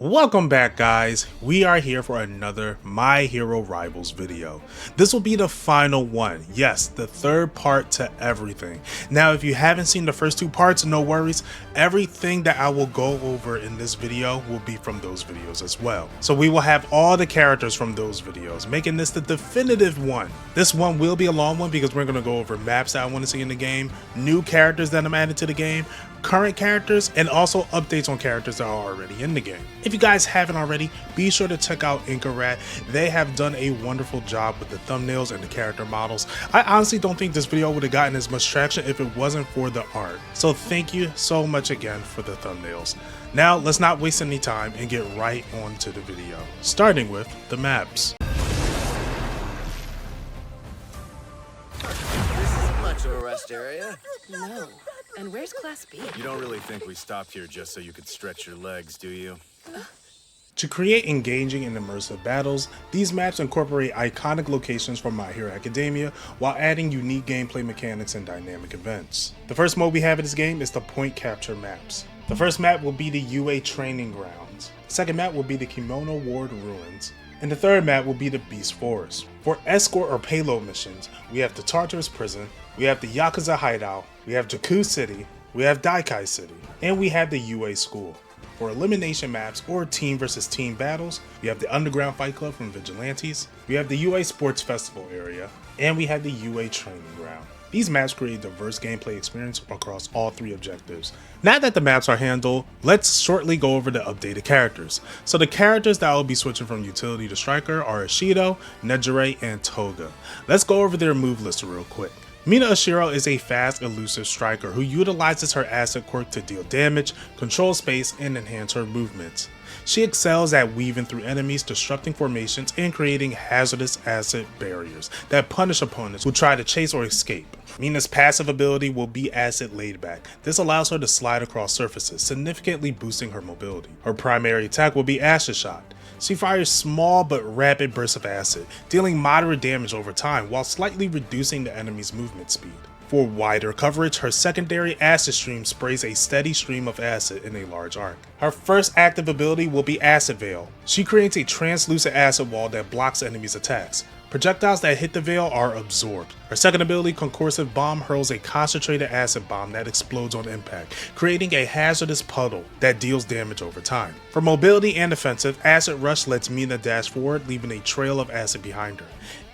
Welcome back, guys. We are here for another My Hero Rivals video. This will be the final one. Yes, the third part to everything. Now, if you haven't seen the first two parts, no worries. Everything that I will go over in this video will be from those videos as well. So we will have all the characters from those videos, making this the definitive one. This one will be a long one because we're going to go over maps that I want to see in the game, new characters that I'm adding to the game, current characters, and also updates on characters that are already in the game. If you guys haven't already, be sure to check out Inkaart. They have done a wonderful job with the thumbnails and the character models. I honestly don't think this video would have gotten as much traction if it wasn't for the art. So thank you so much again for the thumbnails. Now let's not waste any time and get right on to the video, starting with the maps. This isn't much of a rest area. No. And where's Class B? You don't really think we stopped here just so you could stretch your legs, do you? To create engaging and immersive battles, these maps incorporate iconic locations from My Hero Academia while adding unique gameplay mechanics and dynamic events. The first mode we have in this game is the point capture maps. The first map will be the UA Training Grounds. The second map will be the Kimono Ward Ruins. And the third map will be the Beast Forest. For escort or payload missions, we have the Tartarus Prison, we have the Yakuza Hideout, we have Jakku City, we have Daikai City, and we have the UA School. For elimination maps or team versus team battles, we have the Underground Fight Club from Vigilantes, we have the UA Sports Festival area, and we have the UA Training Ground. These maps create a diverse gameplay experience across all three objectives. Now that the maps are handled, let's shortly go over the updated characters. So the characters that will be switching from utility to striker are Ishido, Nejire, and Toga. Let's go over their move list real quick. Mina Ashiro is a fast, elusive striker who utilizes her acid quirk to deal damage, control space, and enhance her movements. She excels at weaving through enemies, disrupting formations, and creating hazardous acid barriers that punish opponents who try to chase or escape. Mina's passive ability will be Acid Laidback. This allows her to slide across surfaces, significantly boosting her mobility. Her primary attack will be Acid Shot. She fires small but rapid bursts of acid, dealing moderate damage over time while slightly reducing the enemy's movement speed. For wider coverage, her secondary acid stream sprays a steady stream of acid in a large arc. Her first active ability will be Acid Veil. She creates a translucent acid wall that blocks enemies' attacks. Projectiles that hit the veil are absorbed. Her second ability, Concursive Bomb, hurls a concentrated acid bomb that explodes on impact, creating a hazardous puddle that deals damage over time. For mobility and offensive, Acid Rush lets Mina dash forward, leaving a trail of acid behind her.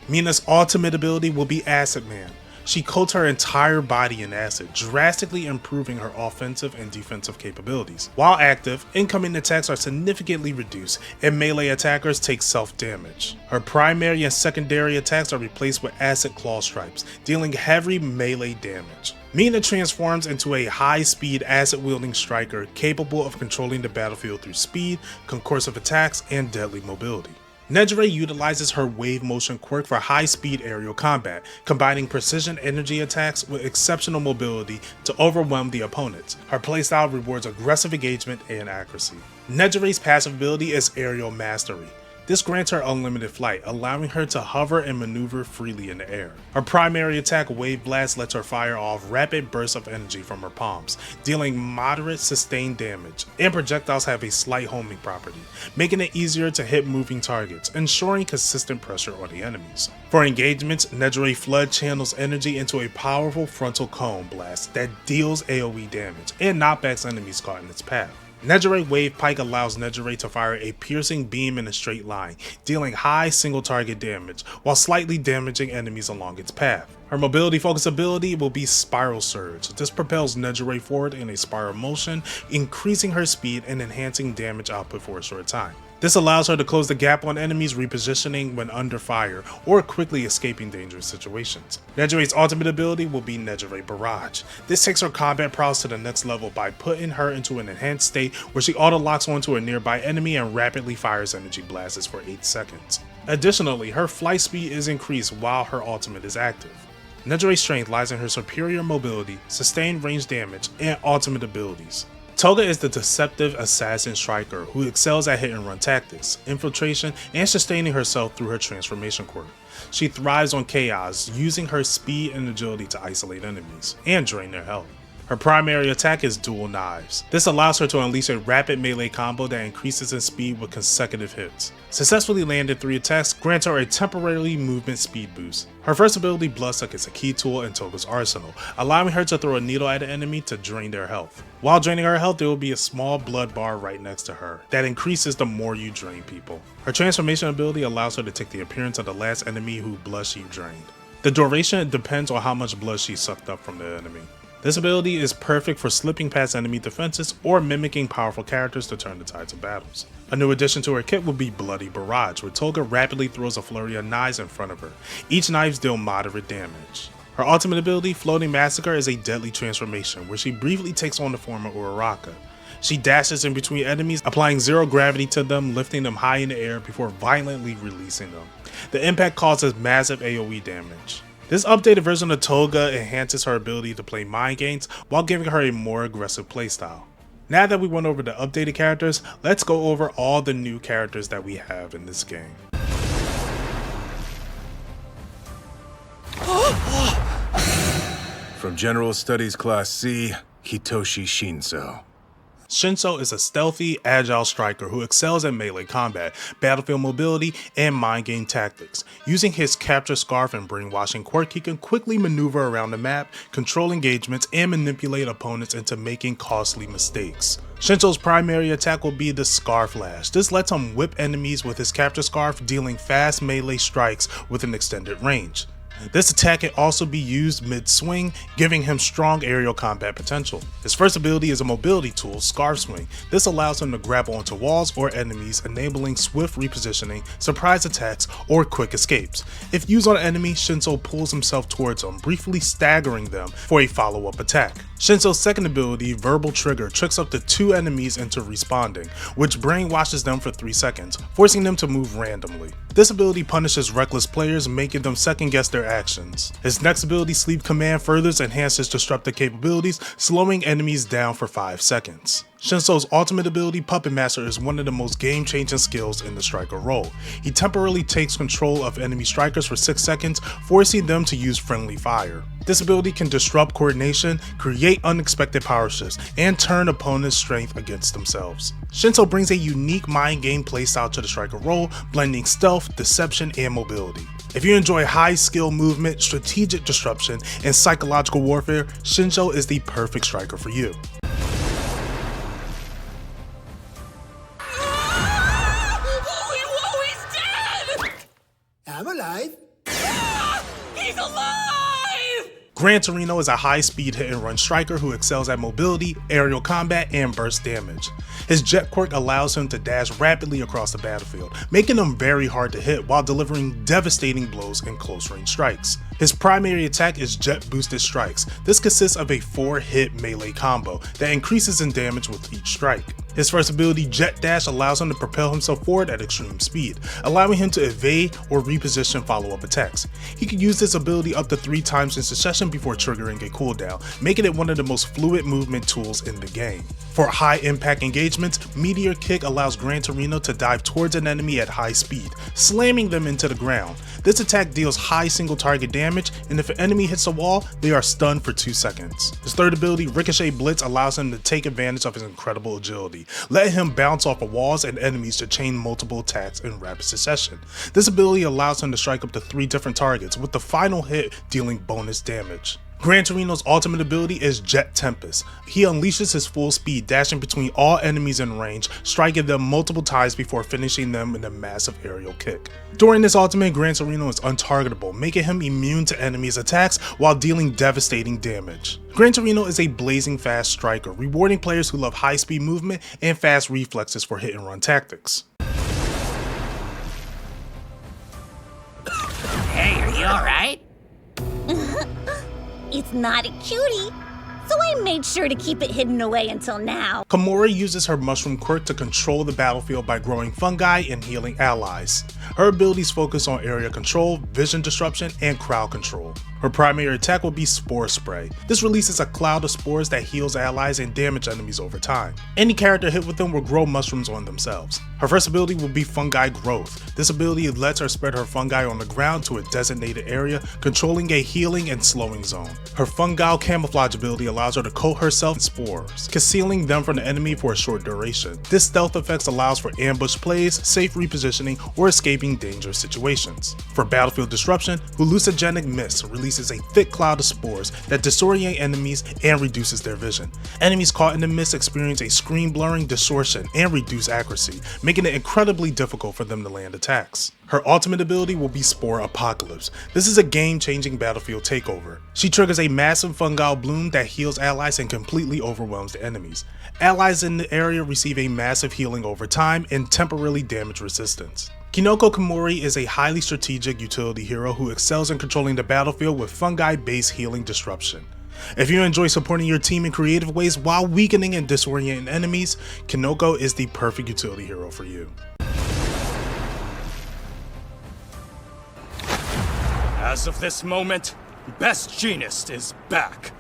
Mina's ultimate ability will be Acid Man. She coats her entire body in acid, drastically improving her offensive and defensive capabilities. While active, incoming attacks are significantly reduced, and melee attackers take self-damage. Her primary and secondary attacks are replaced with Acid Claw Stripes, dealing heavy melee damage. Mina transforms into a high-speed acid-wielding striker capable of controlling the battlefield through speed, concursive attacks, and deadly mobility. Nejire utilizes her wave motion quirk for high-speed aerial combat, combining precision energy attacks with exceptional mobility to overwhelm the opponents. Her playstyle rewards aggressive engagement and accuracy. Nejire's passive ability is Aerial Mastery. This grants her unlimited flight, allowing her to hover and maneuver freely in the air. Her primary attack, Wave Blast, lets her fire off rapid bursts of energy from her palms, dealing moderate sustained damage, and projectiles have a slight homing property, making it easier to hit moving targets, ensuring consistent pressure on the enemies. For engagements, Nejire Flood channels energy into a powerful frontal cone blast that deals AoE damage and knockbacks enemies caught in its path. Nejire Wave Pike allows Nejire to fire a piercing beam in a straight line, dealing high single target damage while slightly damaging enemies along its path. Her mobility focus ability will be Spiral Surge. This propels Nejire forward in a spiral motion, increasing her speed and enhancing damage output for a short time. This allows her to close the gap on enemies repositioning when under fire or quickly escaping dangerous situations. Nejire's ultimate ability will be Nejire Barrage. This takes her combat prowess to the next level by putting her into an enhanced state where she auto-locks onto a nearby enemy and rapidly fires energy blasts for 8 seconds. Additionally, her flight speed is increased while her ultimate is active. Nejire's strength lies in her superior mobility, sustained range damage, and ultimate abilities. Toga is the deceptive assassin striker who excels at hit-and-run tactics, infiltration, and sustaining herself through her transformation quirk. She thrives on chaos, using her speed and agility to isolate enemies and drain their health. Her primary attack is Dual Knives. This allows her to unleash a rapid melee combo that increases in speed with consecutive hits. Successfully landed 3 attacks grants her a temporary movement speed boost. Her first ability, Bloodsuck, is a key tool in Toga's arsenal, allowing her to throw a needle at an enemy to drain their health. While draining her health, there will be a small blood bar right next to her that increases the more you drain people. Her transformation ability allows her to take the appearance of the last enemy whose blood she drained. The duration depends on how much blood she sucked up from the enemy. This ability is perfect for slipping past enemy defenses or mimicking powerful characters to turn the tides of battles. A new addition to her kit will be Bloody Barrage, where Toga rapidly throws a flurry of knives in front of her. Each knives deal moderate damage. Her ultimate ability, Floating Massacre, is a deadly transformation, where she briefly takes on the form of Uraraka. She dashes in between enemies, applying zero gravity to them, lifting them high in the air before violently releasing them. The impact causes massive AoE damage. This updated version of Toga enhances her ability to play mind games while giving her a more aggressive playstyle. Now that we went over the updated characters, let's go over all the new characters that we have in this game. From General Studies Class C, Hitoshi Shinso. Shinso is a stealthy, agile striker who excels at melee combat, battlefield mobility, and mind game tactics. Using his capture scarf and brainwashing quirk, he can quickly maneuver around the map, control engagements, and manipulate opponents into making costly mistakes. Shinso's primary attack will be the Scarf Lash. This lets him whip enemies with his capture scarf, dealing fast melee strikes with an extended range. This attack can also be used mid-swing, giving him strong aerial combat potential. His first ability is a mobility tool, Scarf Swing. This allows him to grab onto walls or enemies, enabling swift repositioning, surprise attacks, or quick escapes. If used on an enemy, Shinso pulls himself towards them, briefly staggering them for a follow-up attack. Shinso's second ability, Verbal Trigger, tricks up to 2 enemies into responding, which brainwashes them for 3 seconds, forcing them to move randomly. This ability punishes reckless players, making them second-guess their actions. His next ability, Sleep Command, furthers enhances disruptive capabilities, slowing enemies down for 5 seconds. Shinso's ultimate ability, Puppet Master, is one of the most game-changing skills in the striker role. He temporarily takes control of enemy strikers for 6 seconds, forcing them to use friendly fire. This ability can disrupt coordination, create unexpected power shifts, and turn opponents' strength against themselves. Shinso brings a unique mind game playstyle to the striker role, blending stealth, deception, and mobility. If you enjoy high skill movement, strategic disruption, and psychological warfare, Shinso is the perfect striker for you. I'm alive. He's alive! Gran Torino is a high-speed hit-and-run striker who excels at mobility, aerial combat, and burst damage. His jet quirk allows him to dash rapidly across the battlefield, making him very hard to hit while delivering devastating blows in close-range strikes. His primary attack is Jet Boosted Strikes. This consists of a 4-hit melee combo that increases in damage with each strike. His first ability, Jet Dash, allows him to propel himself forward at extreme speed, allowing him to evade or reposition follow-up attacks. He can use this ability up to 3 times in succession before triggering a cooldown, making it one of the most fluid movement tools in the game. For high-impact engagements, Meteor Kick allows Gran Torino to dive towards an enemy at high speed, slamming them into the ground. This attack deals high single-target damage, and if an enemy hits a wall, they are stunned for 2 seconds. His third ability, Ricochet Blitz, allows him to take advantage of his incredible agility, letting him bounce off of walls and enemies to chain multiple attacks in rapid succession. This ability allows him to strike up to 3 different targets, with the final hit dealing bonus damage. Gran Torino's ultimate ability is Jet Tempest. He unleashes his full speed, dashing between all enemies in range, striking them multiple times before finishing them in a massive aerial kick. During this ultimate, Gran Torino is untargetable, making him immune to enemies' attacks while dealing devastating damage. Gran Torino is a blazing fast striker, rewarding players who love high-speed movement and fast reflexes for hit-and-run tactics. Hey, are you alright? It's not a cutie, so I made sure to keep it hidden away until now. Komori uses her mushroom quirk to control the battlefield by growing fungi and healing allies. Her abilities focus on area control, vision disruption, and crowd control. Her primary attack will be Spore Spray. This releases a cloud of spores that heals allies and damage enemies over time. Any character hit with them will grow mushrooms on themselves. Her first ability will be Fungi Growth. This ability lets her spread her fungi on the ground to a designated area, controlling a healing and slowing zone. Her Fungal Camouflage ability allows her to coat herself in spores, concealing them from the enemy for a short duration. This stealth effect allows for ambush plays, safe repositioning, or escaping dangerous situations. For battlefield disruption, hallucinogenic mist releases a thick cloud of spores that disorient enemies and reduces their vision. Enemies caught in the mist experience a screen blurring, distortion, and reduced accuracy, making it incredibly difficult for them to land attacks. Her ultimate ability will be Spore Apocalypse. This is a game-changing battlefield takeover. She triggers a massive fungal bloom that heals allies and completely overwhelms the enemies. Allies in the area receive a massive healing over time and temporarily damage resistance. Kinoko Komori is a highly strategic utility hero who excels in controlling the battlefield with fungi-based healing disruption. If you enjoy supporting your team in creative ways while weakening and disorienting enemies, Kinoko is the perfect utility hero for you. As of this moment, Best Genist is back.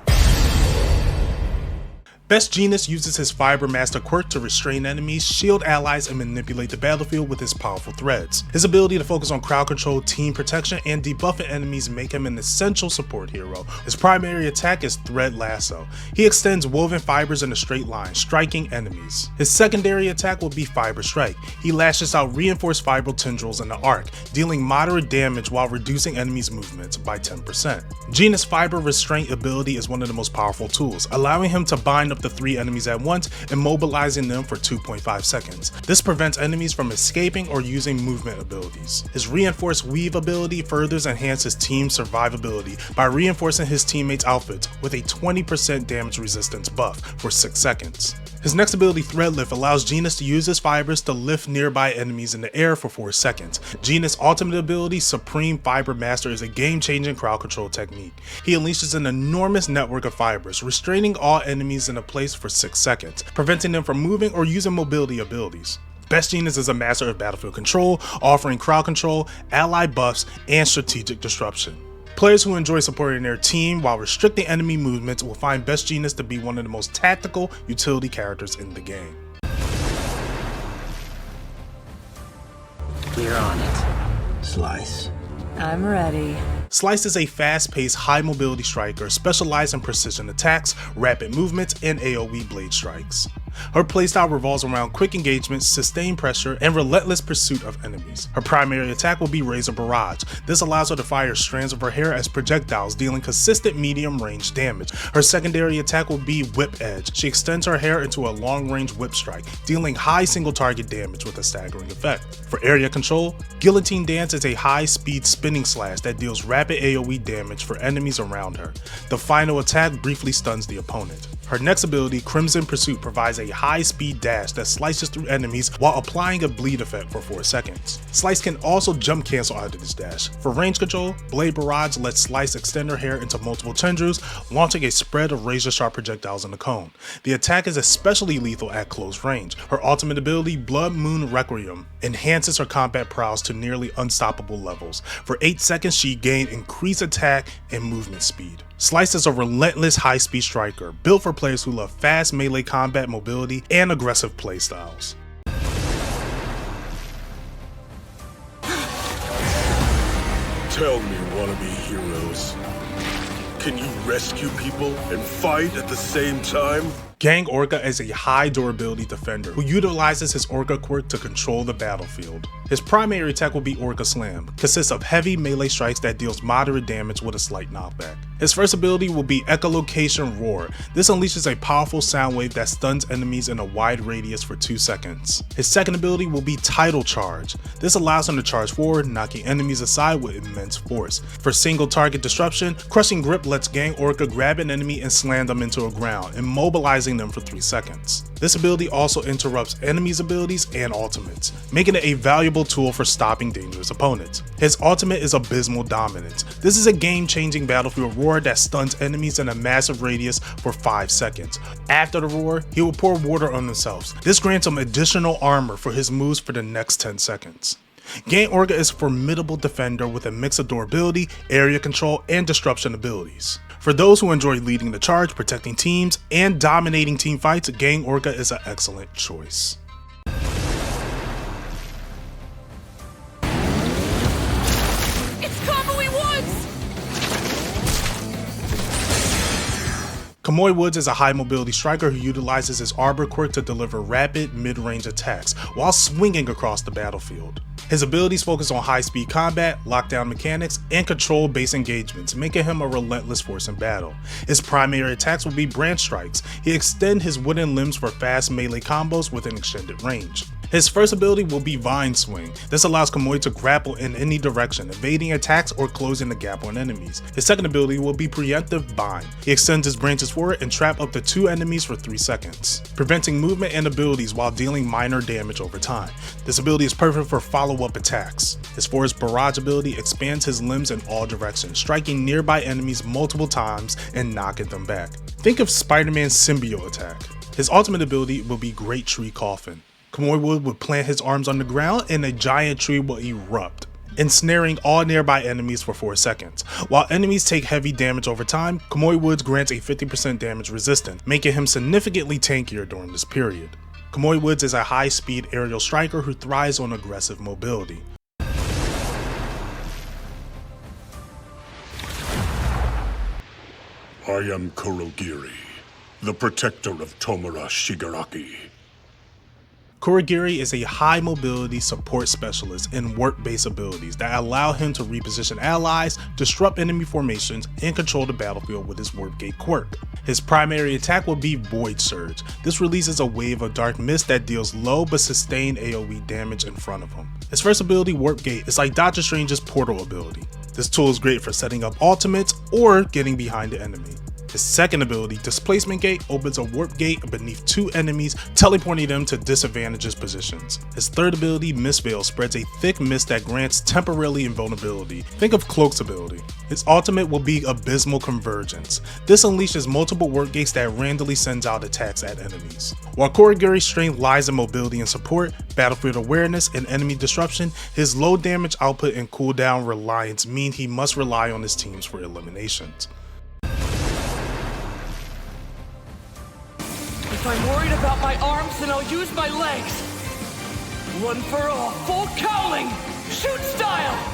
Best Genist uses his Fiber Master quirk to restrain enemies, shield allies, and manipulate the battlefield with his powerful threads. His ability to focus on crowd control, team protection, and debuffing enemies make him an essential support hero. His primary attack is Thread Lasso. He extends woven fibers in a straight line, striking enemies. His secondary attack will be Fiber Strike. He lashes out reinforced fibril tendrils in the arc, dealing moderate damage while reducing enemies' movements by 10%. Genist Fiber Restraint ability is one of the most powerful tools, allowing him to bind up to 3 enemies at once, immobilizing them for 2.5 seconds. This prevents enemies from escaping or using movement abilities. His Reinforced Weave ability furthers enhances team survivability by reinforcing his teammates' outfits with a 20% damage resistance buff for 6 seconds. His next ability, Thread Lift, allows Genist to use his fibers to lift nearby enemies in the air for 4 seconds. Genist's ultimate ability, Supreme Fiber Master, is a game-changing crowd control technique. He unleashes an enormous network of fibers, restraining all enemies in a place for 6 seconds, preventing them from moving or using mobility abilities. Best Genist is a master of battlefield control, offering crowd control, ally buffs, and strategic disruption. Players who enjoy supporting their team while restricting enemy movements will find Best Genist to be one of the most tactical utility characters in the game. We're on it. Slice. I'm ready. Slice is a fast-paced, high-mobility striker specialized in precision attacks, rapid movements, and AoE blade strikes. Her playstyle revolves around quick engagements, sustained pressure, and relentless pursuit of enemies. Her primary attack will be Razor Barrage. This allows her to fire strands of her hair as projectiles, dealing consistent medium-range damage. Her secondary attack will be Whip Edge. She extends her hair into a long-range whip strike, dealing high single-target damage with a staggering effect. For area control, Guillotine Dance is a high-speed spinning slash that deals rapid AoE damage for enemies around her. The final attack briefly stuns the opponent. Her next ability, Crimson Pursuit, provides a high-speed dash that slices through enemies while applying a bleed effect for 4 seconds. Slice can also jump cancel out of this dash. For range control, Blade Barrage lets Slice extend her hair into multiple tendrils, launching a spread of razor-sharp projectiles in the cone. The attack is especially lethal at close range. Her ultimate ability, Blood Moon Requiem, enhances her combat prowess to nearly unstoppable levels. For 8 seconds, she gained increased attack and movement speed. Slice is a relentless high-speed striker, built for players who love fast melee combat, mobility, and aggressive playstyles. Tell me, wannabe heroes. Can you rescue people and fight at the same time? Gang Orca is a high durability defender who utilizes his Orca quirk to control the battlefield. His primary attack will be Orca Slam, consists of heavy melee strikes that deals moderate damage with a slight knockback. His first ability will be Echolocation Roar. This unleashes a powerful sound wave that stuns enemies in a wide radius for 2 seconds. His second ability will be Tidal Charge. This allows him to charge forward, knocking enemies aside with immense force. For single target disruption, Crushing Grip lets Gang Orca grab an enemy and slam them into the ground, immobilizing them for 3 seconds. This ability also interrupts enemies' abilities and ultimates, making it a valuable tool for stopping dangerous opponents. His ultimate is Abysmal Dominance. This is a game-changing battlefield roar that stuns enemies in a massive radius for 5 seconds. After the roar, he will pour water on themselves. This grants him additional armor for his moves for the next 10 seconds. Gang Orca is a formidable defender with a mix of durability, area control, and disruption abilities. For those who enjoy leading the charge, protecting teams, and dominating team fights, Gang Orca is an excellent choice. It's combo he wants! Kamui Woods is a high mobility striker who utilizes his Arbor quirk to deliver rapid, mid-range attacks while swinging across the battlefield. His abilities focus on high-speed combat, lockdown mechanics, and control-based engagements, making him a relentless force in battle. His primary attacks will be branch strikes. He extends his wooden limbs for fast melee combos with an extended range. His first ability will be Vine Swing. This allows Kamui to grapple in any direction, evading attacks or closing the gap on enemies. His second ability will be Preemptive Bind. He extends his branches forward and trap up to 2 enemies for 3 seconds, preventing movement and abilities while dealing minor damage over time. This ability is perfect for follow-up attacks. His Forest Barrage ability expands his limbs in all directions, striking nearby enemies multiple times and knocking them back. Think of Spider-Man's symbiote attack. His ultimate ability will be Great Tree Coffin. Kamui Wood would plant his arms on the ground and a giant tree will erupt, ensnaring all nearby enemies for 4 seconds. While enemies take heavy damage over time, Kamui Woods grants a 50% damage resistance, making him significantly tankier during this period. Kamui Woods is a high-speed aerial striker who thrives on aggressive mobility. I am Kurogiri, the protector of Tomura Shigaraki. Kurogiri is a high mobility support specialist in warp-based abilities that allow him to reposition allies, disrupt enemy formations, and control the battlefield with his Warp Gate quirk. His primary attack will be Void Surge. This releases a wave of dark mist that deals low but sustained AoE damage in front of him. His first ability, Warp Gate, is like Doctor Strange's portal ability. This tool is great for setting up ultimates or getting behind the enemy. His second ability, Displacement Gate, opens a warp gate beneath 2 enemies, teleporting them to disadvantaged positions. His third ability, Mist Veil, spreads a thick mist that grants temporary invulnerability. Think of Cloak's ability. His ultimate will be Abysmal Convergence. This unleashes multiple warp gates that randomly sends out attacks at enemies. While Kurogiri's strength lies in mobility and support, battlefield awareness, and enemy disruption, his low damage output and cooldown reliance mean he must rely on his teams for eliminations. If I'm worried about my arms, then I'll use my legs. One for all, full cowling, shoot style!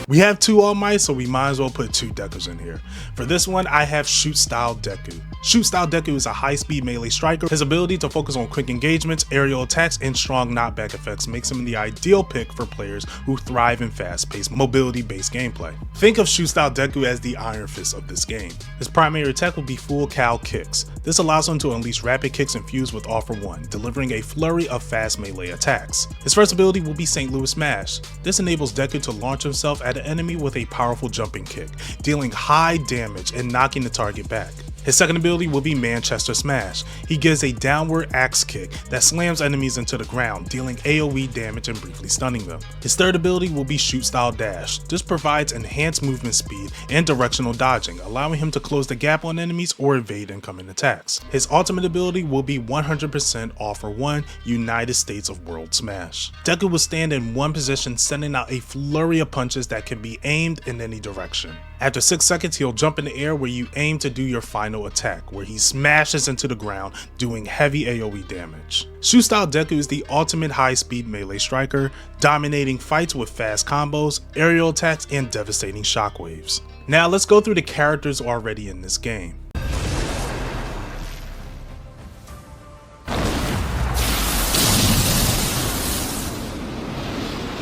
We have 2 All Might, so we might as well put 2 Dekus in here. For this one, I have Shoot Style Deku. Shoot Style Deku is a high-speed melee striker. His ability to focus on quick engagements, aerial attacks, and strong knockback effects makes him the ideal pick for players who thrive in fast-paced, mobility-based gameplay. Think of Shoot Style Deku as the Iron Fist of this game. His primary attack will be Full Cow Kicks. This allows him to unleash rapid kicks infused with All for One, delivering a flurry of fast melee attacks. His first ability will be St. Louis Smash. This enables Deku to launch himself at an enemy with a powerful jumping kick, dealing high damage and knocking the target back. His second ability will be Manchester Smash. He gives a downward axe kick that slams enemies into the ground, dealing AoE damage and briefly stunning them. His third ability will be Shoot Style Dash. This provides enhanced movement speed and directional dodging, allowing him to close the gap on enemies or evade incoming attacks. His ultimate ability will be 100% All for One United States of World Smash. Deku will stand in one position, sending out a flurry of punches that can be aimed in any direction. After 6 seconds, he'll jump in the air where you aim to do your final attack, where he smashes into the ground, doing heavy AoE damage. Shoot Style Deku is the ultimate high-speed melee striker, dominating fights with fast combos, aerial attacks, and devastating shockwaves. Now let's go through the characters already in this game.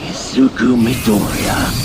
Izuku Midoriya.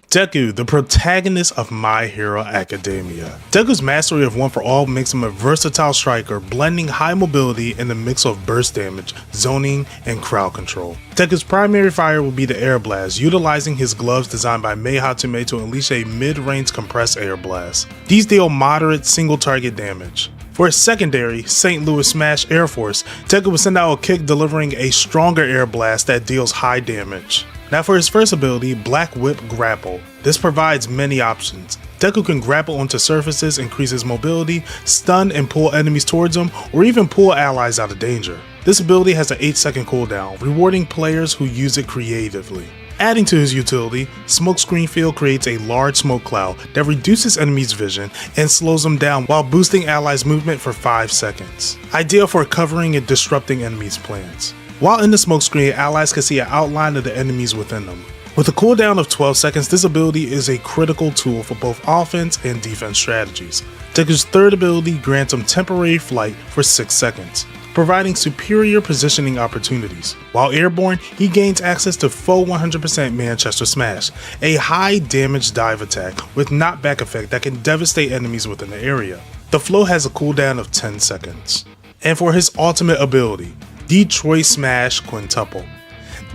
Deku, the protagonist of My Hero Academia. Deku's mastery of One for All makes him a versatile striker, blending high mobility in the mix of burst damage, zoning, and crowd control. Deku's primary fire will be the Air Blast, utilizing his gloves designed by Mei Hatsume to unleash a mid-range compressed air blast. These deal moderate single target damage. For his secondary, St. Louis Smash Air Force, Deku will send out a kick delivering a stronger air blast that deals high damage. Now for his first ability, Black Whip Grapple. This provides many options. Deku can grapple onto surfaces, increase his mobility, stun and pull enemies towards him, or even pull allies out of danger. This ability has an 8-second cooldown, rewarding players who use it creatively. Adding to his utility, Smokescreen Field creates a large smoke cloud that reduces enemies' vision and slows them down while boosting allies' movement for 5 seconds. Ideal for covering and disrupting enemies' plans. While in the smokescreen, allies can see an outline of the enemies within them. With a cooldown of 12 seconds, this ability is a critical tool for both offense and defense strategies. Deku's third ability grants him temporary flight for 6 seconds, providing superior positioning opportunities. While airborne, he gains access to full 100% Manchester Smash, a high damage dive attack with knockback effect that can devastate enemies within the area. The flow has a cooldown of 10 seconds. And for his ultimate ability, Detroit Smash Quintuple,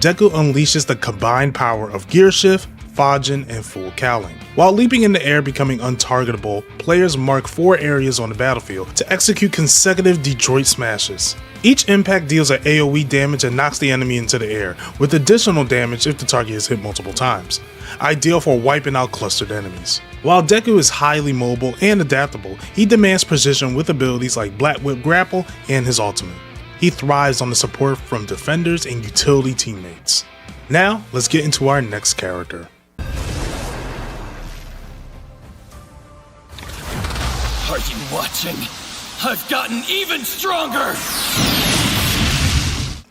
Deku unleashes the combined power of Gear Shift, Fajin, and Full Cowling. While leaping in the air becoming untargetable, players mark 4 areas on the battlefield to execute consecutive Detroit Smashes. Each impact deals an AoE damage and knocks the enemy into the air, with additional damage if the target is hit multiple times, ideal for wiping out clustered enemies. While Deku is highly mobile and adaptable, he demands precision with abilities like Black Whip Grapple and his ultimate. He thrives on the support from defenders and utility teammates. Now, let's get into our next character. Are you watching? I've gotten even stronger!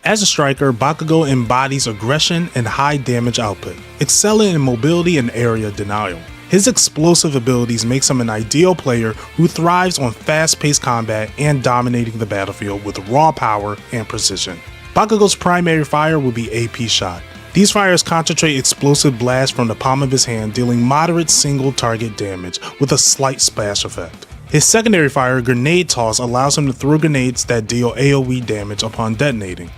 As a striker, Bakugo embodies aggression and high damage output, excelling in mobility and area denial. His explosive abilities makes him an ideal player who thrives on fast-paced combat and dominating the battlefield with raw power and precision. Bakugo's primary fire will be AP Shot. These fires concentrate explosive blasts from the palm of his hand, dealing moderate single target damage with a slight splash effect. His secondary fire, Grenade Toss, allows him to throw grenades that deal AoE damage upon detonating.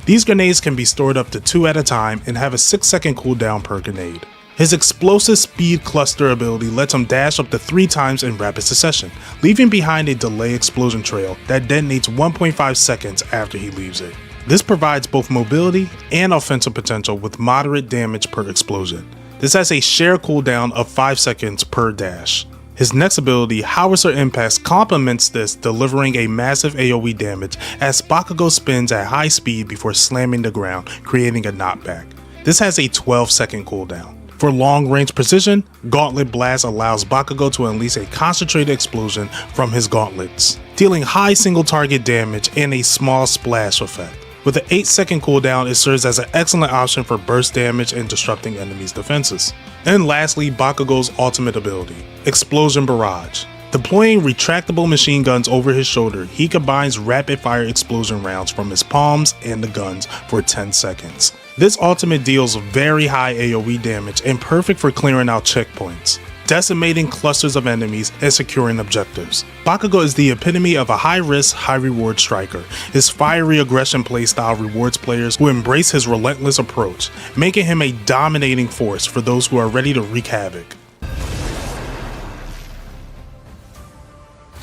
These grenades can be stored up to 2 at a time and have a 6-second cooldown per grenade. His explosive speed cluster ability lets him dash up to 3 times in rapid succession, leaving behind a delay explosion trail that detonates 1.5 seconds after he leaves it. This provides both mobility and offensive potential with moderate damage per explosion. This has a share cooldown of 5 seconds per dash. His next ability, Howitzer Impacts, complements this, delivering a massive AoE damage as Bakugo spins at high speed before slamming the ground, creating a knockback. This has a 12-second cooldown. For long-range precision, Gauntlet Blast allows Bakugo to unleash a concentrated explosion from his gauntlets, dealing high single-target damage and a small splash effect. With an 8-second cooldown, it serves as an excellent option for burst damage and disrupting enemies' defenses. And lastly, Bakugo's ultimate ability, Explosion Barrage. Deploying retractable machine guns over his shoulder, he combines rapid-fire explosion rounds from his palms and the guns for 10 seconds. This ultimate deals very high AoE damage and perfect for clearing out checkpoints, decimating clusters of enemies and securing objectives. Bakugo is the epitome of a high-risk, high-reward striker. His fiery aggression playstyle rewards players who embrace his relentless approach, making him a dominating force for those who are ready to wreak havoc.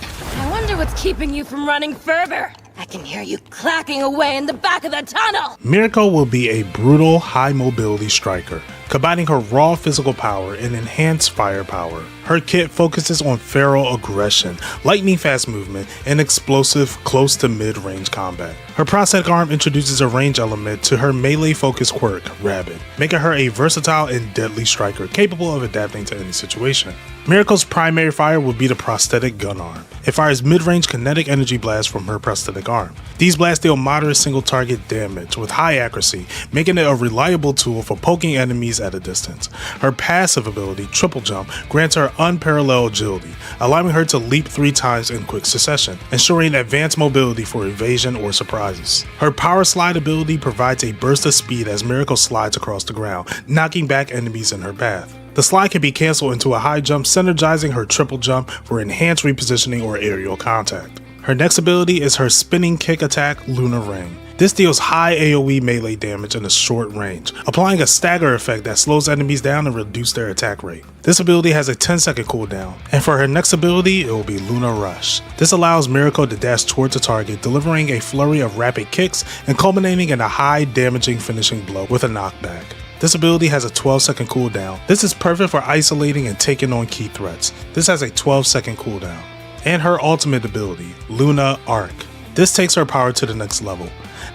I wonder what's keeping you from running further. I can hear you clacking away in the back of the tunnel. Mirko will be a brutal, high-mobility striker, combining her raw physical power and enhanced firepower. Her kit focuses on feral aggression, lightning-fast movement, and explosive close to mid-range combat. Her prosthetic arm introduces a range element to her melee-focused quirk, Rabbit, making her a versatile and deadly striker capable of adapting to any situation. Mirko's primary fire will be the prosthetic gun arm. It fires mid-range kinetic energy blasts from her prosthetic arm. These blasts deal moderate single target damage with high accuracy, making it a reliable tool for poking enemies at a distance. Her passive ability, Triple Jump, grants her unparalleled agility, allowing her to leap 3 times in quick succession, ensuring advanced mobility for evasion or surprises. Her Power Slide ability provides a burst of speed as Mirko slides across the ground, knocking back enemies in her path. The slide can be cancelled into a high jump, synergizing her triple jump for enhanced repositioning or aerial contact. Her next ability is her spinning kick attack, Lunar Ring. This deals high AoE melee damage in a short range, applying a stagger effect that slows enemies down and reduces their attack rate. This ability has a 10-second cooldown, and for her next ability, it will be Lunar Rush. This allows Mirko to dash towards the target, delivering a flurry of rapid kicks and culminating in a high damaging finishing blow with a knockback. This ability has a 12-second cooldown. This is perfect for isolating and taking on key threats. This has a 12-second cooldown. And her ultimate ability, Luna Arc. This takes her power to the next level.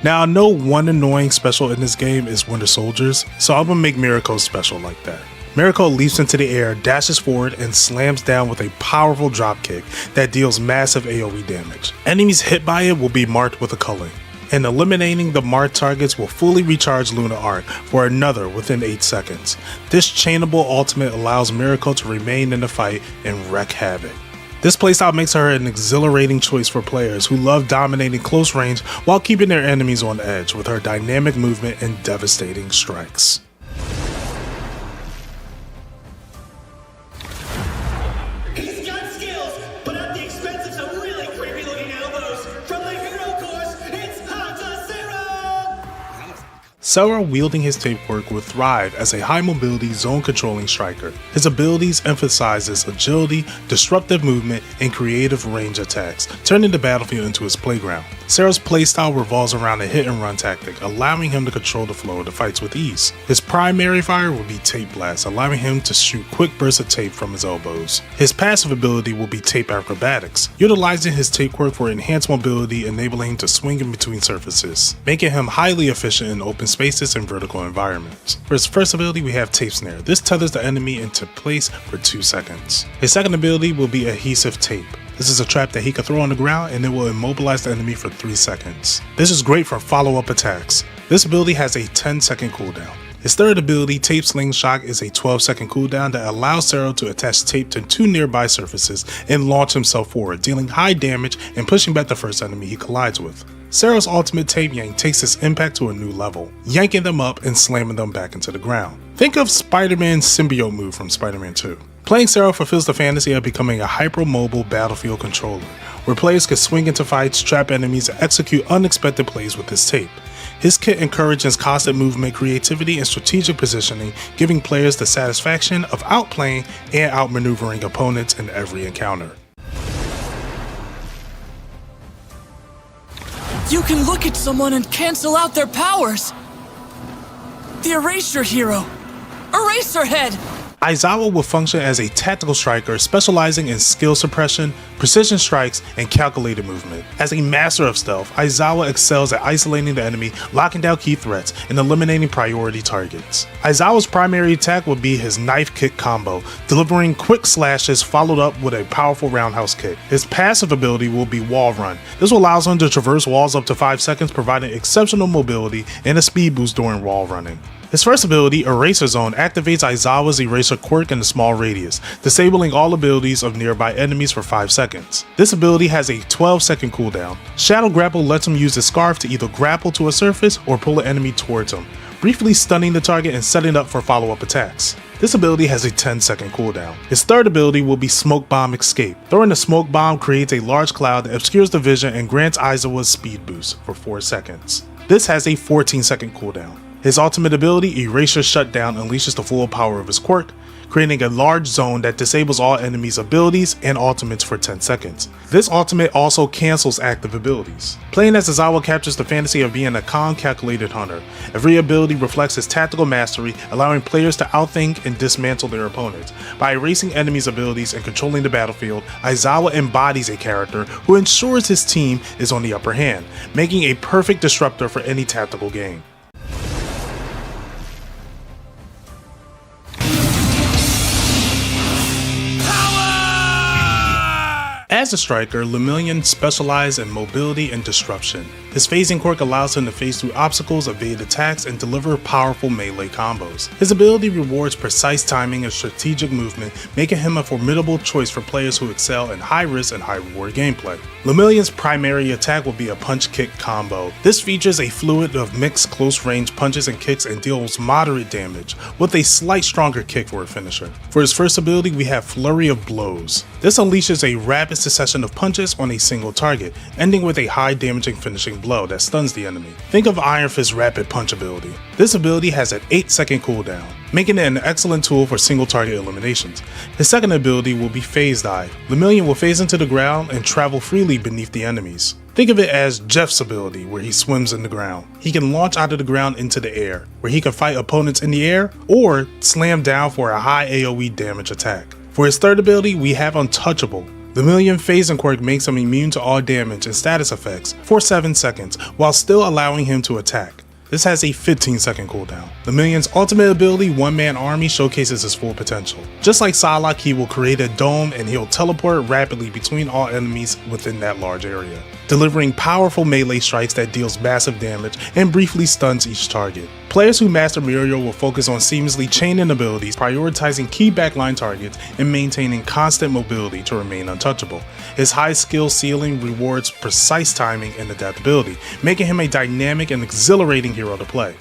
Now I know one annoying special in this game is Winter Soldiers, so I'm gonna make Mirko special like that. Mirko leaps into the air, dashes forward, and slams down with a powerful dropkick that deals massive AoE damage. Enemies hit by it will be marked with a culling. and eliminating the marked targets will fully recharge Luna Arc for another within 8 seconds. This chainable ultimate allows Miracle to remain in the fight and wreak havoc. This playstyle makes her an exhilarating choice for players who love dominating close range while keeping their enemies on edge with her dynamic movement and devastating strikes. He's got skills, but at the expense of some really creepy looking elbows. From the hero course, it's Hunter Zero! Sero wielding his tape quirk will thrive as a high mobility zone controlling striker. His abilities emphasizes agility, disruptive movement, and creative range attacks, turning the battlefield into his playground. Sero's playstyle revolves around a hit and run tactic, allowing him to control the flow of the fights with ease. His primary fire will be Tape Blast, allowing him to shoot quick bursts of tape from his elbows. His passive ability will be Tape Acrobatics, utilizing his tape quirk for enhanced mobility, enabling him to swing in between surfaces, making him highly efficient in open spaces and vertical environments. For his first ability, we have Tape Snare. This tethers the enemy into place for 2 seconds. His second ability will be Adhesive Tape. This is a trap that he can throw on the ground and it will immobilize the enemy for 3 seconds. This is great for follow-up attacks. This ability has a 10-second cooldown. His third ability, Tape Slingshot, is a 12-second cooldown that allows Sero to attach tape to 2 nearby surfaces and launch himself forward, dealing high damage and pushing back the first enemy he collides with. Sero's ultimate Tape Yank takes his impact to a new level, yanking them up and slamming them back into the ground. Think of Spider-Man's symbiote move from Spider-Man 2. Playing Sero fulfills the fantasy of becoming a hyper-mobile battlefield controller, where players can swing into fights, trap enemies, and execute unexpected plays with his tape. His kit encourages constant movement, creativity, and strategic positioning, giving players the satisfaction of outplaying and outmaneuvering opponents in every encounter. You can look at someone and cancel out their powers! The Erasure Hero! Eraserhead! Aizawa will function as a tactical striker specializing in skill suppression, precision strikes, and calculated movement. As a master of stealth, Aizawa excels at isolating the enemy, locking down key threats, and eliminating priority targets. Aizawa's primary attack will be his knife kick combo, delivering quick slashes followed up with a powerful roundhouse kick. His passive ability will be Wall Run. This allows him to traverse walls up to 5 seconds, providing exceptional mobility and a speed boost during wall running. His first ability, Eraser Zone, activates Aizawa's Eraser quirk in a small radius, disabling all abilities of nearby enemies for 5 seconds. This ability has a 12-second cooldown. Shadow Grapple lets him use his scarf to either grapple to a surface or pull an enemy towards him, briefly stunning the target and setting up for follow-up attacks. This ability has a 10-second cooldown. His third ability will be Smoke Bomb Escape. Throwing the smoke bomb creates a large cloud that obscures the vision and grants Aizawa's speed boost for 4 seconds. This has a 14-second cooldown. His ultimate ability, Erasure Shutdown, unleashes the full power of his quirk, creating a large zone that disables all enemies' abilities and ultimates for 10 seconds. This ultimate also cancels active abilities. Playing as Aizawa captures the fantasy of being a calm, calculated hunter. Every ability reflects his tactical mastery, allowing players to outthink and dismantle their opponents. By erasing enemies' abilities and controlling the battlefield, Aizawa embodies a character who ensures his team is on the upper hand, making a perfect disruptor for any tactical game. As a striker, Lemillion specializes in mobility and disruption. His phasing quirk allows him to phase through obstacles, evade attacks, and deliver powerful melee combos. His ability rewards precise timing and strategic movement, making him a formidable choice for players who excel in high-risk and high-reward gameplay. Lemillion's primary attack will be a punch-kick combo. This features a fluid of mixed close-range punches and kicks and deals moderate damage, with a slight stronger kick for a finisher. For his first ability, we have Flurry of Blows. This unleashes a rapid succession of punches on a single target, ending with a high damaging finishing blow that stuns the enemy. Think of Iron Fist's rapid punch ability. This ability has an 8-second cooldown, making it an excellent tool for single target eliminations. His second ability will be Phase Dive. Lemillion will phase into the ground and travel freely beneath the enemies. Think of it as Jeff's ability, where he swims in the ground. He can launch out of the ground into the air, where he can fight opponents in the air, or slam down for a high AoE damage attack. For his third ability, we have Untouchable. The Lemillion phasing quirk makes him immune to all damage and status effects for 7 seconds, while still allowing him to attack. This has a 15-second cooldown. The minion's ultimate ability, One Man Army, showcases his full potential. Just like Psylocke, he will create a dome and he'll teleport rapidly between all enemies within that large area, delivering powerful melee strikes that deals massive damage and briefly stuns each target. Players who master Muriel will focus on seamlessly chaining abilities, prioritizing key backline targets, and maintaining constant mobility to remain untouchable. His high skill ceiling rewards precise timing and adaptability, making him a dynamic and exhilarating hero to play.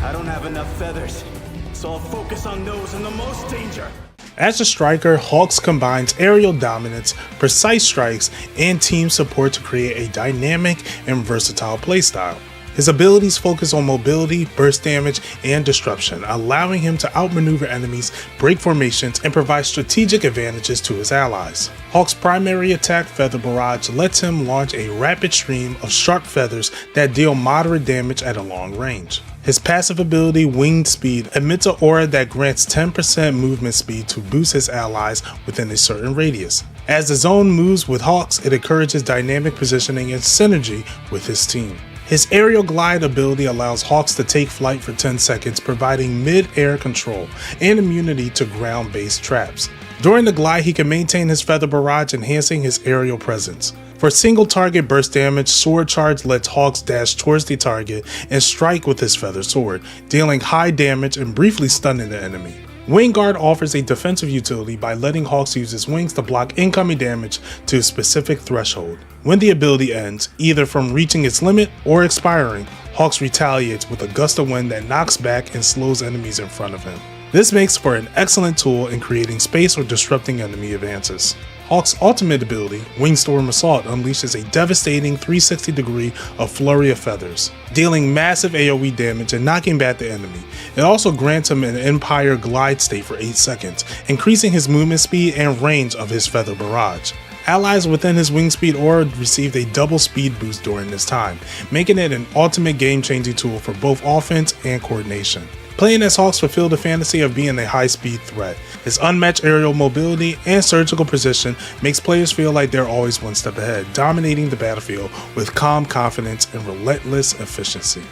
I don't have enough feathers, so I'll focus on those in the most danger. As a striker, Hawks combines aerial dominance, precise strikes, and team support to create a dynamic and versatile playstyle. His abilities focus on mobility, burst damage, and disruption, allowing him to outmaneuver enemies, break formations, and provide strategic advantages to his allies. Hawk's primary attack, Feather Barrage, lets him launch a rapid stream of sharp feathers that deal moderate damage at a long range. His passive ability, Winged Speed, emits an aura that grants 10% movement speed to boost his allies within a certain radius. As the zone moves with Hawks, it encourages dynamic positioning and synergy with his team. His aerial glide ability allows Hawks to take flight for 10 seconds, providing mid-air control and immunity to ground-based traps. During the glide, he can maintain his Feather Barrage, enhancing his aerial presence. For single target burst damage, Sword Charge lets Hawks dash towards the target and strike with his Feather Sword, dealing high damage and briefly stunning the enemy. Wing Guard offers a defensive utility by letting Hawks use his wings to block incoming damage to a specific threshold. When the ability ends, either from reaching its limit or expiring, Hawks retaliates with a gust of wind that knocks back and slows enemies in front of him. This makes for an excellent tool in creating space or disrupting enemy advances. Hawk's ultimate ability, Wingstorm Assault, unleashes a devastating 360 degree of flurry of feathers, dealing massive AoE damage and knocking back the enemy. It also grants him an Empire glide state for 8 seconds, increasing his movement speed and range of his Feather Barrage. Allies within his wing speed aura received a double speed boost during this time, making it an ultimate game-changing tool for both offense and coordination. Playing as Hawks fulfilled the fantasy of being a high-speed threat. His unmatched aerial mobility and surgical precision makes players feel like they're always one step ahead, dominating the battlefield with calm confidence and relentless efficiency.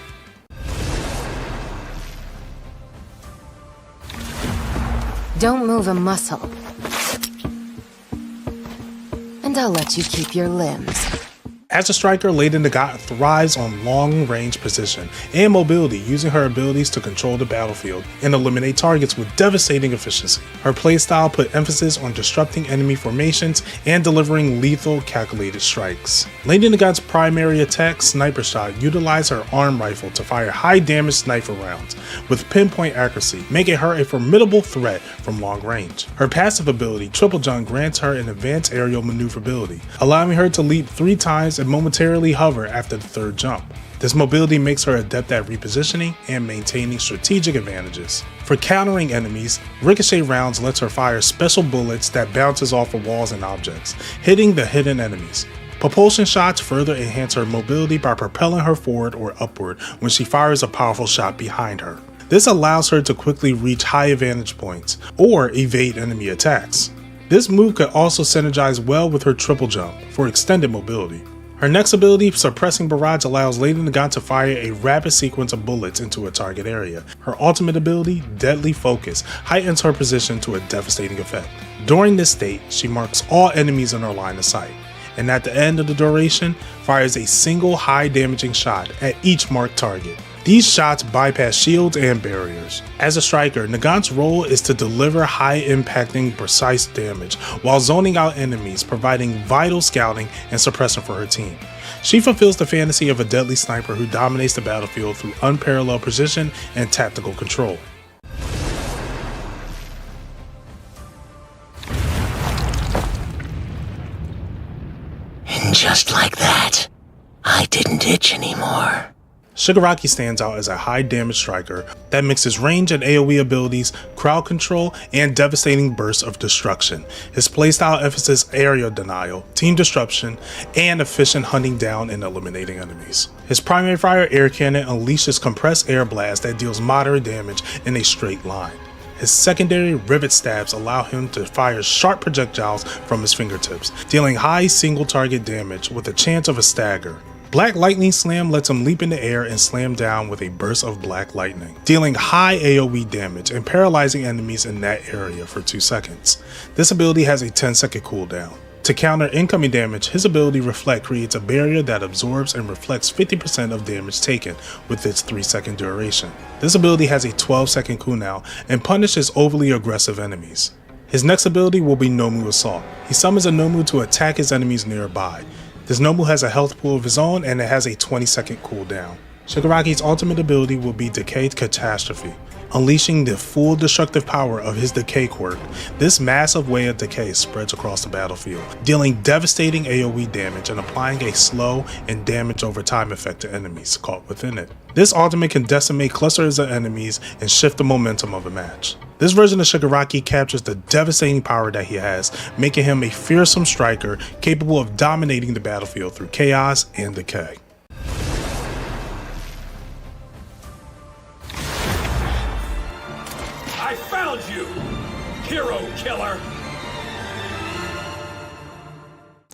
Don't move a muscle. And I'll let you keep your limbs. As a striker, Lady Nagant thrives on long-range precision and mobility, using her abilities to control the battlefield and eliminate targets with devastating efficiency. Her playstyle put emphasis on disrupting enemy formations and delivering lethal, calculated strikes. Lady Nagant's primary attack, Sniper Shot, utilizes her arm rifle to fire high-damage sniper rounds with pinpoint accuracy, making her a formidable threat from long range. Her passive ability, Triple Jump, grants her an advanced aerial maneuverability, allowing her to leap 3 times and momentarily hover after the 3rd jump. This mobility makes her adept at repositioning and maintaining strategic advantages. For countering enemies, ricochet rounds lets her fire special bullets that bounces off of walls and objects, hitting the hidden enemies. Propulsion shots further enhance her mobility by propelling her forward or upward when she fires a powerful shot behind her. This allows her to quickly reach high advantage points or evade enemy attacks. This move could also synergize well with her triple jump for extended mobility. Her next ability, Suppressing Barrage, allows Lady Nagant to fire a rapid sequence of bullets into a target area. Her ultimate ability, Deadly Focus, heightens her position to a devastating effect. During this state, she marks all enemies in her line of sight, and at the end of the duration, fires a single high damaging shot at each marked target. These shots bypass shields and barriers. As a striker, Nagant's role is to deliver high-impacting, precise damage while zoning out enemies, providing vital scouting and suppression for her team. She fulfills the fantasy of a deadly sniper who dominates the battlefield through unparalleled precision and tactical control. And just like that, I didn't itch anymore. Shigaraki stands out as a high damage striker that mixes range and AoE abilities, crowd control, and devastating bursts of destruction. His playstyle emphasizes area denial, team disruption, and efficient hunting down and eliminating enemies. His primary fire, Air Cannon, unleashes compressed air blast that deals moderate damage in a straight line. His secondary rivet stabs allow him to fire sharp projectiles from his fingertips, dealing high single target damage with a chance of a stagger. Black Lightning Slam lets him leap in the air and slam down with a burst of black lightning, dealing high AoE damage and paralyzing enemies in that area for 2 seconds. This ability has a 10-second cooldown. To counter incoming damage, his ability Reflect creates a barrier that absorbs and reflects 50% of damage taken with its 3-second duration. This ability has a 12-second cooldown and punishes overly aggressive enemies. His next ability will be Nomu Assault. He summons a Nomu to attack his enemies nearby. This Nomu has a health pool of his own and it has a 20-second cooldown. Shigaraki's ultimate ability will be Decayed Catastrophe. Unleashing the full destructive power of his Decay quirk, this massive wave of decay spreads across the battlefield, dealing devastating AoE damage and applying a slow and damage over time effect to enemies caught within it. This ultimate can decimate clusters of enemies and shift the momentum of a match. This version of Shigaraki captures the devastating power that he has, making him a fearsome striker capable of dominating the battlefield through chaos and decay. I found you, hero killer!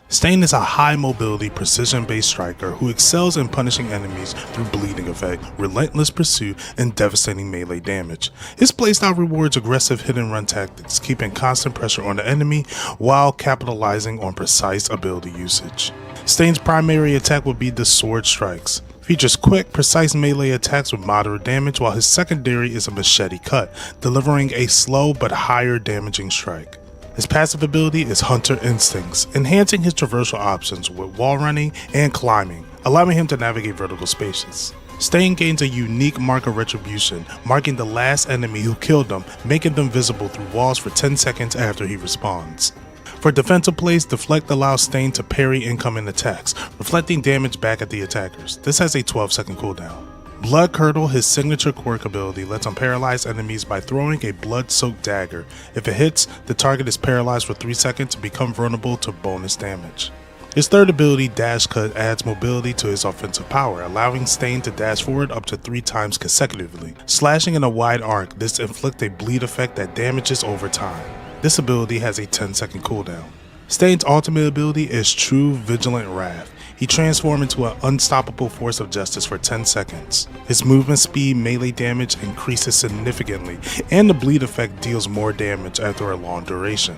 Stain is a high mobility, precision based striker who excels in punishing enemies through bleeding effect, relentless pursuit, and devastating melee damage. His playstyle rewards aggressive hit and run tactics, keeping constant pressure on the enemy while capitalizing on precise ability usage. Stain's primary attack would be the Sword Strikes. Features quick, precise melee attacks with moderate damage, while his secondary is a Machete Cut, delivering a slow but higher damaging strike. His passive ability is Hunter Instincts, enhancing his traversal options with wall running and climbing, allowing him to navigate vertical spaces. Stain gains a unique mark of retribution, marking the last enemy who killed him, making them visible through walls for 10 seconds after he respawns. For defensive plays, Deflect allows Stain to parry incoming attacks, reflecting damage back at the attackers. This has a 12-second cooldown. Blood Curdle, his signature quirk ability, lets him paralyze enemies by throwing a blood-soaked dagger. If it hits, the target is paralyzed for 3 seconds and become vulnerable to bonus damage. His third ability, Dash Cut, adds mobility to his offensive power, allowing Stain to dash forward up to 3 times consecutively. Slashing in a wide arc, this inflicts a bleed effect that damages over time. This ability has a 10-second cooldown. Stain's ultimate ability is True Vigilant Wrath. He transforms into an unstoppable force of justice for 10 seconds. His movement speed, melee damage increases significantly, and the bleed effect deals more damage after a long duration.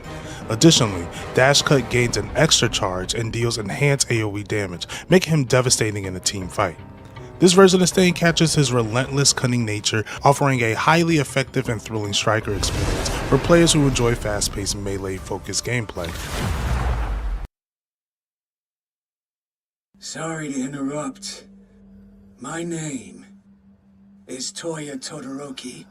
Additionally, Dash Cut gains an extra charge and deals enhanced AoE damage, making him devastating in a team fight. This version of Stain captures his relentless, cunning nature, offering a highly effective and thrilling striker experience for players who enjoy fast-paced, melee-focused gameplay. Sorry to interrupt. My name is Toya Todoroki.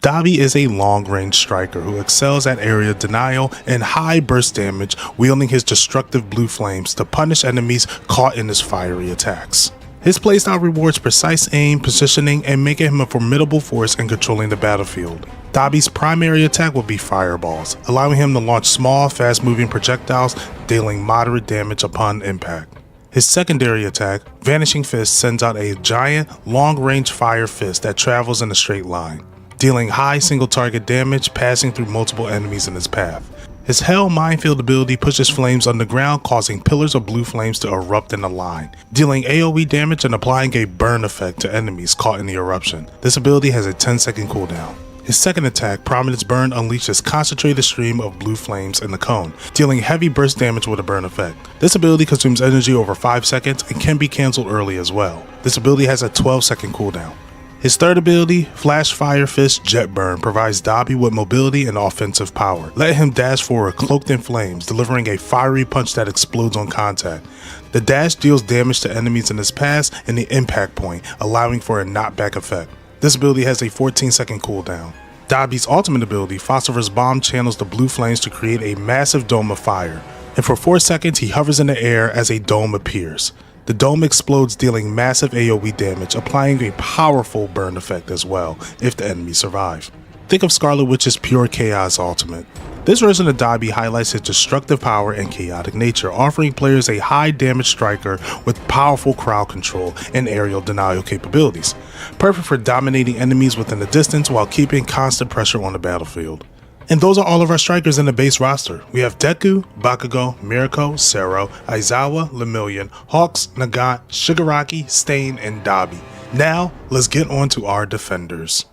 Dabi is a long-range striker who excels at area denial and high burst damage, wielding his destructive blue flames to punish enemies caught in his fiery attacks. His playstyle rewards precise aim, positioning, and making him a formidable force in controlling the battlefield. Dabi's primary attack will be fireballs, allowing him to launch small, fast-moving projectiles, dealing moderate damage upon impact. His secondary attack, Vanishing Fist, sends out a giant, long-range fire fist that travels in a straight line, dealing high single-target damage, passing through multiple enemies in his path. His Hell Minefield ability pushes flames underground, causing pillars of blue flames to erupt in a line, dealing AoE damage and applying a burn effect to enemies caught in the eruption. This ability has a 10-second cooldown. His second attack, Prominence Burn, unleashes concentrated stream of blue flames in the cone, dealing heavy burst damage with a burn effect. This ability consumes energy over 5 seconds and can be cancelled early as well. This ability has a 12-second cooldown. His third ability, Flash Fire Fist Jet Burn, provides Dabi with mobility and offensive power, letting him dash forward cloaked in flames, delivering a fiery punch that explodes on contact. The dash deals damage to enemies in his path and the impact point, allowing for a knockback effect. This ability has a 14-second cooldown. Dabi's ultimate ability, Phosphorus Bomb, channels the blue flames to create a massive dome of fire, and for 4 seconds he hovers in the air as a dome appears. The dome explodes, dealing massive AoE damage, applying a powerful burn effect as well if the enemies survive. Think of Scarlet Witch's Pure Chaos Ultimate. This version of Dabi highlights his destructive power and chaotic nature, offering players a high damage striker with powerful crowd control and aerial denial capabilities, perfect for dominating enemies within the distance while keeping constant pressure on the battlefield. And those are all of our strikers in the base roster. We have Deku, Bakugo, Mirako, Sero, Aizawa, Lemillion, Hawks, Nagant, Shigaraki, Stain, and Dabi. Now, let's get on to our defenders.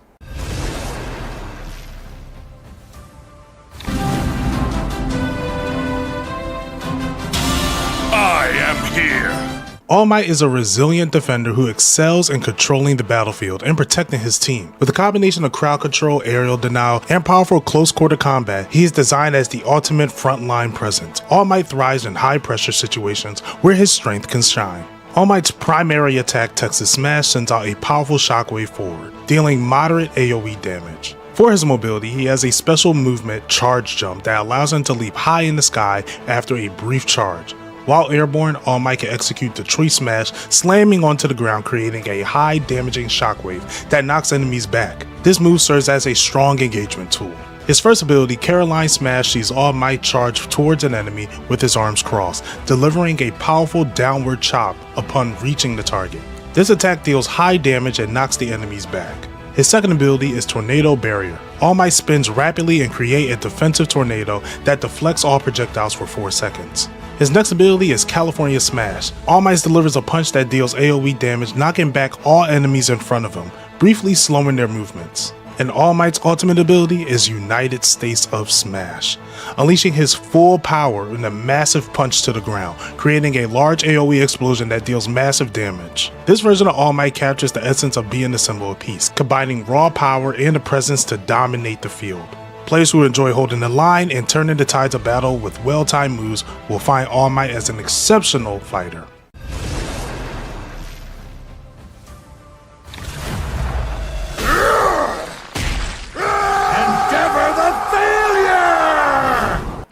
I am here. All Might is a resilient defender who excels in controlling the battlefield and protecting his team. With a combination of crowd control, aerial denial, and powerful close-quarter combat, he is designed as the ultimate frontline presence. All Might thrives in high-pressure situations where his strength can shine. All Might's primary attack, Texas Smash, sends out a powerful shockwave forward, dealing moderate AoE damage. For his mobility, he has a special movement, Charge Jump, that allows him to leap high in the sky after a brief charge. While airborne, All Might can execute the Tree Smash, slamming onto the ground, creating a high damaging shockwave that knocks enemies back. This move serves as a strong engagement tool. His first ability, Caroline Smash, sees All Might charge towards an enemy with his arms crossed, delivering a powerful downward chop upon reaching the target. This attack deals high damage and knocks the enemies back. His second ability is Tornado Barrier. All Might spins rapidly and create a defensive tornado that deflects all projectiles for 4 seconds. His next ability is California Smash. All Might delivers a punch that deals AoE damage, knocking back all enemies in front of him, briefly slowing their movements. And All Might's ultimate ability is United States of Smash, unleashing his full power in a massive punch to the ground, creating a large AoE explosion that deals massive damage. This version of All Might captures the essence of being the symbol of peace, combining raw power and a presence to dominate the field. Players who enjoy holding the line and turning the tides of battle with well-timed moves will find All Might as an exceptional fighter.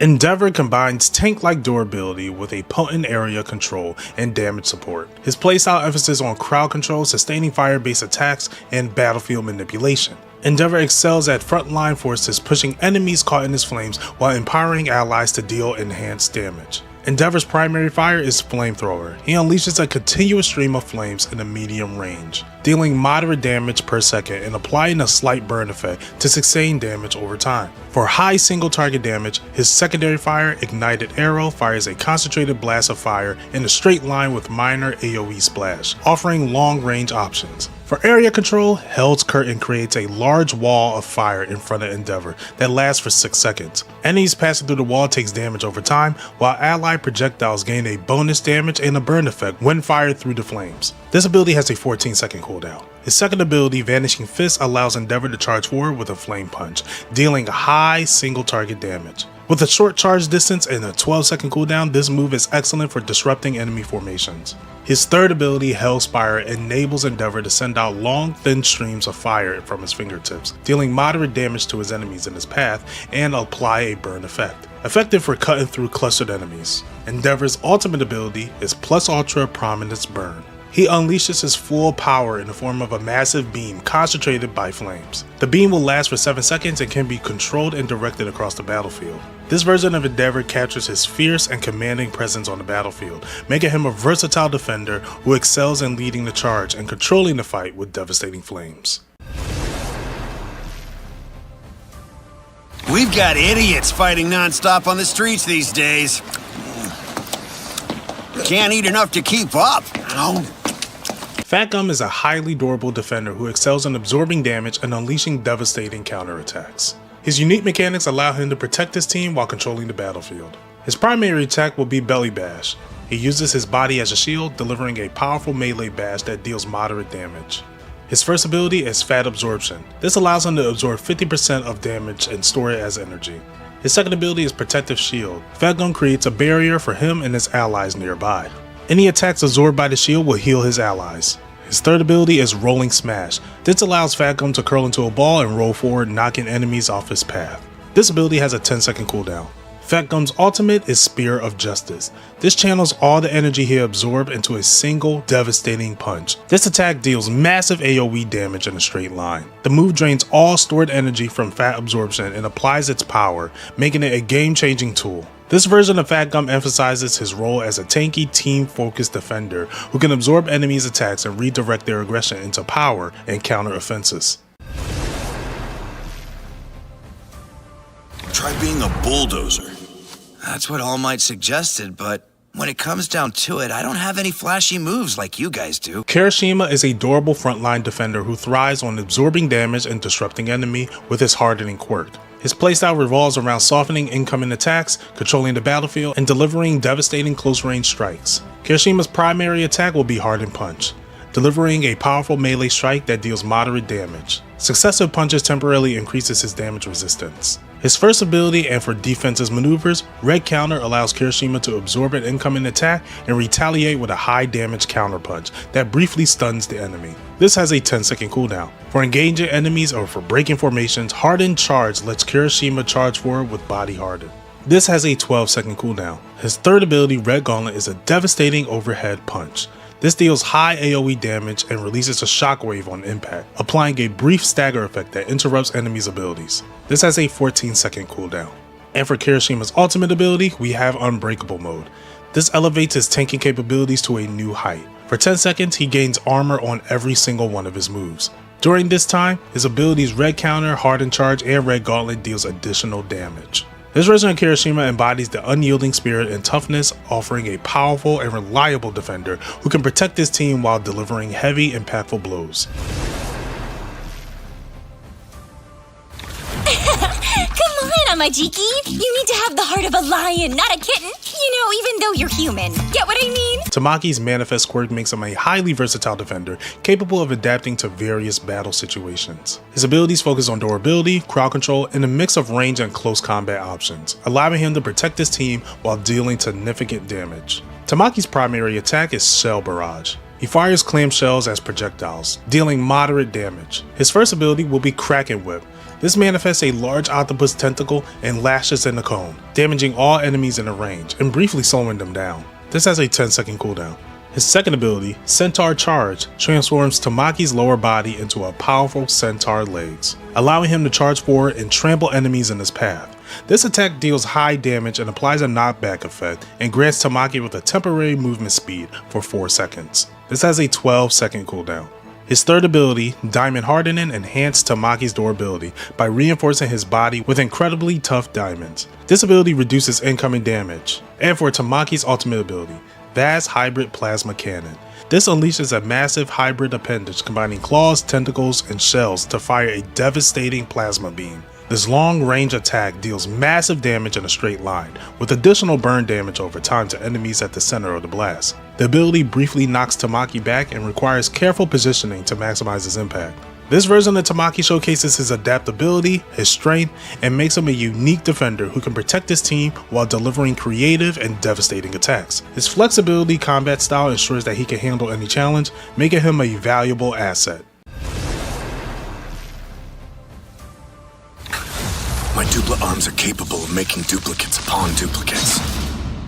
Endeavor combines tank-like durability with a potent area control and damage support. His playstyle emphasis on crowd control, sustaining fire-based attacks, and battlefield manipulation. Endeavor excels at frontline forces, pushing enemies caught in his flames while empowering allies to deal enhanced damage. Endeavor's primary fire is Flamethrower. He unleashes a continuous stream of flames in a medium range, dealing moderate damage per second and applying a slight burn effect to sustain damage over time. For high single target damage, his secondary fire, Ignited Arrow, fires a concentrated blast of fire in a straight line with minor AoE splash, offering long range options. For area control, Hell's Curtain creates a large wall of fire in front of Endeavor that lasts for 6 seconds. Enemies passing through the wall takes damage over time, while allied projectiles gain a bonus damage and a burn effect when fired through the flames. This ability has a 14-second cooldown. His second ability, Vanishing Fist, allows Endeavor to charge forward with a flame punch, dealing high single target damage. With a short charge distance and a 12-second cooldown, this move is excellent for disrupting enemy formations. His third ability, Hellspire, enables Endeavor to send out long, thin streams of fire from his fingertips, dealing moderate damage to his enemies in his path and apply a burn effect, effective for cutting through clustered enemies. Endeavor's ultimate ability is Plus Ultra Prominence Burn. He unleashes his full power in the form of a massive beam concentrated by flames. The beam will last for 7 seconds and can be controlled and directed across the battlefield. This version of Endeavor captures his fierce and commanding presence on the battlefield, making him a versatile defender who excels in leading the charge and controlling the fight with devastating flames. We've got idiots fighting non-stop on the streets these days. Can't eat enough to keep up. Fat Gum is a highly durable defender who excels in absorbing damage and unleashing devastating counterattacks. His unique mechanics allow him to protect his team while controlling the battlefield. His primary attack will be Belly Bash. He uses his body as a shield, delivering a powerful melee bash that deals moderate damage. His first ability is Fat Absorption. This allows him to absorb 50% of damage and store it as energy. His second ability is Protective Shield. Fat Gum creates a barrier for him and his allies nearby. Any attacks absorbed by the shield will heal his allies. His third ability is Rolling Smash. This allows Fat Gum to curl into a ball and roll forward, knocking enemies off his path. This ability has a 10-second cooldown. Fat Gum's ultimate is Spear of Justice. This channels all the energy he absorbed into a single devastating punch. This attack deals massive AoE damage in a straight line. The move drains all stored energy from fat absorption and applies its power, making it a game-changing tool. This version of Fat Gum emphasizes his role as a tanky, team-focused defender who can absorb enemies' attacks and redirect their aggression into power and counter offenses. Try being a bulldozer. That's what All Might suggested, but when it comes down to it, I don't have any flashy moves like you guys do. Kirishima is a durable frontline defender who thrives on absorbing damage and disrupting enemy with his hardening quirk. His playstyle revolves around softening incoming attacks, controlling the battlefield, and delivering devastating close-range strikes. Kirishima's primary attack will be Hardened Punch, delivering a powerful melee strike that deals moderate damage. Successive punches temporarily increases his damage resistance. His first ability, and for defensive maneuvers, Red Counter allows Kirishima to absorb an incoming attack and retaliate with a high damage counter punch that briefly stuns the enemy. This has a 10-second cooldown. For engaging enemies or for breaking formations, Hardened Charge lets Kirishima charge forward with Body Hardened. This has a 12-second cooldown. His third ability, Red Gauntlet, is a devastating overhead punch. This deals high AoE damage and releases a shockwave on impact, applying a brief stagger effect that interrupts enemies' abilities. This has a 14-second cooldown. And for Kirishima's ultimate ability, we have Unbreakable Mode. This elevates his tanking capabilities to a new height. For 10 seconds, he gains armor on every single one of his moves. During this time, his abilities Red Counter, Hardened Charge, and Red Gauntlet deals additional damage. This version of Kirishima embodies the unyielding spirit and toughness, offering a powerful and reliable defender who can protect his team while delivering heavy, impactful blows. Come on, Amajiki. You need to have the heart of a lion, not a kitten. You know, even though you're human. Get what I mean? Tamaki's Manifest quirk makes him a highly versatile defender, capable of adapting to various battle situations. His abilities focus on durability, crowd control, and a mix of range and close combat options, allowing him to protect his team while dealing significant damage. Tamaki's primary attack is Shell Barrage. He fires clamshells as projectiles, dealing moderate damage. His first ability will be Kraken Whip. This manifests a large octopus tentacle and lashes in a cone, damaging all enemies in the range and briefly slowing them down. This has a 10-second cooldown. His second ability, Centaur Charge, transforms Tamaki's lower body into a powerful centaur legs, allowing him to charge forward and trample enemies in his path. This attack deals high damage and applies a knockback effect and grants Tamaki with a temporary movement speed for 4 seconds. This has a 12-second cooldown. His third ability, Diamond Hardening, enhanced Tamaki's durability by reinforcing his body with incredibly tough diamonds. This ability reduces incoming damage. And for Tamaki's ultimate ability, Vast Hybrid Plasma Cannon. This unleashes a massive hybrid appendage combining claws, tentacles, and shells to fire a devastating plasma beam. This long-range attack deals massive damage in a straight line, with additional burn damage over time to enemies at the center of the blast. The ability briefly knocks Tamaki back and requires careful positioning to maximize his impact. This version of Tamaki showcases his adaptability, his strength, and makes him a unique defender who can protect his team while delivering creative and devastating attacks. His flexibility combat style ensures that he can handle any challenge, making him a valuable asset. My duplicate arms are capable of making duplicates upon duplicates.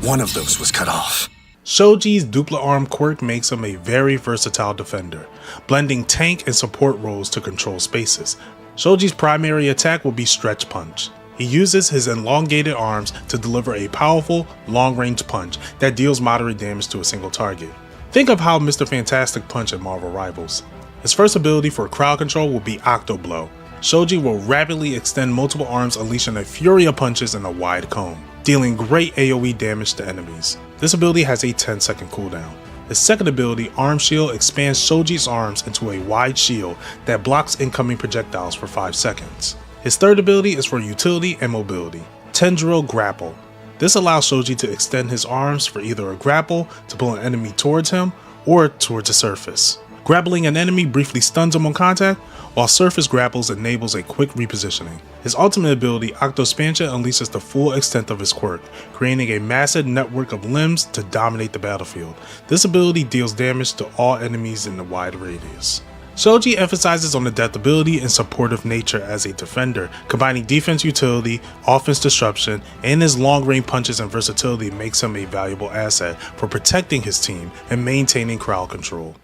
One of those was cut off. Shoji's Dupla Arm quirk makes him a very versatile defender, blending tank and support roles to control spaces. Shoji's primary attack will be Stretch Punch. He uses his elongated arms to deliver a powerful, long-range punch that deals moderate damage to a single target. Think of how Mr. Fantastic Punch in Marvel Rivals. His first ability for crowd control will be Octo Blow. Shoji will rapidly extend multiple arms, unleashing a fury of punches in a wide cone, dealing great AoE damage to enemies. This ability has a 10-second cooldown. His second ability, Arm Shield, expands Shoji's arms into a wide shield that blocks incoming projectiles for 5 seconds. His third ability is for utility and mobility, Tendril Grapple. This allows Shoji to extend his arms for either a grapple to pull an enemy towards him or towards the surface. Grappling an enemy briefly stuns him on contact, while surface grapples enables a quick repositioning. His ultimate ability, Octospansion, unleashes the full extent of his quirk, creating a massive network of limbs to dominate the battlefield. This ability deals damage to all enemies in the wide radius. Shoji emphasizes on adaptability and supportive nature as a defender, combining defense utility, offense disruption, and his long-range punches and versatility makes him a valuable asset for protecting his team and maintaining crowd control.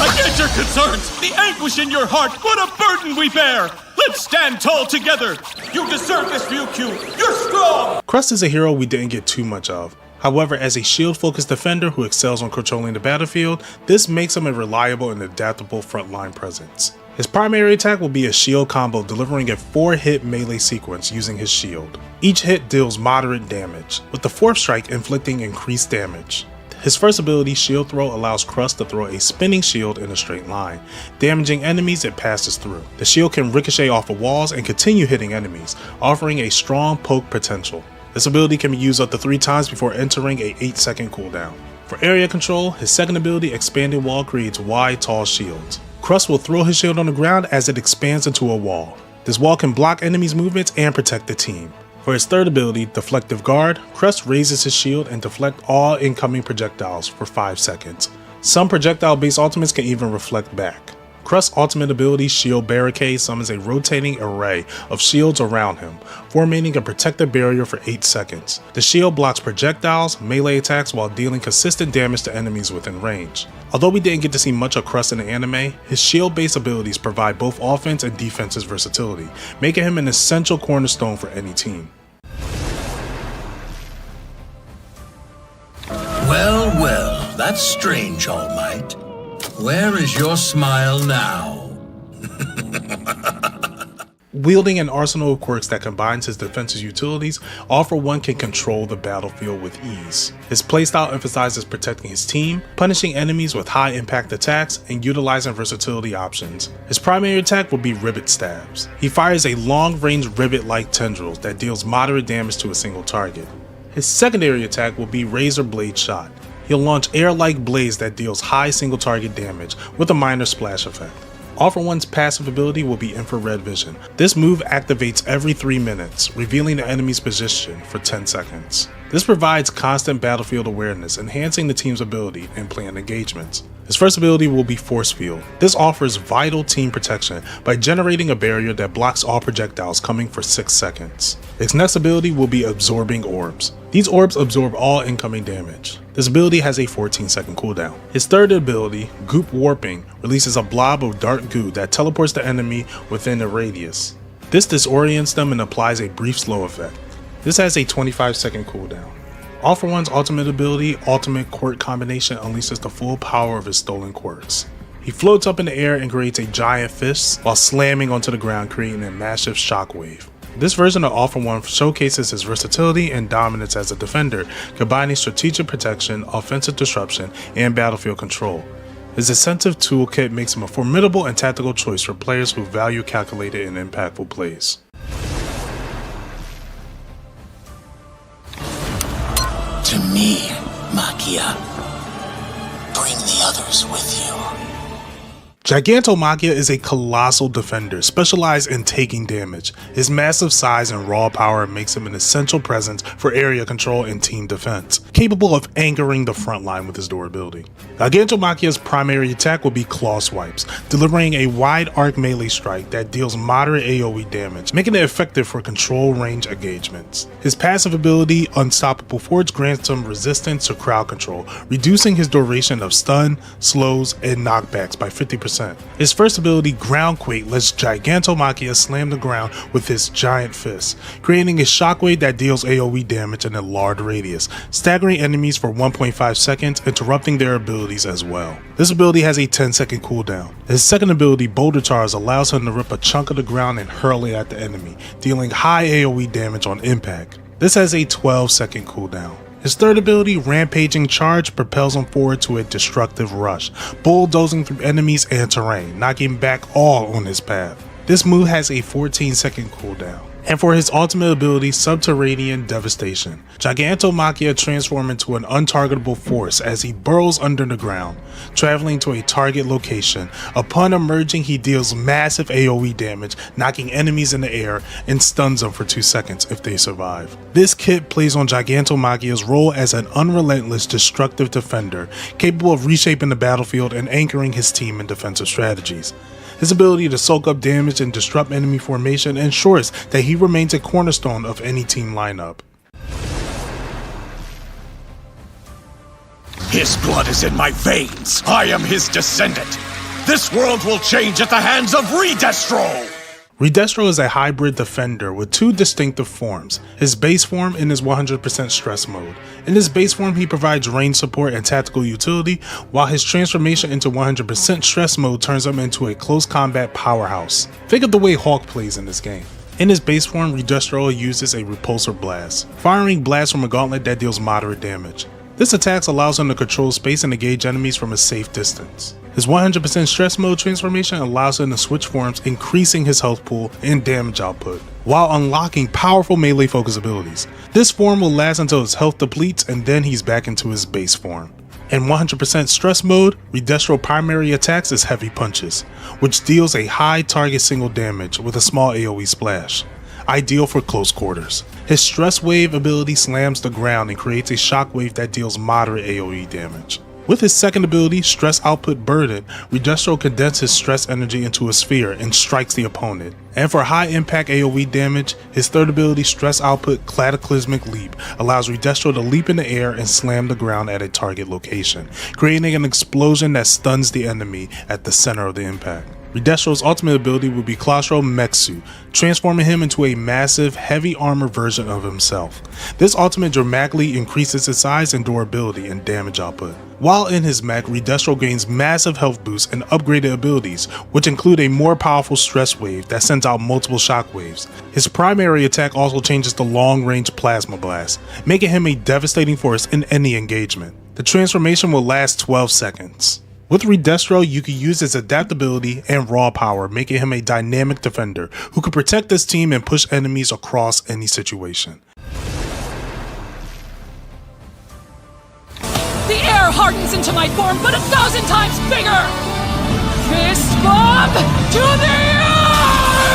I get your concerns, the anguish in your heart, what a burden we bear! Let's stand tall together! You deserve this, Ryukyu! You're strong! Crust is a hero we didn't get too much of. However, as a shield-focused defender who excels on controlling the battlefield, this makes him a reliable and adaptable frontline presence. His primary attack will be a shield combo delivering a 4-hit melee sequence using his shield. Each hit deals moderate damage, with the 4th strike inflicting increased damage. His first ability, Shield Throw, allows Crust to throw a spinning shield in a straight line, damaging enemies it passes through. The shield can ricochet off of walls and continue hitting enemies, offering a strong poke potential. This ability can be used up to 3 times before entering a 8-second cooldown. For area control, his second ability, Expanding Wall, creates wide, tall shields. Crust will throw his shield on the ground as it expands into a wall. This wall can block enemies' movements and protect the team. For his third ability, Deflective Guard, Crust raises his shield and deflects all incoming projectiles for 5 seconds. Some projectile-based ultimates can even reflect back. Crust's ultimate ability, Shield Barricade, summons a rotating array of shields around him, forming a protective barrier for 8 seconds. The shield blocks projectiles, melee attacks while dealing consistent damage to enemies within range. Although we didn't get to see much of Crust in the anime, his shield-based abilities provide both offense and defensive versatility, making him an essential cornerstone for any team. Well, well, that's strange, All Might. Where is your smile now? Wielding an arsenal of quirks that combines his defensive utilities, All For One can control the battlefield with ease. His playstyle emphasizes protecting his team, punishing enemies with high impact attacks, and utilizing versatility options. His primary attack will be Rivet Stabs. He fires a long-range rivet-like tendrils that deals moderate damage to a single target. His secondary attack will be Razor Blade Shot. He'll launch air-like blades that deals high single target damage with a minor splash effect. All For One's passive ability will be Infrared Vision. This move activates every 3 minutes, revealing the enemy's position for 10 seconds. This provides constant battlefield awareness, enhancing the team's ability in planned engagements. His first ability will be Force Field. This offers vital team protection by generating a barrier that blocks all projectiles coming for 6 seconds. His next ability will be Absorbing Orbs. These orbs absorb all incoming damage. This ability has a 14-second cooldown. His third ability, Goop Warping, releases a blob of dark goo that teleports the enemy within a radius. This disorients them and applies a brief slow effect. This has a 25-second cooldown. All For One's ultimate ability, Ultimate Quirk Combination, unleashes the full power of his stolen quirks. He floats up in the air and creates a giant fist while slamming onto the ground, creating a massive shockwave. This version of All For One showcases his versatility and dominance as a defender, combining strategic protection, offensive disruption, and battlefield control. His offensive toolkit makes him a formidable and tactical choice for players who value calculated and impactful plays. To me, Makia. Bring the others with you. Gigantomachia is a colossal defender, specialized in taking damage. His massive size and raw power makes him an essential presence for area control and team defense, capable of anchoring the front line with his durability. Gigantomachia's primary attack will be Claw Swipes, delivering a wide arc melee strike that deals moderate AoE damage, making it effective for control range engagements. His passive ability, Unstoppable Force, grants him resistance to crowd control, reducing his duration of stun, slows, and knockbacks by 50%. His first ability, Groundquake, lets Gigantomachia slam the ground with his giant fist, creating a shockwave that deals AoE damage in a large radius, staggering enemies for 1.5 seconds, interrupting their abilities as well. This ability has a 10-second cooldown. His second ability, Boulder Charge, allows him to rip a chunk of the ground and hurl it at the enemy, dealing high AoE damage on impact. This has a 12-second cooldown. His third ability, Rampaging Charge, propels him forward to a destructive rush, bulldozing through enemies and terrain, knocking back all on his path. This move has a 14-second cooldown. And for his ultimate ability, Subterranean Devastation, Gigantomachia transforms into an untargetable force as he burrows under the ground, traveling to a target location. Upon emerging, he deals massive AoE damage, knocking enemies in the air and stuns them for 2 seconds if they survive. This kit plays on Gigantomachia's role as an unrelentless destructive defender, capable of reshaping the battlefield and anchoring his team in defensive strategies. His ability to soak up damage and disrupt enemy formation ensures that he remains a cornerstone of any team lineup. His blood is in my veins. I am his descendant. This world will change at the hands of Redestro! Redestro is a hybrid defender with 2 distinctive forms, his base form and his 100% stress mode. In his base form, he provides range support and tactical utility, while his transformation into 100% stress mode turns him into a close combat powerhouse. Think of the way Hawk plays in this game. In his base form, Redestro uses a repulsor blast, firing blasts from a gauntlet that deals moderate damage. This attack allows him to control space and engage enemies from a safe distance. His 100% stress mode transformation allows him to switch forms, increasing his health pool and damage output, while unlocking powerful melee focus abilities. This form will last until his health depletes and then he's back into his base form. In 100% stress mode, Redestro primary attacks is Heavy Punches, which deals a high target single damage with a small AoE splash, ideal for close quarters. His stress wave ability slams the ground and creates a shockwave that deals moderate AoE damage. With his second ability, Stress Output Burden, Redestro condenses stress energy into a sphere and strikes the opponent. And for high impact AoE damage, his third ability, Stress Output Cataclysmic Leap, allows Redestro to leap in the air and slam the ground at a target location, creating an explosion that stuns the enemy at the center of the impact. Redestro's ultimate ability would be Claustro Mexu, transforming him into a massive, heavy armor version of himself. This ultimate dramatically increases his size and durability and damage output. While in his mech, Redestro gains massive health boosts and upgraded abilities, which include a more powerful stress wave that sends out multiple shockwaves. His primary attack also changes to long-range plasma blast, making him a devastating force in any engagement. The transformation will last 12 seconds. With Redestro, you can use his adaptability and raw power, making him a dynamic defender who can protect his team and push enemies across any situation. The air hardens into my form, but 1,000 times bigger! Fist bomb to the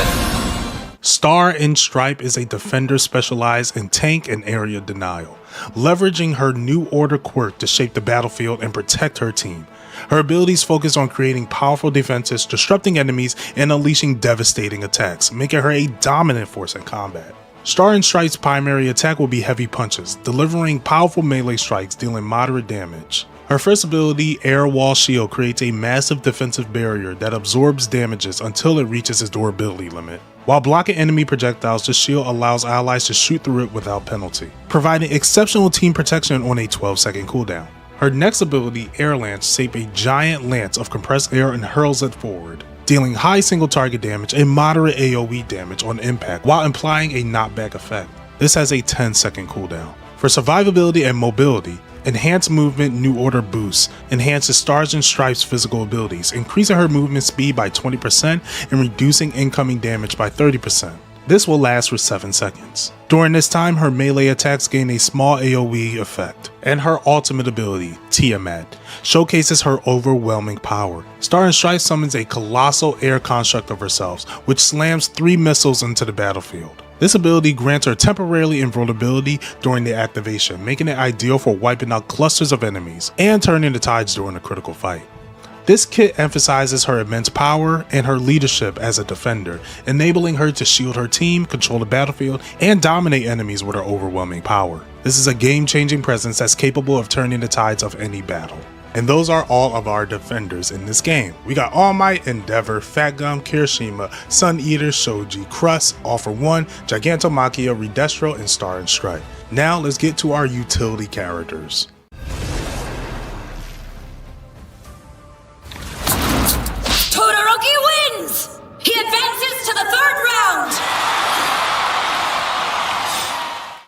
earth! Star in Stripe is a defender specialized in tank and area denial, leveraging her New Order quirk to shape the battlefield and protect her team. Her abilities focus on creating powerful defenses, disrupting enemies, and unleashing devastating attacks, making her a dominant force in combat. Star in Stripe's primary attack will be Heavy Punches, delivering powerful melee strikes dealing moderate damage. Her first ability, Air Wall Shield, creates a massive defensive barrier that absorbs damages until it reaches its durability limit. While blocking enemy projectiles, the shield allows allies to shoot through it without penalty, providing exceptional team protection on a 12-second cooldown. Her next ability, Air Lance, shapes a giant lance of compressed air and hurls it forward, dealing high single target damage and moderate AoE damage on impact while implying a knockback effect. This has a 10-second cooldown. For survivability and mobility, Enhanced Movement New Order Boost enhances Stars and Stripes' physical abilities, increasing her movement speed by 20% and reducing incoming damage by 30%. This will last for 7 seconds. During this time, her melee attacks gain a small AoE effect, and her ultimate ability, Tiamat, showcases her overwhelming power. Star and Stripe summons a colossal air construct of herself, which slams 3 missiles into the battlefield. This ability grants her temporarily invulnerability during the activation, making it ideal for wiping out clusters of enemies and turning the tides during a critical fight. This kit emphasizes her immense power and her leadership as a defender, enabling her to shield her team, control the battlefield, and dominate enemies with her overwhelming power. This is a game-changing presence that's capable of turning the tides of any battle. And those are all of our defenders in this game. We got All Might, Endeavor, Fat Gum, Kirishima, Sun Eater, Shoji, Crust, All for One, Gigantomachia, Redestro, and Star and Stripe. Now let's get to our utility characters. Todoroki wins! He advances to the 3rd round!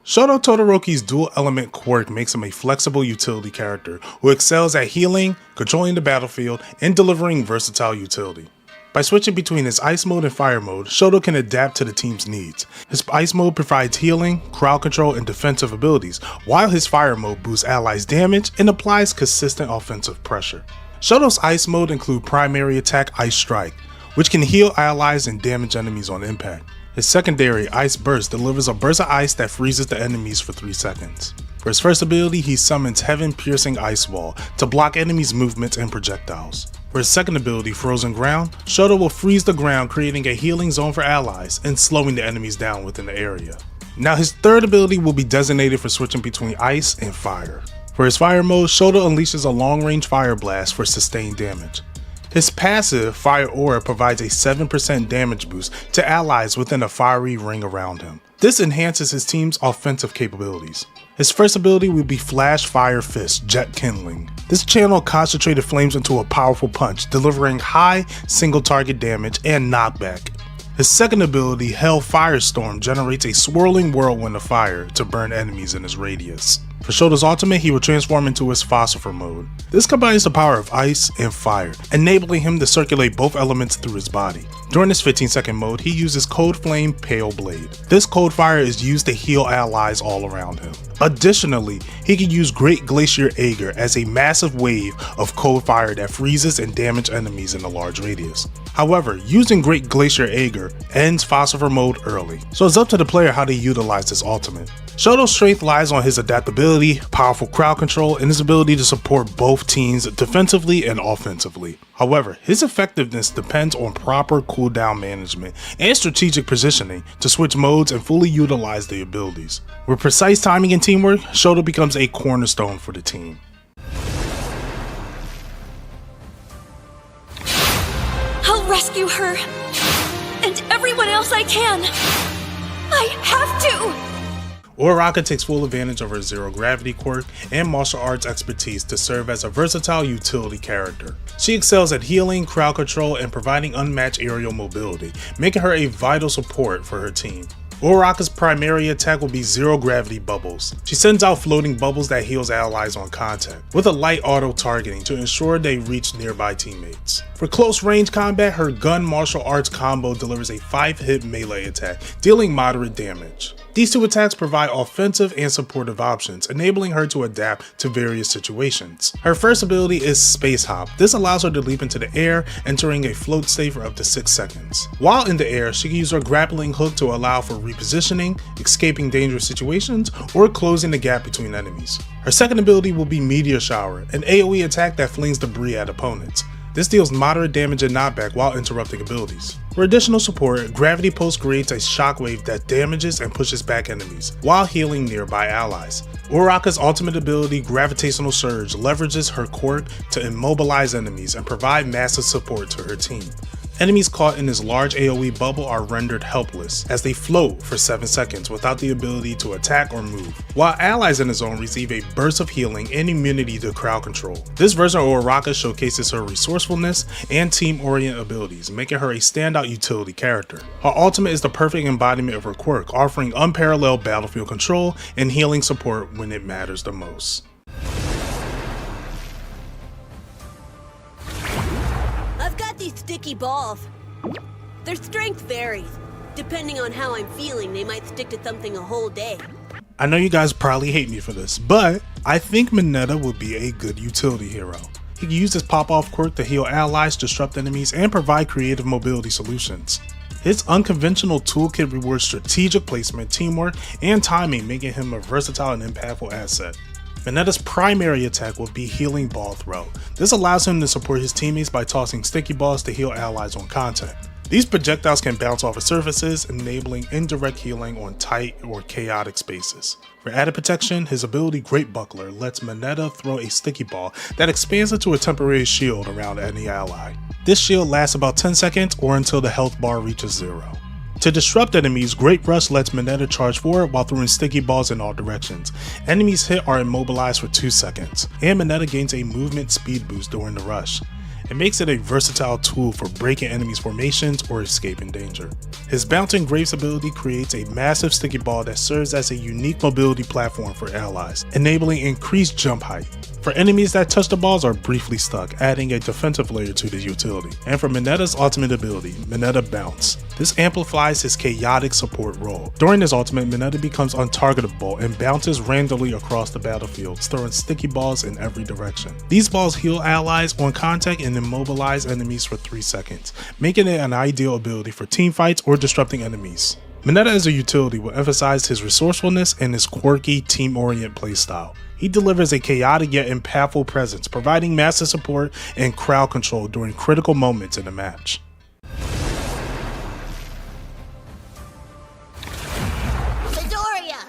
Shoto Todoroki's dual element quirk makes him a flexible utility character who excels at healing, controlling the battlefield, and delivering versatile utility. By switching between his Ice mode and Fire mode, Shoto can adapt to the team's needs. His Ice mode provides healing, crowd control, and defensive abilities, while his Fire mode boosts allies' damage and applies consistent offensive pressure. Shoto's Ice mode include primary attack Ice Strike, which can heal allies and damage enemies on impact. His secondary, Ice Burst, delivers a burst of ice that freezes the enemies for 3 seconds. For his first ability, he summons Heaven-Piercing Ice Wall to block enemies' movements and projectiles. For his second ability, Frozen Ground, Shoto will freeze the ground, creating a healing zone for allies and slowing the enemies down within the area. Now his third ability will be designated for switching between Ice and Fire. For his Fire mode, Shoto unleashes a long-range Fire Blast for sustained damage. His passive, Fire Aura, provides a 7% damage boost to allies within a fiery ring around him. This enhances his team's offensive capabilities. His first ability will be Flash Fire Fist Jet Kindling. This channel concentrated flames into a powerful punch, delivering high single target damage and knockback. His second ability, Hell Firestorm, generates a swirling whirlwind of fire to burn enemies in his radius. For Shoto's ultimate, he will transform into his Phosphor mode. This combines the power of ice and fire, enabling him to circulate both elements through his body. During this 15-second mode, he uses Cold Flame Pale Blade. This cold fire is used to heal allies all around him. Additionally, he can use Great Glacier Aegir as a massive wave of cold fire that freezes and damages enemies in a large radius. However, using Great Glacier Aegir ends Phosphor mode early, so it's up to the player how they utilize this ultimate. Shoto's strength lies on his adaptability, powerful crowd control, and his ability to support both teams defensively and offensively. However, his effectiveness depends on proper cooldown management and strategic positioning to switch modes and fully utilize the abilities. With precise timing and teamwork, Shoto becomes a cornerstone for the team. I'll rescue her. And everyone else I can. I have to! Uraraka takes full advantage of her zero gravity quirk and martial arts expertise to serve as a versatile utility character. She excels at healing, crowd control, and providing unmatched aerial mobility, making her a vital support for her team. Uraraka's primary attack will be zero gravity bubbles. She sends out floating bubbles that heals allies on contact, with a light auto targeting to ensure they reach nearby teammates. For close range combat, her gun martial arts combo delivers a 5-hit melee attack, dealing moderate damage. These two attacks provide offensive and supportive options, enabling her to adapt to various situations. Her first ability is Space Hop. This allows her to leap into the air, entering a float state for up to 6 seconds. While in the air, she can use her grappling hook to allow for repositioning, escaping dangerous situations, or closing the gap between enemies. Her second ability will be Meteor Shower, an AoE attack that flings debris at opponents. This deals moderate damage and knockback while interrupting abilities. For additional support, Gravity Pulse creates a shockwave that damages and pushes back enemies, while healing nearby allies. Uraraka's ultimate ability, Gravitational Surge, leverages her quirk to immobilize enemies and provide massive support to her team. Enemies caught in this large AoE bubble are rendered helpless, as they float for 7 seconds without the ability to attack or move, while allies in the zone receive a burst of healing and immunity to crowd control. This version of Uraraka showcases her resourcefulness and team-oriented abilities, making her a standout utility character. Her ultimate is the perfect embodiment of her quirk, offering unparalleled battlefield control and healing support when it matters the most. These sticky balls. Their strength varies. Depending on how I'm feeling, they might stick to something a whole day. I know you guys probably hate me for this, but I think Mineta would be a good utility hero. He can use his pop-off quirk to heal allies, disrupt enemies, and provide creative mobility solutions. His unconventional toolkit rewards strategic placement, teamwork, and timing, making him a versatile and impactful asset. Mineta's primary attack will be Healing Ball Throw. This allows him to support his teammates by tossing sticky balls to heal allies on contact. These projectiles can bounce off of surfaces, enabling indirect healing on tight or chaotic spaces. For added protection, his ability Great Buckler lets Mineta throw a sticky ball that expands into a temporary shield around any ally. This shield lasts about 10 seconds or until the health bar reaches 0. To disrupt enemies, Great Rush lets Mineta charge forward while throwing sticky balls in all directions. Enemies hit are immobilized for 2 seconds, and Mineta gains a movement speed boost during the rush. It makes it a versatile tool for breaking enemies' formations or escaping danger. His Bouncing Grapes ability creates a massive sticky ball that serves as a unique mobility platform for allies, enabling increased jump height. For enemies that touch the balls are briefly stuck, adding a defensive layer to the utility. And for Mineta's ultimate ability, Mineta Bounce. This amplifies his chaotic support role. During his ultimate, Mineta becomes untargetable and bounces randomly across the battlefield, throwing sticky balls in every direction. These balls heal allies on contact and immobilize enemies for 3 seconds, making it an ideal ability for team fights or disrupting enemies. Mineta as a utility will emphasize his resourcefulness and his quirky, team-oriented playstyle. He delivers a chaotic yet impactful presence, providing massive support and crowd control during critical moments in the match. Midoriya!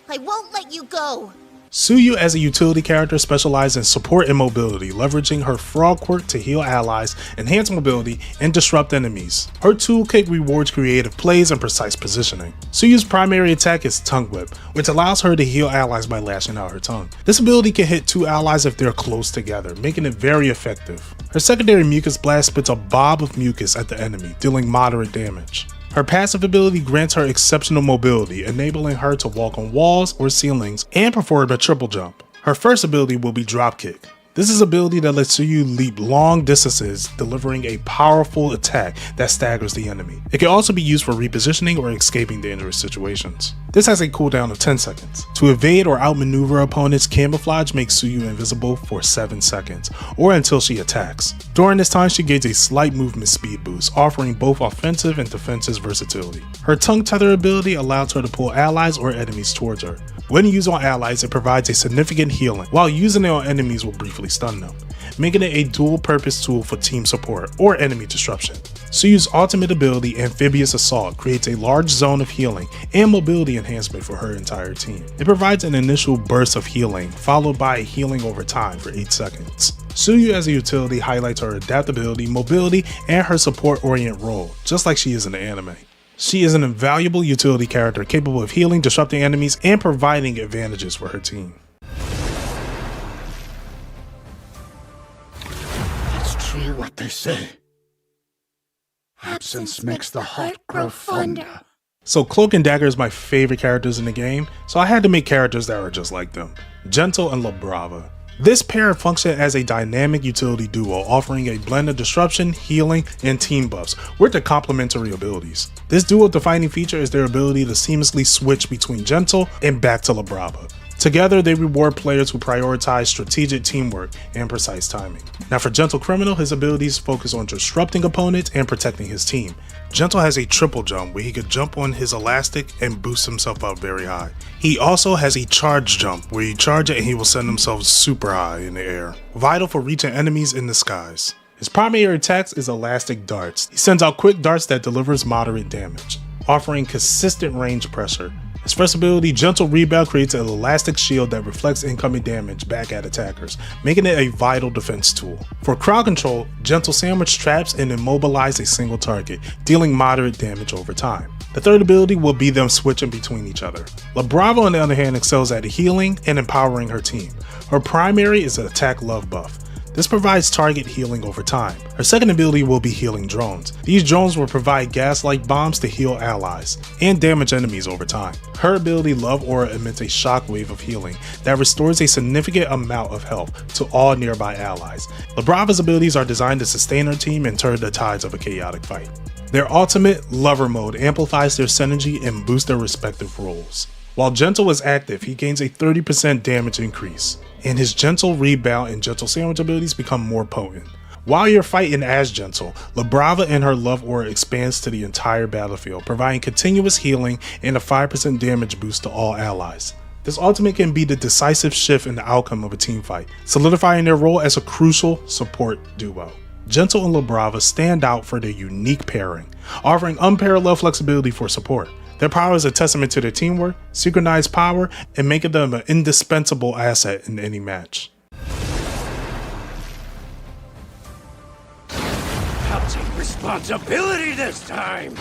I won't let you go! Tsuyu as a utility character specializes in support and mobility, leveraging her frog quirk to heal allies, enhance mobility, and disrupt enemies. Her toolkit rewards creative plays and precise positioning. Tsuyu's primary attack is Tongue Whip, which allows her to heal allies by lashing out her tongue. This ability can hit 2 allies if they're close together, making it very effective. Her secondary Mucus Blast spits a bob of mucus at the enemy, dealing moderate damage. Her passive ability grants her exceptional mobility, enabling her to walk on walls or ceilings and perform a triple jump. Her first ability will be Dropkick. This is an ability that lets Tsuyu leap long distances, delivering a powerful attack that staggers the enemy. It can also be used for repositioning or escaping dangerous situations. This has a cooldown of 10 seconds. To evade or outmaneuver opponents, Camouflage makes Tsuyu invisible for 7 seconds, or until she attacks. During this time, she gains a slight movement speed boost, offering both offensive and defensive versatility. Her Tongue Tether ability allows her to pull allies or enemies towards her. When used on allies, it provides a significant healing, while using it on enemies will briefly stun them, making it a dual-purpose tool for team support or enemy disruption. Tsuyu's ultimate ability, Amphibious Assault, creates a large zone of healing and mobility enhancement for her entire team. It provides an initial burst of healing, followed by a healing over time for 8 seconds. Tsuyu as a utility highlights her adaptability, mobility, and her support-oriented role, just like she is in the anime. She is an invaluable utility character capable of healing, disrupting enemies, and providing advantages for her team. It's true what they say. Absence makes the heart grow fonder. So Cloak and Dagger is my favorite characters in the game, so I had to make characters that are just like them. Gentle and La Brava. This pair function as a dynamic utility duo, offering a blend of disruption, healing, and team buffs with their complementary abilities. This duo defining feature is their ability to seamlessly switch between Gentle and back to La Brava. Together, they reward players who prioritize strategic teamwork and precise timing. Now for Gentle Criminal, his abilities focus on disrupting opponents and protecting his team. Gentle has a triple jump where he could jump on his elastic and boost himself up very high. He also has a charge jump where you charge it and he will send himself super high in the air, vital for reaching enemies in the skies. His primary attacks is elastic darts. He sends out quick darts that delivers moderate damage, offering consistent range pressure. His first ability, Gentle Rebound, creates an elastic shield that reflects incoming damage back at attackers, making it a vital defense tool. For crowd control, Gentle Sandwich traps and immobilize a single target, dealing moderate damage over time. The third ability will be them switching between each other. La Brava, on the other hand, excels at healing and empowering her team. Her primary is an attack love buff. This provides target healing over time. Her second ability will be healing drones. These drones will provide gas-like bombs to heal allies and damage enemies over time. Her ability Love Aura emits a shockwave of healing that restores a significant amount of health to all nearby allies. La Brava's abilities are designed to sustain her team and turn the tides of a chaotic fight. Their ultimate, Lover Mode, amplifies their synergy and boosts their respective roles. While Gentle is active, he gains a 30% damage increase, and his Gentle Rebound and Gentle Sandwich abilities become more potent. While you're fighting as Gentle, La Brava and her Love Aura expands to the entire battlefield, providing continuous healing and a 5% damage boost to all allies. This ultimate can be the decisive shift in the outcome of a team fight, solidifying their role as a crucial support duo. Gentle and La Brava stand out for their unique pairing, offering unparalleled flexibility for support. Their power is a testament to their teamwork, synchronized power, and making them an indispensable asset in any match. I'll take responsibility this time!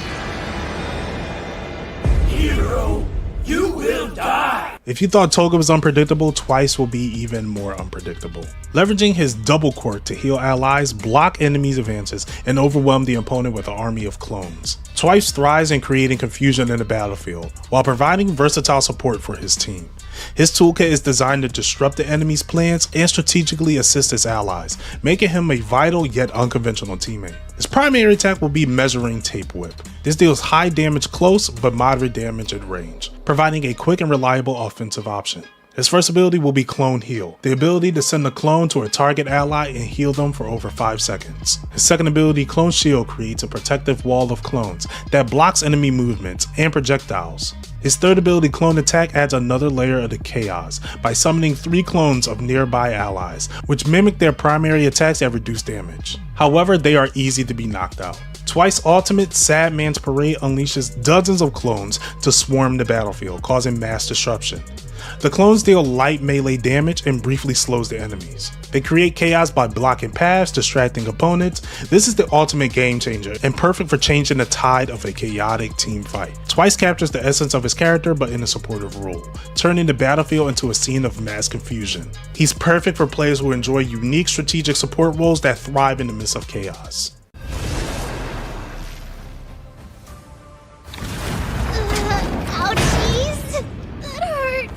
Hero, you will die! If you thought Toga was unpredictable, Twice will be even more unpredictable. Leveraging his double quirk to heal allies, block enemies' advances, and overwhelm the opponent with an army of clones. Twice thrives in creating confusion in the battlefield, while providing versatile support for his team. His toolkit is designed to disrupt the enemy's plans and strategically assist his allies, making him a vital yet unconventional teammate. His primary attack will be Measuring Tape Whip. This deals high damage close but moderate damage at range, providing a quick and reliable offensive option. His first ability will be Clone Heal, the ability to send a clone to a target ally and heal them for over 5 seconds. His second ability, Clone Shield, creates a protective wall of clones that blocks enemy movements and projectiles. His third ability, Clone Attack, adds another layer of the chaos by summoning 3 clones of nearby allies, which mimic their primary attacks at reduced damage. However, they are easy to be knocked out. Twice Ultimate, Sad Man's Parade unleashes dozens of clones to swarm the battlefield, causing mass disruption. The clones deal light melee damage and briefly slows the enemies. They create chaos by blocking paths, distracting opponents. This is the ultimate game changer and perfect for changing the tide of a chaotic team fight. Twice captures the essence of his character but in a supportive role, turning the battlefield into a scene of mass confusion. He's perfect for players who enjoy unique strategic support roles that thrive in the midst of chaos. Ouchies! That hurt.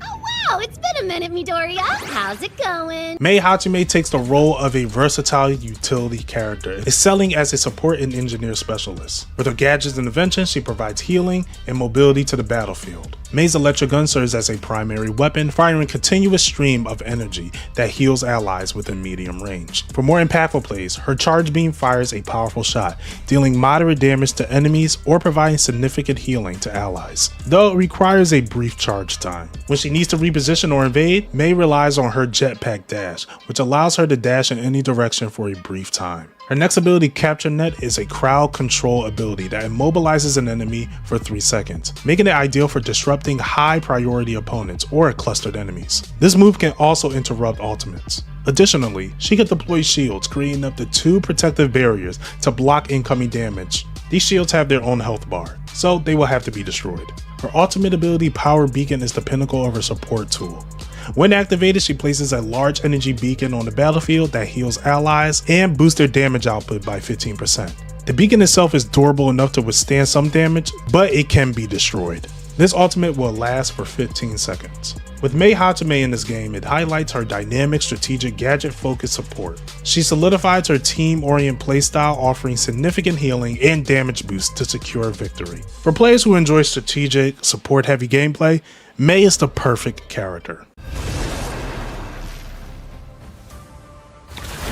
Oh wow, it's been a minute, Midoriya. How's it going? Mei Hachime takes the role of a versatile utility character, excelling as a support and engineer specialist. With her gadgets and inventions, she provides healing and mobility to the battlefield. Mei's electric gun serves as a primary weapon, firing a continuous stream of energy that heals allies within medium range. For more impactful plays, her charge beam fires a powerful shot, dealing moderate damage to enemies or providing significant healing to allies, though it requires a brief charge time. When she needs to reposition or invade, Mei relies on her jetpack dash, which allows her to dash in any direction for a brief time. Her next ability, Capture Net, is a crowd control ability that immobilizes an enemy for 3 seconds, making it ideal for disrupting high priority opponents or clustered enemies. This move can also interrupt ultimates. Additionally, she can deploy shields, creating up to 2 protective barriers to block incoming damage. These shields have their own health bar, so they will have to be destroyed. Her ultimate ability, Power Beacon, is the pinnacle of her support tool. When activated, she places a large energy beacon on the battlefield that heals allies and boosts their damage output by 15%. The beacon itself is durable enough to withstand some damage, but it can be destroyed. This ultimate will last for 15 seconds. With Mei Hachime in this game, it highlights her dynamic, strategic, gadget-focused support. She solidifies her team-oriented playstyle, offering significant healing and damage boosts to secure victory. For players who enjoy strategic, support-heavy gameplay, Mei is the perfect character.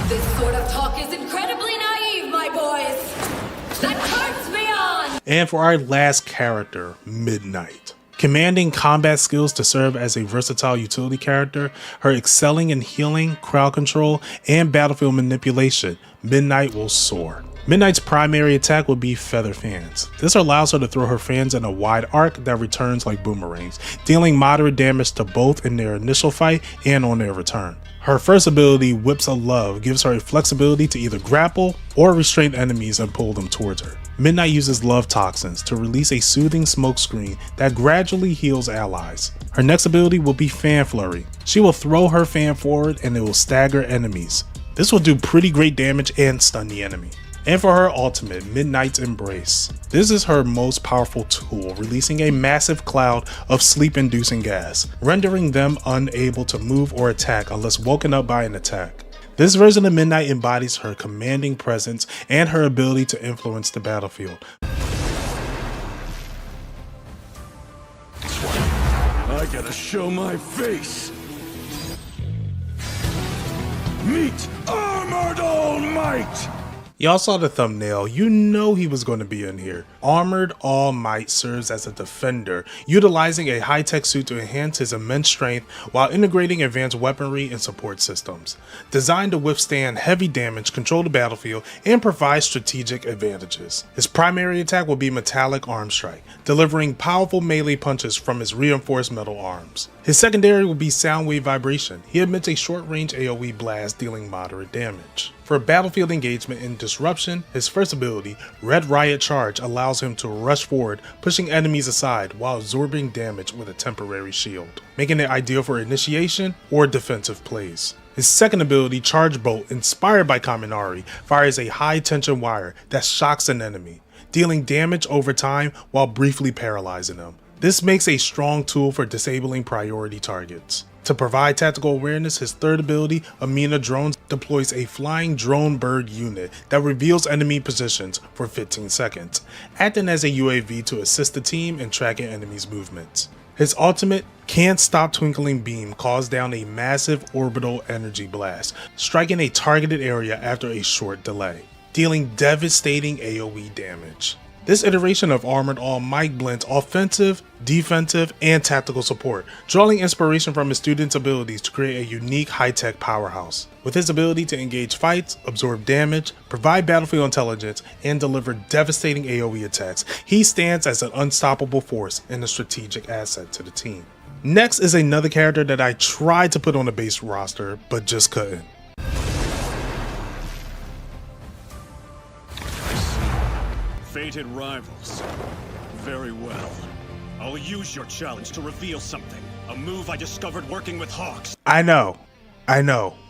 This sort of talk is incredibly naive, my boys. That turns me on. And for our last character, Midnight. Commanding combat skills to serve as a versatile utility character, her excelling in healing, crowd control, and battlefield manipulation, Midnight will soar. Midnight's primary attack will be Feather Fans. This allows her to throw her fans in a wide arc that returns like boomerangs, dealing moderate damage to both in their initial fight and on their return. Her first ability, Whips of Love, gives her a flexibility to either grapple or restrain enemies and pull them towards her. Midnight uses love toxins to release a soothing smoke screen that gradually heals allies. Her next ability will be Fan Flurry. She will throw her fan forward and it will stagger enemies. This will do pretty great damage and stun the enemy. And for her ultimate, Midnight's Embrace. This is her most powerful tool, releasing a massive cloud of sleep-inducing gas, rendering them unable to move or attack unless woken up by an attack. This version of Midnight embodies her commanding presence and her ability to influence the battlefield. I gotta show my face. Meet Armored All Might! Y'all saw the thumbnail, you know he was going to be in here. Armored All Might serves as a defender, utilizing a high-tech suit to enhance his immense strength while integrating advanced weaponry and support systems. Designed to withstand heavy damage, control the battlefield, and provide strategic advantages. His primary attack will be Metallic Arm Strike, delivering powerful melee punches from his reinforced metal arms. His secondary will be Soundwave Vibration. He emits a short-range AoE blast dealing moderate damage. For battlefield engagement and disruption, his first ability, Red Riot Charge, allows him to rush forward, pushing enemies aside while absorbing damage with a temporary shield, making it ideal for initiation or defensive plays. His second ability, Charge Bolt, inspired by Kaminari, fires a high-tension wire that shocks an enemy, dealing damage over time while briefly paralyzing them. This makes a strong tool for disabling priority targets. To provide tactical awareness, his third ability, Amina Drones, deploys a flying drone bird unit that reveals enemy positions for 15 seconds, acting as a UAV to assist the team in tracking enemies' movements. His ultimate, Can't Stop Twinkling Beam, calls down a massive orbital energy blast, striking a targeted area after a short delay, dealing devastating AoE damage. This iteration of Armored All Might blends offensive, defensive, and tactical support, drawing inspiration from his students' abilities to create a unique high-tech powerhouse. With his ability to engage fights, absorb damage, provide battlefield intelligence, and deliver devastating AoE attacks, he stands as an unstoppable force and a strategic asset to the team. Next is another character that I tried to put on the base roster, but just couldn't. Fated rivals. Very well. I'll use your challenge to reveal something. A move I discovered working with Hawks. I know,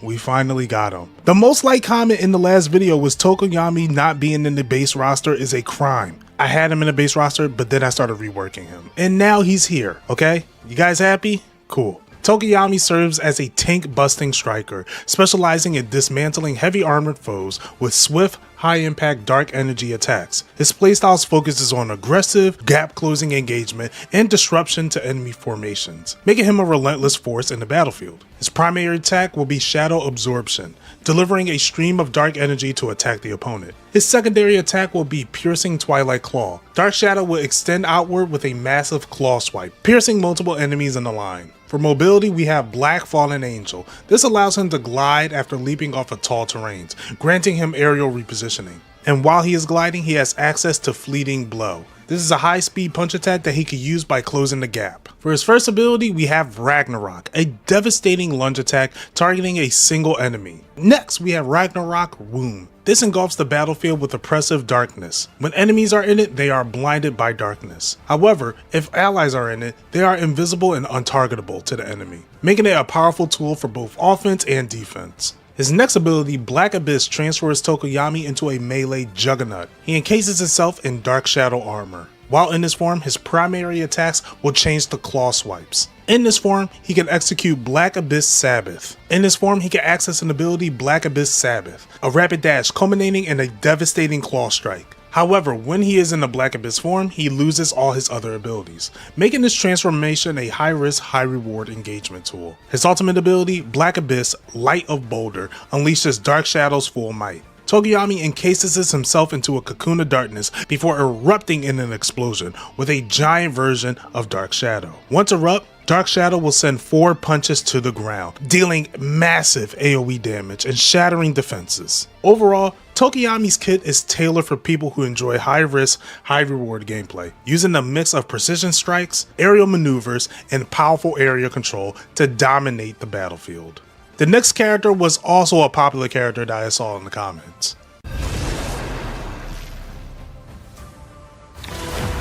we finally got him. The most liked comment in the last video was Tokoyami not being in the base roster is a crime. I had him in the base roster, but then I started reworking him. And now he's here, okay? You guys happy? Cool. Tokoyami serves as a tank-busting striker, specializing in dismantling heavy armored foes with swift, high-impact dark energy attacks. His playstyles focuses on aggressive, gap-closing engagement and disruption to enemy formations, making him a relentless force in the battlefield. His primary attack will be Shadow Absorption, delivering a stream of dark energy to attack the opponent. His secondary attack will be Piercing Twilight Claw. Dark Shadow will extend outward with a massive claw swipe, piercing multiple enemies in the line. For mobility, we have Black Fallen Angel. This allows him to glide after leaping off of tall terrains, granting him aerial repositioning. And while he is gliding, he has access to Fleeting Blow. This is a high-speed punch attack that he could use by closing the gap. For his first ability, we have Ragnarok, a devastating lunge attack targeting a single enemy. Next, we have Ragnarok Womb. This engulfs the battlefield with oppressive darkness. When enemies are in it, they are blinded by darkness. However, if allies are in it, they are invisible and untargetable to the enemy, making it a powerful tool for both offense and defense. His next ability, Black Abyss, transfers Tokoyami into a melee juggernaut. He encases himself in Dark Shadow armor. While in this form, his primary attacks will change to claw swipes. In this form, he can execute Black Abyss Sabbath. In this form, he can access an ability Black Abyss Sabbath, a rapid dash culminating in a devastating claw strike. However, when he is in the Black Abyss form, he loses all his other abilities, making this transformation a high-risk, high-reward engagement tool. His ultimate ability, Black Abyss Light of Boulder, unleashes Dark Shadow's full might. Tokoyami encases himself into a cocoon of darkness before erupting in an explosion with a giant version of Dark Shadow. Once erupt, Dark Shadow will send 4 punches to the ground, dealing massive AoE damage and shattering defenses. Overall, Tokoyami's kit is tailored for people who enjoy high-risk, high-reward gameplay, using a mix of precision strikes, aerial maneuvers, and powerful area control to dominate the battlefield. The next character was also a popular character that I saw in the comments.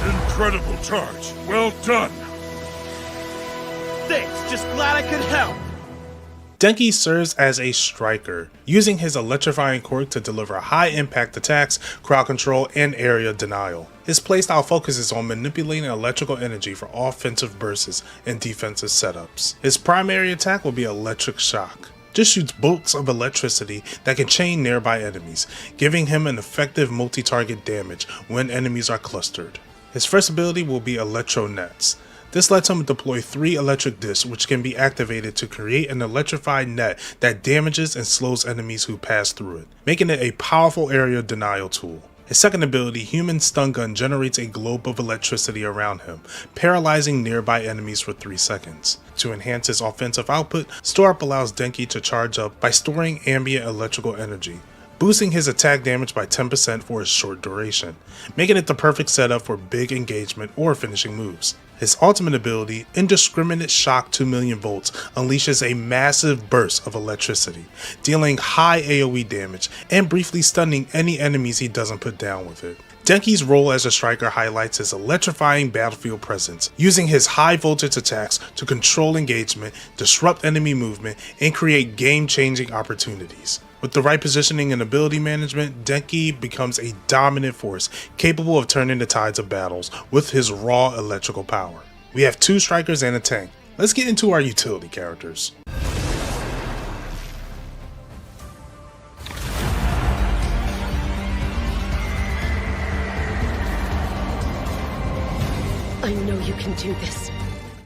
Incredible charge. Well done. Thanks, just glad I could help. Denki serves as a striker, using his electrifying quirk to deliver high-impact attacks, crowd control, and area denial. His playstyle focuses on manipulating electrical energy for offensive bursts and defensive setups. His primary attack will be Electric Shock. This shoots bolts of electricity that can chain nearby enemies, giving him an effective multi-target damage when enemies are clustered. His first ability will be Electro Nets. This lets him deploy 3 electric discs which can be activated to create an electrified net that damages and slows enemies who pass through it, making it a powerful area denial tool. His second ability, Human Stun Gun, generates a globe of electricity around him, paralyzing nearby enemies for 3 seconds. To enhance his offensive output, Store Up allows Denki to charge up by storing ambient electrical energy, boosting his attack damage by 10% for a short duration, making it the perfect setup for big engagement or finishing moves. His ultimate ability, Indiscriminate Shock 2 million volts, unleashes a massive burst of electricity, dealing high AoE damage and briefly stunning any enemies he doesn't put down with it. Denki's role as a striker highlights his electrifying battlefield presence, using his high voltage attacks to control engagement, disrupt enemy movement, and create game-changing opportunities. With the right positioning and ability management, Denki becomes a dominant force capable of turning the tides of battles with his raw electrical power. We have 2 strikers and a tank. Let's get into our utility characters. I know you can do this.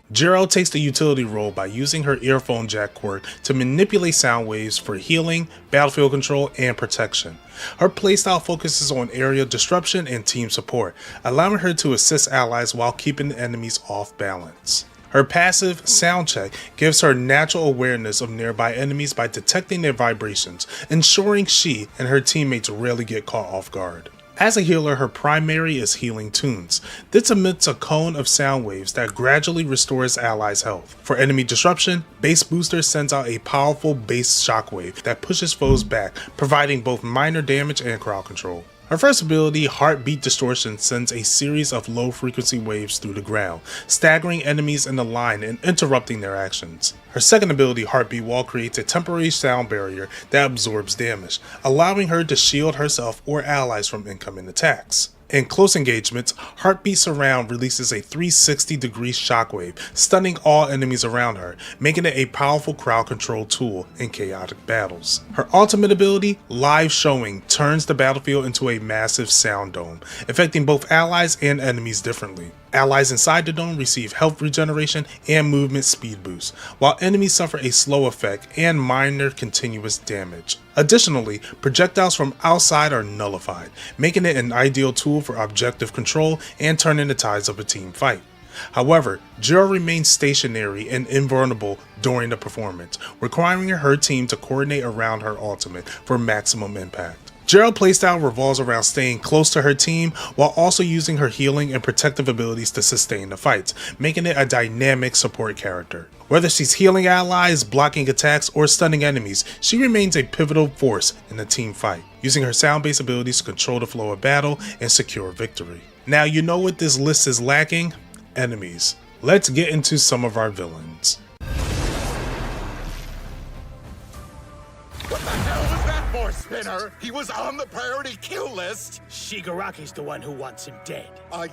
Jiro takes the utility role by using her earphone jack quirk to manipulate sound waves for healing, battlefield control, and protection. Her playstyle focuses on area disruption and team support, allowing her to assist allies while keeping enemies off balance. Her passive, Sound Check, gives her natural awareness of nearby enemies by detecting their vibrations, ensuring she and her teammates rarely get caught off guard. As a healer, her primary is healing tunes. This emits a cone of sound waves that gradually restores allies' health. For enemy disruption, Base Booster sends out a powerful base shockwave that pushes foes back, providing both minor damage and crowd control. Her first ability, Heartbeat Distortion, sends a series of low-frequency waves through the ground, staggering enemies in the line and interrupting their actions. Her second ability, Heartbeat Wall, creates a temporary sound barrier that absorbs damage, allowing her to shield herself or allies from incoming attacks. In close engagements, Heartbeat Surround releases a 360-degree shockwave, stunning all enemies around her, making it a powerful crowd control tool in chaotic battles. Her ultimate ability, Live Showing, turns the battlefield into a massive sound dome, affecting both allies and enemies differently. Allies inside the dome receive health regeneration and movement speed boost, while enemies suffer a slow effect and minor continuous damage. Additionally, projectiles from outside are nullified, making it an ideal tool for objective control and turning the tides of a team fight. However, Jiro remains stationary and invulnerable during the performance, requiring her team to coordinate around her ultimate for maximum impact. Jiro's playstyle revolves around staying close to her team while also using her healing and protective abilities to sustain the fights, making it a dynamic support character. Whether she's healing allies, blocking attacks, or stunning enemies, she remains a pivotal force in the team fight, using her sound-based abilities to control the flow of battle and secure victory. Now you know what this list is lacking? Enemies. Let's get into some of our villains. What the hell was that for, Spinner? He was on the priority kill list. Shigaraki's the one who wants him dead.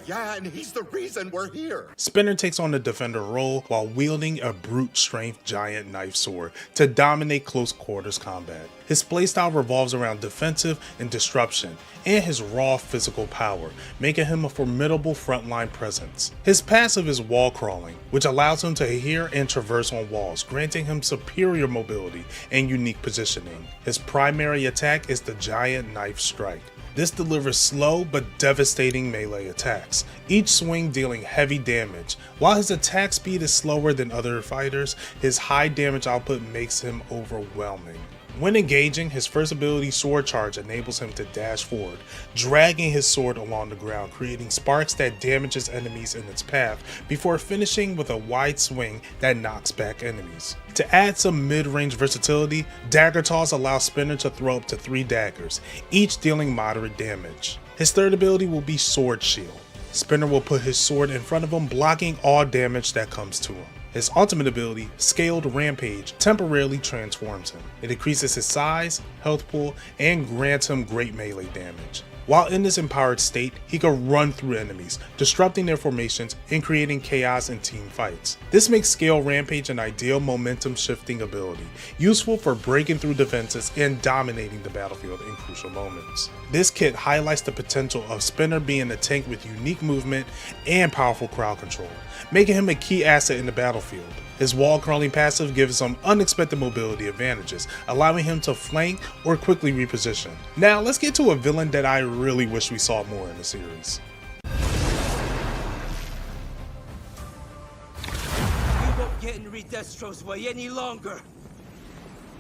Yeah, and he's the reason we're here. Spinner takes on the defender role while wielding a brute strength giant knife sword to dominate close quarters combat. His playstyle revolves around defensive and disruption, and his raw physical power, making him a formidable frontline presence. His passive is wall crawling, which allows him to hear and traverse on walls, granting him superior mobility and unique positioning. His primary attack is the giant knife strike. This delivers slow but devastating melee attacks, each swing dealing heavy damage. While his attack speed is slower than other fighters, his high damage output makes him overwhelming. When engaging, his first ability, Sword Charge, enables him to dash forward, dragging his sword along the ground, creating sparks that damages enemies in its path, before finishing with a wide swing that knocks back enemies. To add some mid-range versatility, Dagger Toss allows Spinner to throw up to 3 daggers, each dealing moderate damage. His third ability will be Sword Shield. Spinner will put his sword in front of him, blocking all damage that comes to him. His ultimate ability, Scaled Rampage, temporarily transforms him. It increases his size, health pool, and grants him great melee damage. While in this empowered state, he can run through enemies, disrupting their formations and creating chaos in team fights. This makes Scaled Rampage an ideal momentum shifting ability, useful for breaking through defenses and dominating the battlefield in crucial moments. This kit highlights the potential of Spinner being a tank with unique movement and powerful crowd control, making him a key asset in the battlefield. His wall crawling passive gives him unexpected mobility advantages, allowing him to flank or quickly reposition. Now let's get to a villain that I really wish we saw more in the series. You won't get in Redestro's way any longer.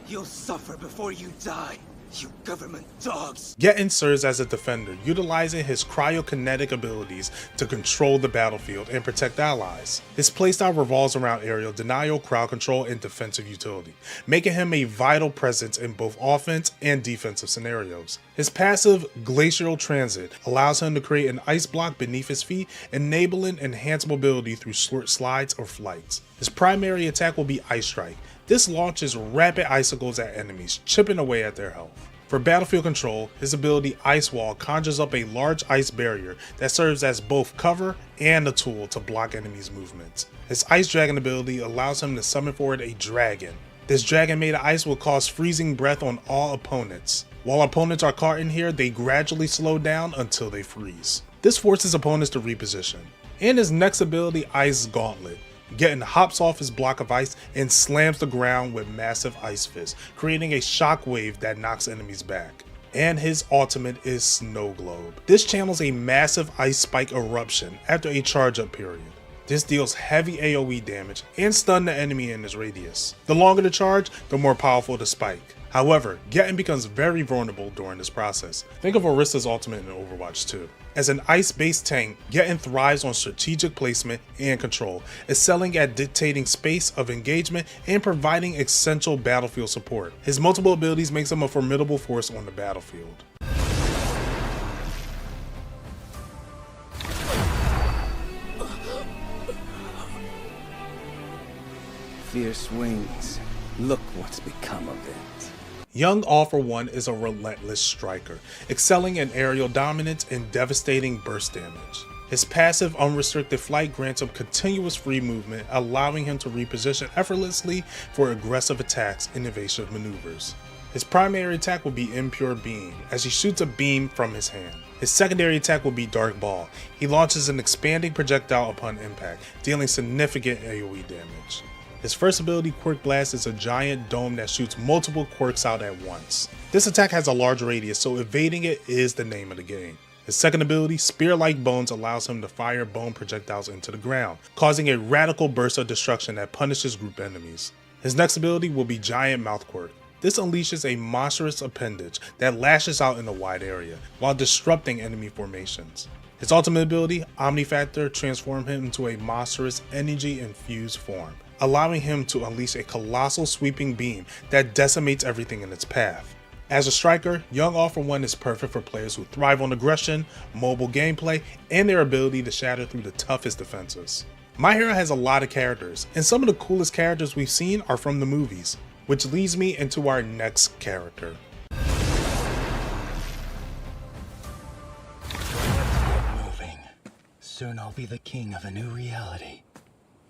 You'll suffer before you die, you government dogs. Getten serves as a defender, utilizing his cryokinetic abilities to control the battlefield and protect allies. His playstyle revolves around aerial denial, crowd control, and defensive utility, making him a vital presence in both offense and defensive scenarios. His passive, Glacial Transit, allows him to create an ice block beneath his feet, enabling enhanced mobility through short slides or flights. His primary attack will be Ice Strike. This launches rapid icicles at enemies, chipping away at their health. For battlefield control, his ability Ice Wall conjures up a large ice barrier that serves as both cover and a tool to block enemies' movements. His Ice Dragon ability allows him to summon forward a dragon. This dragon made of ice will cause freezing breath on all opponents. While opponents are caught in here, they gradually slow down until they freeze. This forces opponents to reposition. And his next ability, Ice Gauntlet. Getting hops off his block of ice and slams the ground with massive ice fists, creating a shockwave that knocks enemies back. And his ultimate is Snow Globe. This channels a massive ice spike eruption after a charge up period. This deals heavy AoE damage and stun the enemy in its radius. The longer the charge, the more powerful the spike. However, Getten becomes very vulnerable during this process. Think of Orisa's ultimate in Overwatch 2. As an ice-based tank, Getten thrives on strategic placement and control, excelling at dictating space of engagement and providing essential battlefield support. His multiple abilities makes him a formidable force on the battlefield. Fierce wings. Look what's become of it. Young All For One is a relentless striker, excelling in aerial dominance and devastating burst damage. His passive unrestricted flight grants him continuous free movement, allowing him to reposition effortlessly for aggressive attacks and evasive maneuvers. His primary attack will be Impure Beam, as he shoots a beam from his hand. His secondary attack will be Dark Ball. He launches an expanding projectile upon impact, dealing significant AoE damage. His first ability, Quirk Blast, is a giant dome that shoots multiple quirks out at once. This attack has a large radius, so evading it is the name of the game. His second ability, Spear-like Bones, allows him to fire bone projectiles into the ground, causing a radical burst of destruction that punishes group enemies. His next ability will be Giant Mouth Quirk. This unleashes a monstrous appendage that lashes out in a wide area, while disrupting enemy formations. His ultimate ability, Omnifactor, transforms him into a monstrous energy-infused form, allowing him to unleash a colossal sweeping beam that decimates everything in its path. As a striker, Young All For One is perfect for players who thrive on aggression, mobile gameplay, and their ability to shatter through the toughest defenses. My Hero has a lot of characters, and some of the coolest characters we've seen are from the movies, which leads me into our next character. Moving. Soon I'll be the king of a new reality.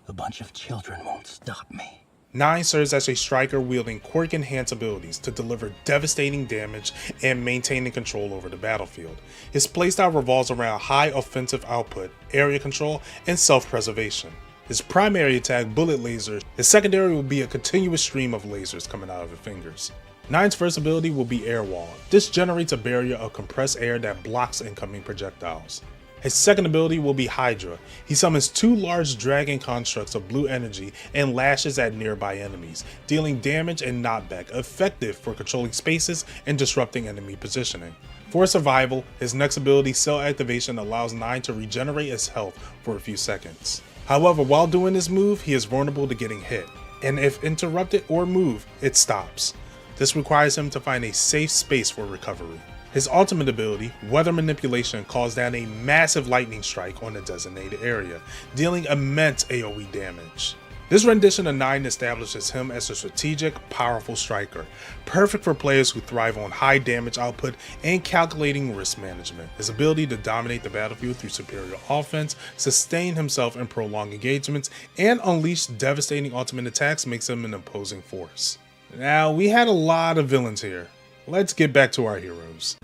A bunch of children won't stop me. 9 serves as a striker wielding quirk enhanced abilities to deliver devastating damage and maintaining control over the battlefield. His playstyle revolves around high offensive output, area control, and self-preservation. His primary attack, Bullet Laser, his secondary will be a continuous stream of lasers coming out of his fingers. 9's first ability will be Air Wall. This generates a barrier of compressed air that blocks incoming projectiles. His second ability will be Hydra. He summons 2 large dragon constructs of blue energy and lashes at nearby enemies, dealing damage and knockback, effective for controlling spaces and disrupting enemy positioning. For survival, his next ability, Cell Activation, allows 9 to regenerate his health for a few seconds. However, while doing this move, he is vulnerable to getting hit, and if interrupted or moved, it stops. This requires him to find a safe space for recovery. His ultimate ability, Weather Manipulation, calls down a massive lightning strike on a designated area, dealing immense AoE damage. This rendition of 9 establishes him as a strategic, powerful striker, perfect for players who thrive on high damage output and calculating risk management. His ability to dominate the battlefield through superior offense, sustain himself in prolonged engagements, and unleash devastating ultimate attacks makes him an imposing force. Now, we had a lot of villains here. Let's get back to our heroes.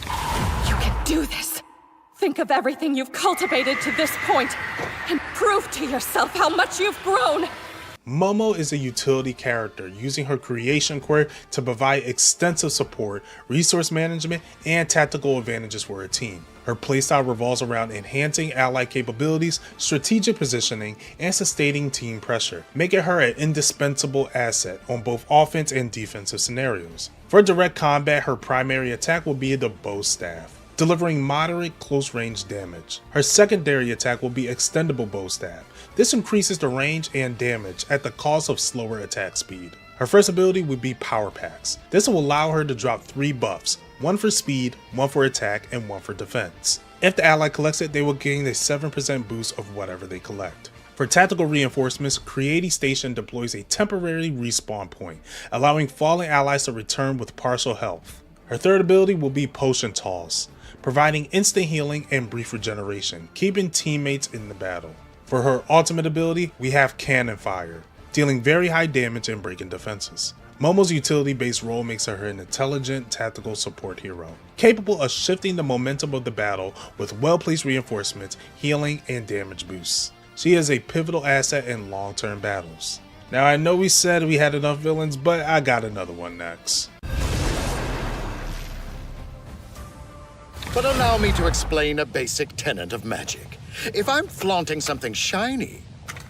You can do this! Think of everything you've cultivated to this point, and prove to yourself how much you've grown! Momo is a utility character, using her creation quirk to provide extensive support, resource management, and tactical advantages for her team. Her playstyle revolves around enhancing allied capabilities, strategic positioning, and sustaining team pressure, making her an indispensable asset on both offense and defensive scenarios. For direct combat, her primary attack will be the Bow Staff, delivering moderate close-range damage. Her secondary attack will be Extendable Bow Staff. This increases the range and damage at the cost of slower attack speed. Her first ability would be Power Packs. This will allow her to drop 3 buffs, 1 for speed, 1 for attack, and 1 for defense. If the ally collects it, they will gain a 7% boost of whatever they collect. For tactical reinforcements, Creati Station deploys a temporary respawn point, allowing fallen allies to return with partial health. Her third ability will be Potion Toss, providing instant healing and brief regeneration, keeping teammates in the battle. For her ultimate ability, we have Cannon Fire, dealing very high damage and breaking defenses. Momo's utility-based role makes her an intelligent tactical support hero, capable of shifting the momentum of the battle with well-placed reinforcements, healing, and damage boosts. She is a pivotal asset in long-term battles. Now I know we said we had enough villains, but I got another one next. But allow me to explain a basic tenet of magic. If I'm flaunting something shiny,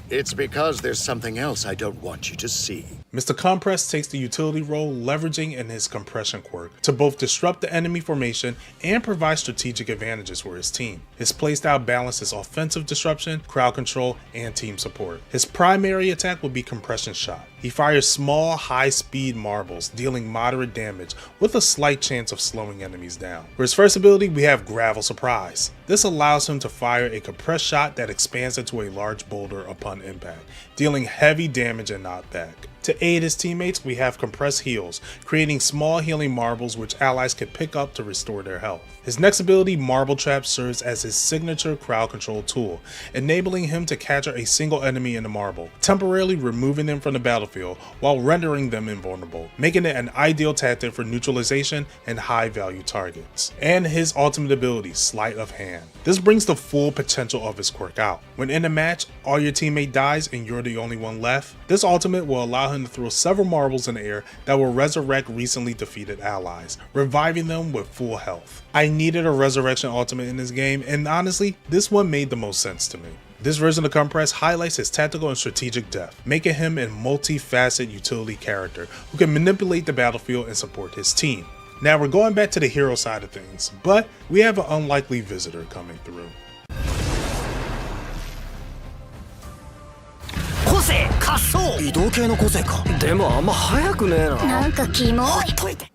it's because there's something else I don't want you to see. Mr. Compress takes the utility role, leveraging in his compression quirk to both disrupt the enemy formation and provide strategic advantages for his team. His playstyle balances offensive disruption, crowd control, and team support. His primary attack will be Compression Shot. He fires small, high-speed marbles, dealing moderate damage with a slight chance of slowing enemies down. For his first ability, we have Gravel Surprise. This allows him to fire a compressed shot that expands into a large boulder upon impact, dealing heavy damage and knockback. To aid his teammates, we have Compressed Heals, creating small healing marbles which allies can pick up to restore their health. His next ability, Marble Trap, serves as his signature crowd control tool, enabling him to capture a single enemy in a marble, temporarily removing them from the battlefield while rendering them invulnerable, making it an ideal tactic for neutralization and high-value targets. And his ultimate ability, Sleight of Hand. This brings the full potential of his quirk out. When in a match, all your teammate dies and you're the only one left, this ultimate will allow him to throw several marbles in the air that will resurrect recently defeated allies, reviving them with full health. I needed a resurrection ultimate in this game, and honestly, this one made the most sense to me. This version of Compress highlights his tactical and strategic depth, making him a multifaceted utility character who can manipulate the battlefield and support his team. Now we're going back to the hero side of things, but we have an unlikely visitor coming through.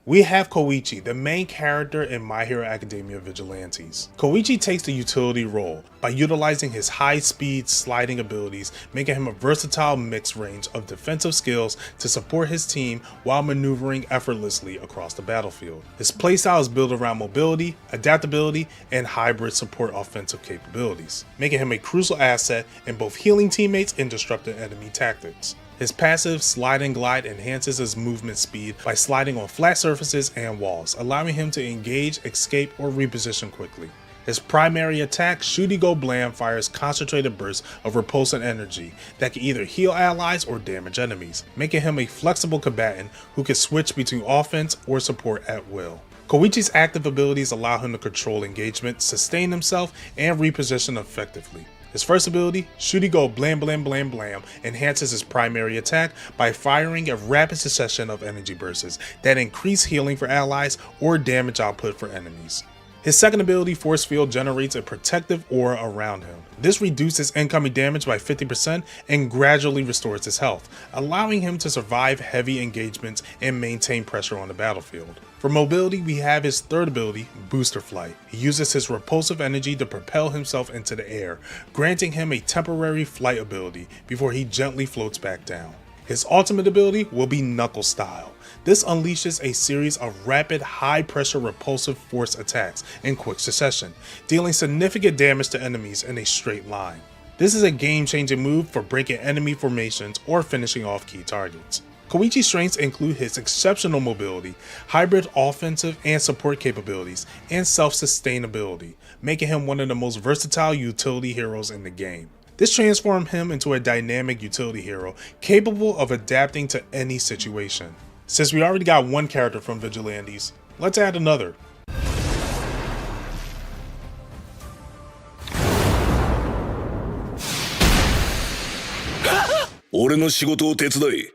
We have Koichi, the main character in My Hero Academia Vigilantes. Koichi takes the utility role by utilizing his high-speed sliding abilities, making him a versatile mixed range of defensive skills to support his team while maneuvering effortlessly across the battlefield. His playstyle is built around mobility, adaptability, and hybrid support offensive capabilities, making him a crucial asset in both healing teammates and disrupting enemy tactics. His passive Slide and Glide enhances his movement speed by sliding on flat surfaces and walls, allowing him to engage, escape, or reposition quickly. His primary attack, Shooty Go Blam, fires concentrated bursts of repulsant energy that can either heal allies or damage enemies, making him a flexible combatant who can switch between offense or support at will. Koichi's active abilities allow him to control engagement, sustain himself, and reposition effectively. His first ability, Shooty Go Blam Blam Blam Blam, enhances his primary attack by firing a rapid succession of energy bursts that increase healing for allies or damage output for enemies. His second ability, Force Field, generates a protective aura around him. This reduces incoming damage by 50% and gradually restores his health, allowing him to survive heavy engagements and maintain pressure on the battlefield. For mobility, we have his third ability, Booster Flight. He uses his repulsive energy to propel himself into the air, granting him a temporary flight ability before he gently floats back down. His ultimate ability will be Knuckle Style. This unleashes a series of rapid, high-pressure repulsive force attacks in quick succession, dealing significant damage to enemies in a straight line. This is a game-changing move for breaking enemy formations or finishing off key targets. Koichi's strengths include his exceptional mobility, hybrid offensive and support capabilities, and self-sustainability, making him one of the most versatile utility heroes in the game. This transformed him into a dynamic utility hero capable of adapting to any situation. Since we already got one character from Vigilantes, let's add another.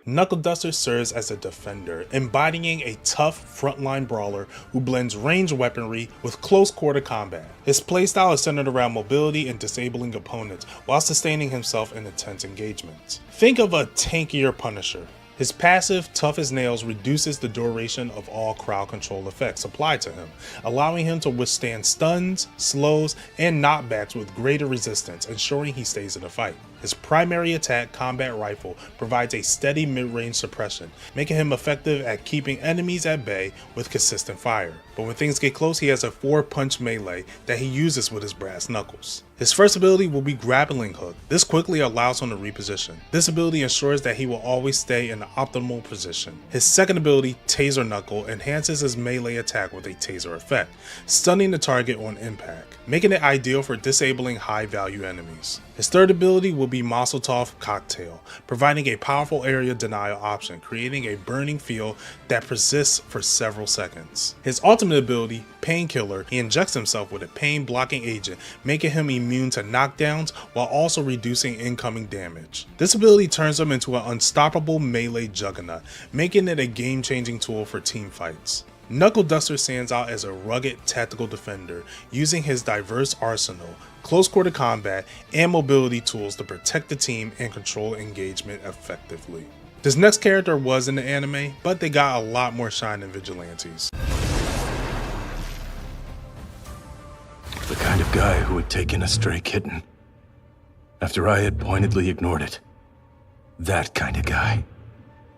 Knuckle Duster serves as a defender, embodying a tough frontline brawler who blends ranged weaponry with close quarter combat. His playstyle is centered around mobility and disabling opponents while sustaining himself in intense engagements. Think of a tankier Punisher. His passive, Tough as Nails, reduces the duration of all crowd control effects applied to him, allowing him to withstand stuns, slows, and knockbacks with greater resistance, ensuring he stays in the fight. His primary attack, Combat Rifle, provides a steady mid-range suppression, making him effective at keeping enemies at bay with consistent fire. But when things get close, he has a 4-punch melee that he uses with his brass knuckles. His first ability will be Grappling Hook. This quickly allows him to reposition. This ability ensures that he will always stay in the optimal position. His second ability, Taser Knuckle, enhances his melee attack with a taser effect, stunning the target on impact, making it ideal for disabling high-value enemies. His third ability will be Molotov Cocktail, providing a powerful area denial option, creating a burning field that persists for several seconds. His ultimate ability, Painkiller, he injects himself with a pain-blocking agent, making him immune to knockdowns while also reducing incoming damage. This ability turns him into an unstoppable melee juggernaut, making it a game-changing tool for team fights. Knuckle Duster stands out as a rugged tactical defender, using his diverse arsenal, close quarter combat, and mobility tools to protect the team and control engagement effectively. This next character was in the anime, but they got a lot more shine than vigilantes. The kind of guy who would take in a stray kitten after I had pointedly ignored it. That kind of guy.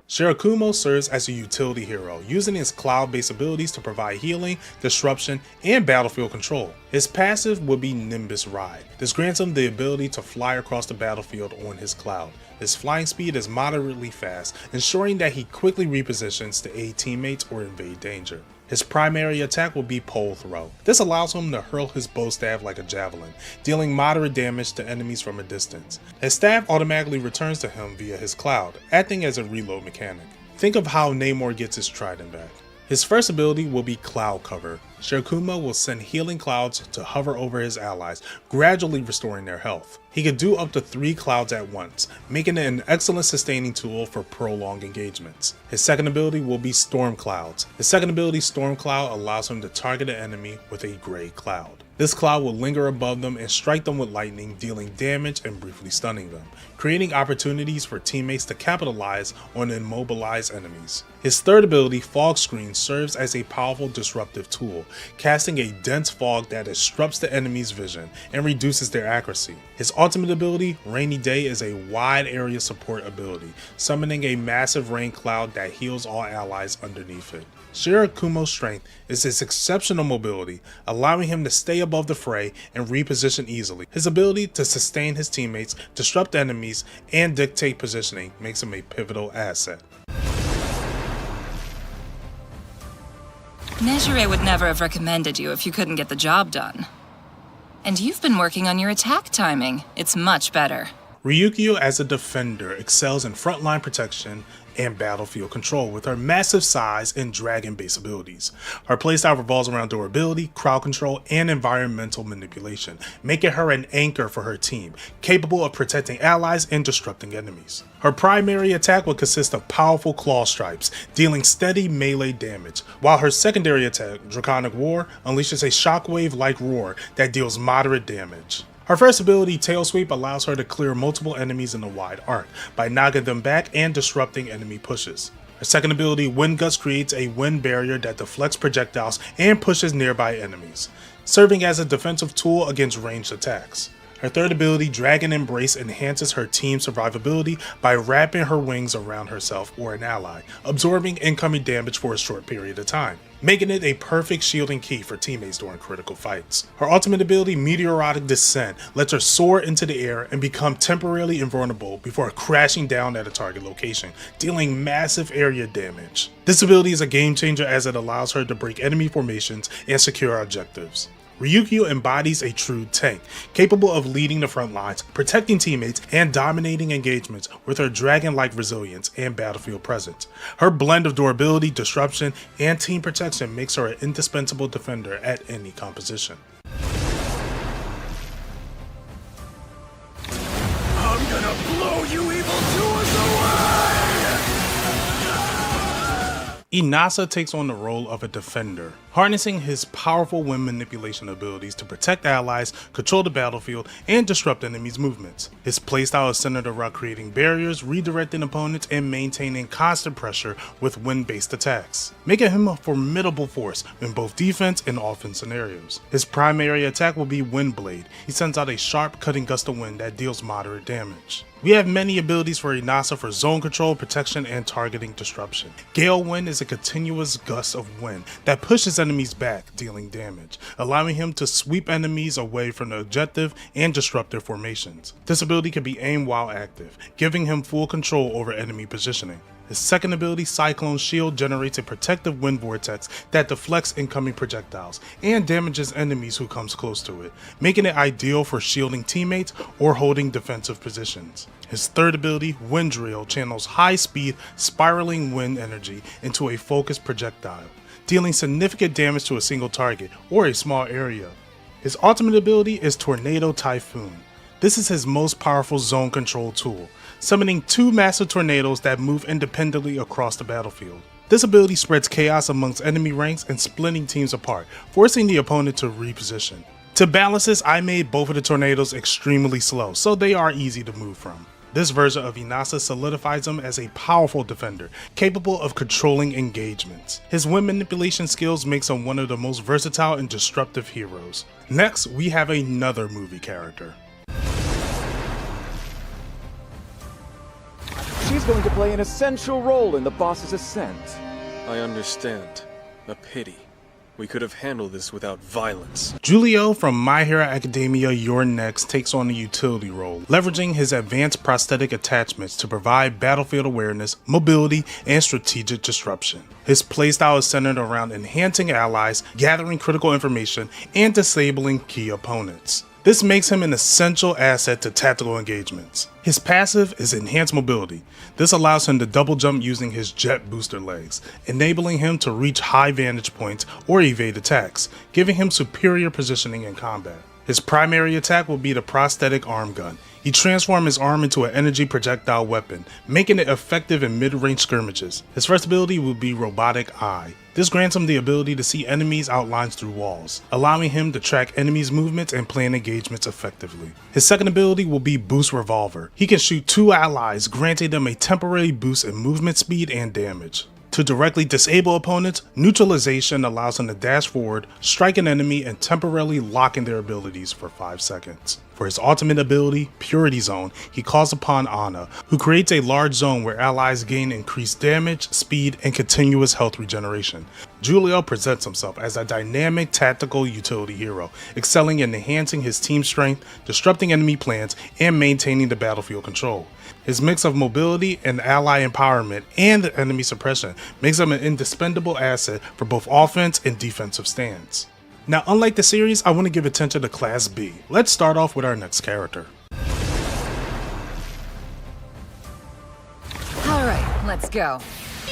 Shirakumo serves as a utility hero, using his cloud-based abilities to provide healing, disruption, and battlefield control. His passive would be Nimbus Ride. This grants him the ability to fly across the battlefield on his cloud. His flying speed is moderately fast, ensuring that he quickly repositions to aid teammates or invade danger. His primary attack will be Pole Throw. This allows him to hurl his bow staff like a javelin, dealing moderate damage to enemies from a distance. His staff automatically returns to him via his cloud, acting as a reload mechanic. Think of how Namor gets his trident back. His first ability will be Cloud Cover. Shirakumo will send healing clouds to hover over his allies, gradually restoring their health. He can do up to 3 clouds at once, making it an excellent sustaining tool for prolonged engagements. His second ability will be Storm Clouds. His second ability, Storm Cloud, allows him to target an enemy with a gray cloud. This cloud will linger above them and strike them with lightning, dealing damage and briefly stunning them, creating opportunities for teammates to capitalize on immobilized enemies. His third ability, Fog Screen, serves as a powerful disruptive tool, casting a dense fog that disrupts the enemy's vision and reduces their accuracy. His ultimate ability, Rainy Day, is a wide area support ability, summoning a massive rain cloud that heals all allies underneath it. Shirakumo's strength is his exceptional mobility, allowing him to stay above the fray and reposition easily. His ability to sustain his teammates, disrupt enemies, and dictate positioning makes him a pivotal asset. Nejire would never have recommended you if you couldn't get the job done. And you've been working on your attack timing. It's much better. Ryukyu as a defender excels in frontline protection and battlefield control with her massive size and dragon-based abilities. Her playstyle revolves around durability, crowd control, and environmental manipulation, making her an anchor for her team, capable of protecting allies and disrupting enemies. Her primary attack will consist of powerful claw stripes, dealing steady melee damage, while her secondary attack, Draconic Roar, unleashes a shockwave-like roar that deals moderate damage. Her first ability, Tail Sweep, allows her to clear multiple enemies in a wide arc by knocking them back and disrupting enemy pushes. Her second ability, Wind Gust, creates a wind barrier that deflects projectiles and pushes nearby enemies, serving as a defensive tool against ranged attacks. Her third ability, Dragon Embrace, enhances her team's survivability by wrapping her wings around herself or an ally, absorbing incoming damage for a short period of time, making it a perfect shielding key for teammates during critical fights. Her ultimate ability, Meteoric Descent, lets her soar into the air and become temporarily invulnerable before crashing down at a target location, dealing massive area damage. This ability is a game changer as it allows her to break enemy formations and secure objectives. Ryukyu embodies a true tank, capable of leading the front lines, protecting teammates, and dominating engagements with her dragon-like resilience and battlefield presence. Her blend of durability, disruption, and team protection makes her an indispensable defender at any composition. I'm gonna blow you evildoers away! Inasa takes on the role of a defender, harnessing his powerful wind manipulation abilities to protect allies, control the battlefield, and disrupt enemies' movements. His playstyle is centered around creating barriers, redirecting opponents, and maintaining constant pressure with wind-based attacks, making him a formidable force in both defense and offense scenarios. His primary attack will be Wind Blade. He sends out a sharp, cutting gust of wind that deals moderate damage. We have many abilities for Inasa for zone control, protection, and targeting disruption. Gale Wind is a continuous gust of wind that pushes enemies back, dealing damage, allowing him to sweep enemies away from the objective and disrupt their formations. This ability can be aimed while active, giving him full control over enemy positioning. His second ability, Cyclone Shield, generates a protective wind vortex that deflects incoming projectiles and damages enemies who comes close to it, making it ideal for shielding teammates or holding defensive positions. His third ability, Wind Drill, channels high-speed, spiraling wind energy into a focused projectile, dealing significant damage to a single target or a small area. His ultimate ability is Tornado Typhoon. This is his most powerful zone control tool, summoning 2 massive tornadoes that move independently across the battlefield. This ability spreads chaos amongst enemy ranks and splitting teams apart, forcing the opponent to reposition. To balance this, I made both of the tornadoes extremely slow, so they are easy to move from. This version of Inasa solidifies him as a powerful defender, capable of controlling engagements. His wind manipulation skills makes him one of the most versatile and disruptive heroes. Next, we have another movie character. She's going to play an essential role in the boss's ascent. I understand. A pity. We could have handled this without violence. Julio from My Hero Academia Your Next takes on a utility role, leveraging his advanced prosthetic attachments to provide battlefield awareness, mobility, and strategic disruption. His playstyle is centered around enhancing allies, gathering critical information, and disabling key opponents. This makes him an essential asset to tactical engagements. His passive is Enhanced Mobility. This allows him to double jump using his jet booster legs, enabling him to reach high vantage points or evade attacks, giving him superior positioning in combat. His primary attack will be the prosthetic arm gun. He transforms his arm into an energy projectile weapon, making it effective in mid-range skirmishes. His first ability will be Robotic Eye. This grants him the ability to see enemies' outlines through walls, allowing him to track enemies' movements and plan engagements effectively. His second ability will be Boost Revolver. He can shoot 2 allies, granting them a temporary boost in movement speed and damage. To directly disable opponents, Neutralization allows him to dash forward, strike an enemy, and temporarily lock in their abilities for 5 seconds. For his ultimate ability, Purity Zone, he calls upon Ana, who creates a large zone where allies gain increased damage, speed, and continuous health regeneration. Julio presents himself as a dynamic tactical utility hero, excelling in enhancing his team strength, disrupting enemy plans, and maintaining the battlefield control. His mix of mobility and ally empowerment and enemy suppression makes him an indispensable asset for both offense and defensive stands. Now, unlike the series, I want to give attention to Class B. Let's start off with our next character. Alright, let's go.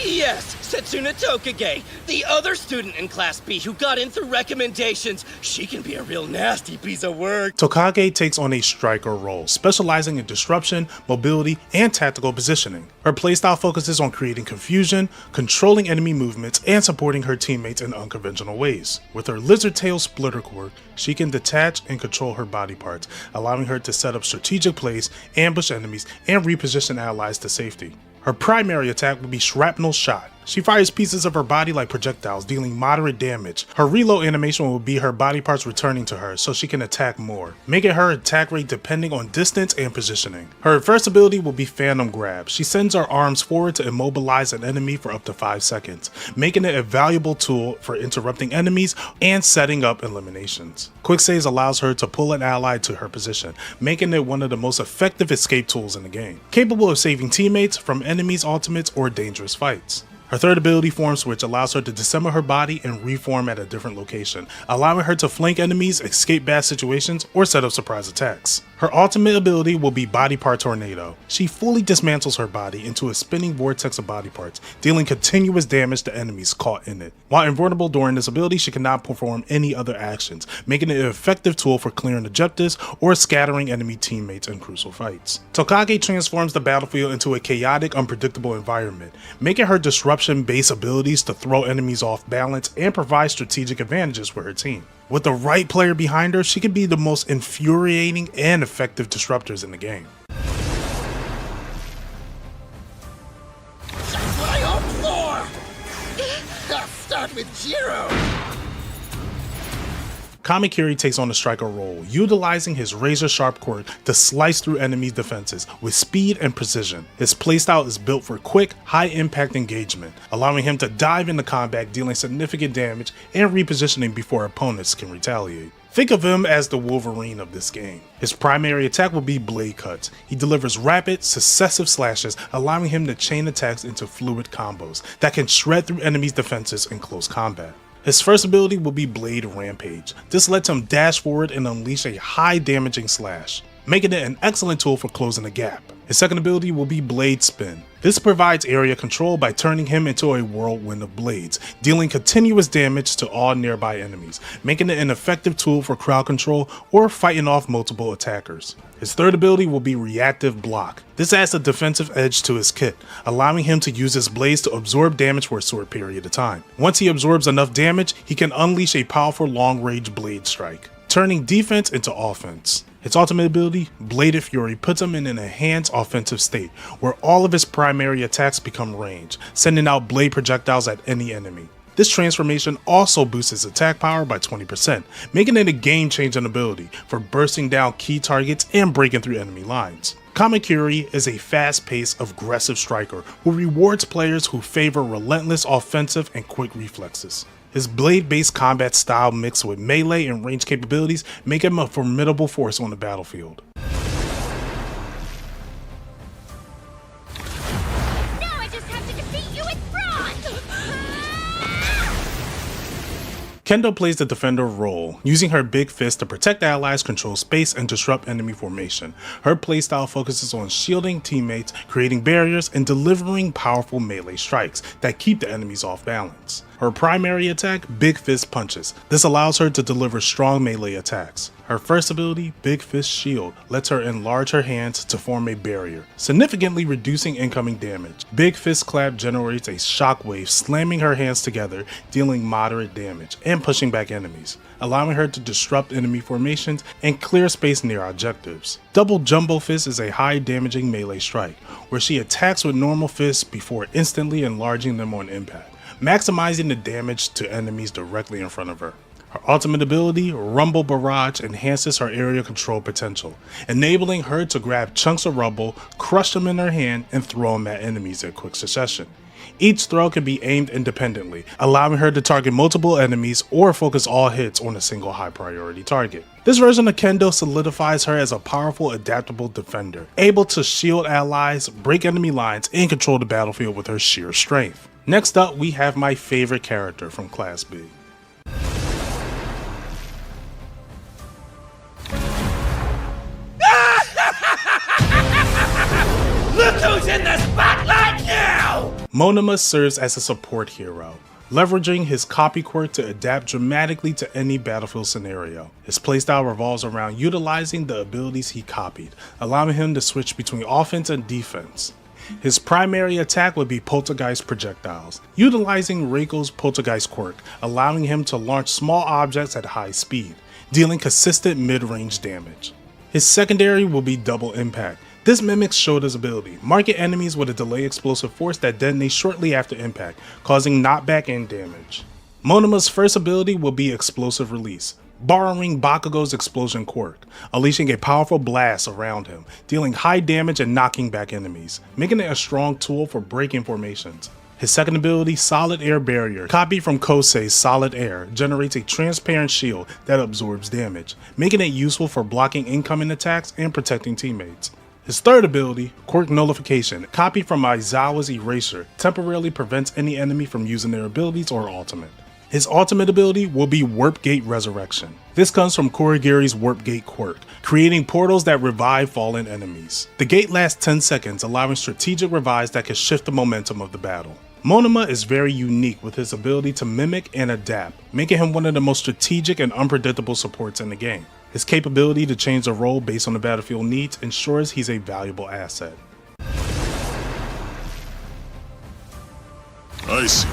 Yes, Setsuna Tokage, the other student in Class B who got in through recommendations. She can be a real nasty piece of work. Tokage takes on a striker role, specializing in disruption, mobility, and tactical positioning. Her playstyle focuses on creating confusion, controlling enemy movements, and supporting her teammates in unconventional ways. With her lizard tail splitter quirk, she can detach and control her body parts, allowing her to set up strategic plays, ambush enemies, and reposition allies to safety. Her primary attack will be Shrapnel Shot. She fires pieces of her body like projectiles, dealing moderate damage. Her reload animation will be her body parts returning to her so she can attack more, making her attack rate depending on distance and positioning. Her first ability will be Phantom Grab. She sends her arms forward to immobilize an enemy for up to 5 seconds, making it a valuable tool for interrupting enemies and setting up eliminations. Quick Saves allows her to pull an ally to her position, making it one of the most effective escape tools in the game, capable of saving teammates from enemies' ultimates or dangerous fights. Her third ability, Form Switch, allows her to disassemble her body and reform at a different location, allowing her to flank enemies, escape bad situations, or set up surprise attacks. Her ultimate ability will be Body Part Tornado. She fully dismantles her body into a spinning vortex of body parts, dealing continuous damage to enemies caught in it. While invulnerable during this ability, she cannot perform any other actions, making it an effective tool for clearing objectives or scattering enemy teammates in crucial fights. Tokage transforms the battlefield into a chaotic, unpredictable environment, making her disruptive disruption-based abilities to throw enemies off balance and provide strategic advantages for her team. With the right player behind her, she can be the most infuriating and effective disruptors in the game. That's what I hoped for! I'll start with Jiro! Kamakiri takes on the striker role, utilizing his razor-sharp quirk to slice through enemies' defenses with speed and precision. His playstyle is built for quick, high-impact engagement, allowing him to dive into combat, dealing significant damage and repositioning before opponents can retaliate. Think of him as the Wolverine of this game. His primary attack will be blade cuts. He delivers rapid, successive slashes, allowing him to chain attacks into fluid combos that can shred through enemies' defenses in close combat. His first ability will be Blade Rampage. This lets him dash forward and unleash a high damaging slash, making it an excellent tool for closing the gap. His second ability will be Blade Spin. This provides area control by turning him into a whirlwind of blades, dealing continuous damage to all nearby enemies, making it an effective tool for crowd control or fighting off multiple attackers. His third ability will be Reactive Block. This adds a defensive edge to his kit, allowing him to use his blades to absorb damage for a short period of time. Once he absorbs enough damage, he can unleash a powerful long-range blade strike, turning defense into offense. His ultimate ability, Bladed Fury, puts him in an enhanced offensive state, where all of his primary attacks become ranged, sending out blade projectiles at any enemy. This transformation also boosts his attack power by 20%, making it a game-changing ability for bursting down key targets and breaking through enemy lines. Kamakiri is a fast-paced, aggressive striker who rewards players who favor relentless offensive and quick reflexes. His blade-based combat style mixed with melee and range capabilities make him a formidable force on the battlefield. Now I just have to defeat you with bronze! Kendo plays the defender role, using her big fist to protect allies, control space, and disrupt enemy formation. Her playstyle focuses on shielding teammates, creating barriers, and delivering powerful melee strikes that keep the enemies off balance. Her primary attack, Big Fist Punches. This allows her to deliver strong melee attacks. Her first ability, Big Fist Shield, lets her enlarge her hands to form a barrier, significantly reducing incoming damage. Big Fist Clap generates a shockwave, slamming her hands together, dealing moderate damage, and pushing back enemies, allowing her to disrupt enemy formations and clear space near objectives. Double Jumbo Fist is a high damaging melee strike, where she attacks with normal fists before instantly enlarging them on impact, maximizing the damage to enemies directly in front of her. Her ultimate ability, Rumble Barrage, enhances her area control potential, enabling her to grab chunks of rubble, crush them in her hand, and throw them at enemies in quick succession. Each throw can be aimed independently, allowing her to target multiple enemies or focus all hits on a single high priority target. This version of Kendo solidifies her as a powerful, adaptable defender, able to shield allies, break enemy lines, and control the battlefield with her sheer strength. Next up, we have my favorite character from Class B. Look who's in the spotlight now! Monoma serves as a support hero, leveraging his copy quirk to adapt dramatically to any battlefield scenario. His playstyle revolves around utilizing the abilities he copied, allowing him to switch between offense and defense. His primary attack would be Poltergeist projectiles, utilizing Reiko's Poltergeist quirk, allowing him to launch small objects at high speed, dealing consistent mid-range damage. His secondary will be Double Impact. This mimics Shota's ability, marking enemies with a delay explosive force that detonates shortly after impact, causing knockback and damage. Monoma's first ability will be Explosive Release, borrowing Bakugo's explosion quirk, unleashing a powerful blast around him, dealing high damage and knocking back enemies, making it a strong tool for breaking formations. His second ability, Solid Air Barrier, copied from Kosei's Solid Air, generates a transparent shield that absorbs damage, making it useful for blocking incoming attacks and protecting teammates. His third ability, Quirk Nullification, copied from Aizawa's Eraser, temporarily prevents any enemy from using their abilities or ultimate. His ultimate ability will be Warp Gate Resurrection. This comes from Kurogiri's Warp Gate quirk, creating portals that revive fallen enemies. The gate lasts 10 seconds, allowing strategic revives that can shift the momentum of the battle. Monoma is very unique with his ability to mimic and adapt, making him one of the most strategic and unpredictable supports in the game. His capability to change the role based on the battlefield needs ensures he's a valuable asset. I see.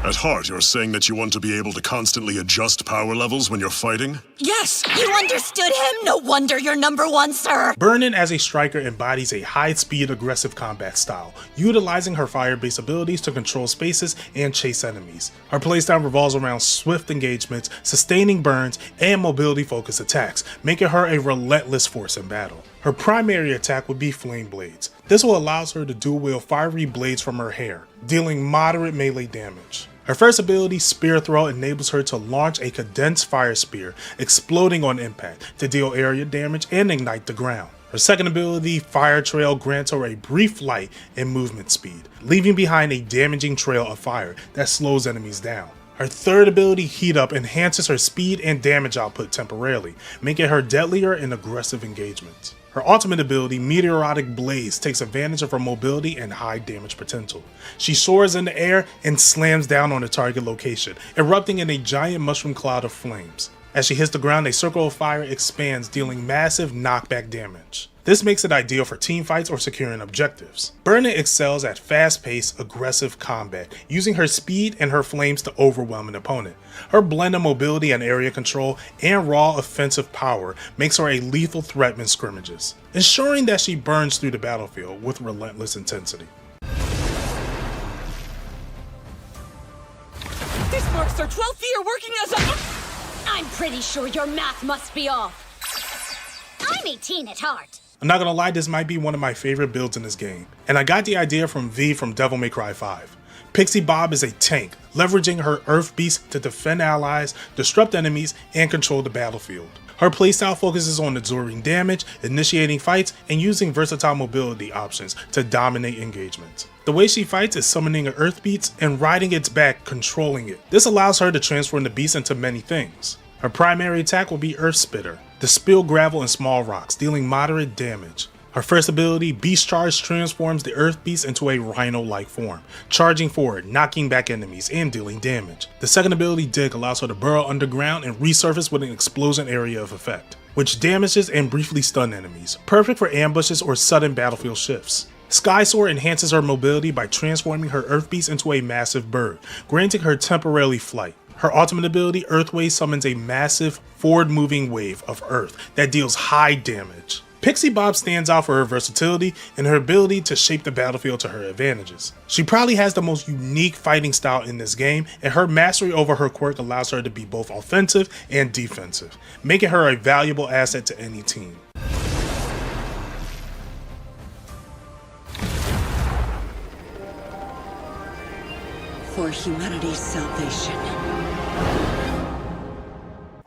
At heart, you're saying that you want to be able to constantly adjust power levels when you're fighting? Yes, you understood him? No wonder you're #1, sir. Burnin as a striker embodies a high-speed, aggressive combat style, utilizing her fire-based abilities to control spaces and chase enemies. Her playstyle revolves around swift engagements, sustaining burns, and mobility-focused attacks, making her a relentless force in battle. Her primary attack would be Flame Blades. This will allow her to dual-wield fiery blades from her hair, dealing moderate melee damage. Her first ability, Spear Throw, enables her to launch a condensed fire spear, exploding on impact to deal area damage and ignite the ground. Her second ability, Fire Trail, grants her a brief light and movement speed, leaving behind a damaging trail of fire that slows enemies down. Her third ability, Heat Up, enhances her speed and damage output temporarily, making her deadlier in aggressive engagements. Her ultimate ability, Meteoric Blaze, takes advantage of her mobility and high damage potential. She soars in the air and slams down on a target location, erupting in a giant mushroom cloud of flames. As she hits the ground, a circle of fire expands, dealing massive knockback damage. This makes it ideal for team fights or securing objectives. Burnin excels at fast-paced, aggressive combat, using her speed and her flames to overwhelm an opponent. Her blend of mobility and area control and raw offensive power makes her a lethal threat in scrimmages, ensuring that she burns through the battlefield with relentless intensity. This marks our 12th year working as a... I'm pretty sure your math must be off. I'm 18 at heart. I'm not gonna lie, this might be one of my favorite builds in this game, and I got the idea from V from Devil May Cry 5. Pixie Bob is a tank, leveraging her Earth Beast to defend allies, disrupt enemies, and control the battlefield. Her playstyle focuses on absorbing damage, initiating fights, and using versatile mobility options to dominate engagements. The way she fights is summoning an Earth Beast and riding its back, controlling it. This allows her to transform the beast into many things. Her primary attack will be Earth Spitter, to spill gravel and small rocks, dealing moderate damage. Her first ability, Beast Charge, transforms the Earth Beast into a rhino-like form, charging forward, knocking back enemies, and dealing damage. The second ability, Dig, allows her to burrow underground and resurface with an explosion area of effect, which damages and briefly stun enemies, perfect for ambushes or sudden battlefield shifts. Sky Soar enhances her mobility by transforming her Earth Beast into a massive bird, granting her temporary flight. Her ultimate ability, Earthwave, summons a massive, forward-moving wave of Earth that deals high damage. Pixie Bob stands out for her versatility and her ability to shape the battlefield to her advantages. She probably has the most unique fighting style in this game, and her mastery over her quirk allows her to be both offensive and defensive, making her a valuable asset to any team. For humanity's salvation.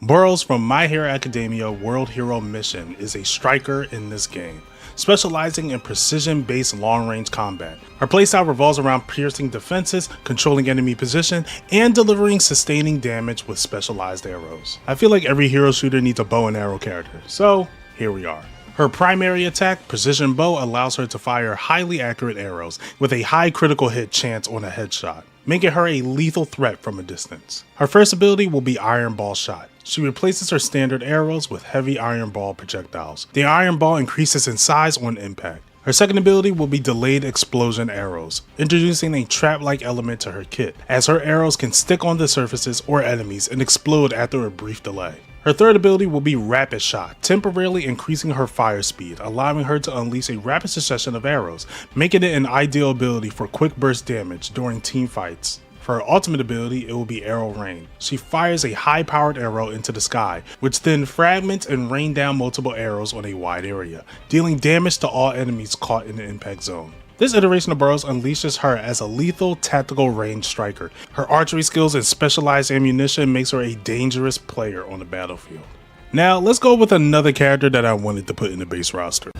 Burroughs from My Hero Academia World Hero Mission is a striker in this game, specializing in precision-based long-range combat. Her playstyle revolves around piercing defenses, controlling enemy position, and delivering sustaining damage with specialized arrows. I feel like every hero shooter needs a bow and arrow character, so here we are. Her primary attack, Precision Bow, allows her to fire highly accurate arrows with a high critical hit chance on a headshot, making her a lethal threat from a distance. Her first ability will be Iron Ball Shot. She replaces her standard arrows with heavy Iron Ball projectiles. The Iron Ball increases in size on impact. Her second ability will be Delayed Explosion Arrows, introducing a trap-like element to her kit, as her arrows can stick onto surfaces or enemies and explode after a brief delay. Her third ability will be Rapid Shot, temporarily increasing her fire speed, allowing her to unleash a rapid succession of arrows, making it an ideal ability for quick burst damage during team fights. For her ultimate ability, it will be Arrow Rain. She fires a high-powered arrow into the sky, which then fragments and rain down multiple arrows on a wide area, dealing damage to all enemies caught in the impact zone. This iteration of Burroughs unleashes her as a lethal tactical range striker. Her archery skills and specialized ammunition makes her a dangerous player on the battlefield. Now, let's go with another character that I wanted to put in the base roster.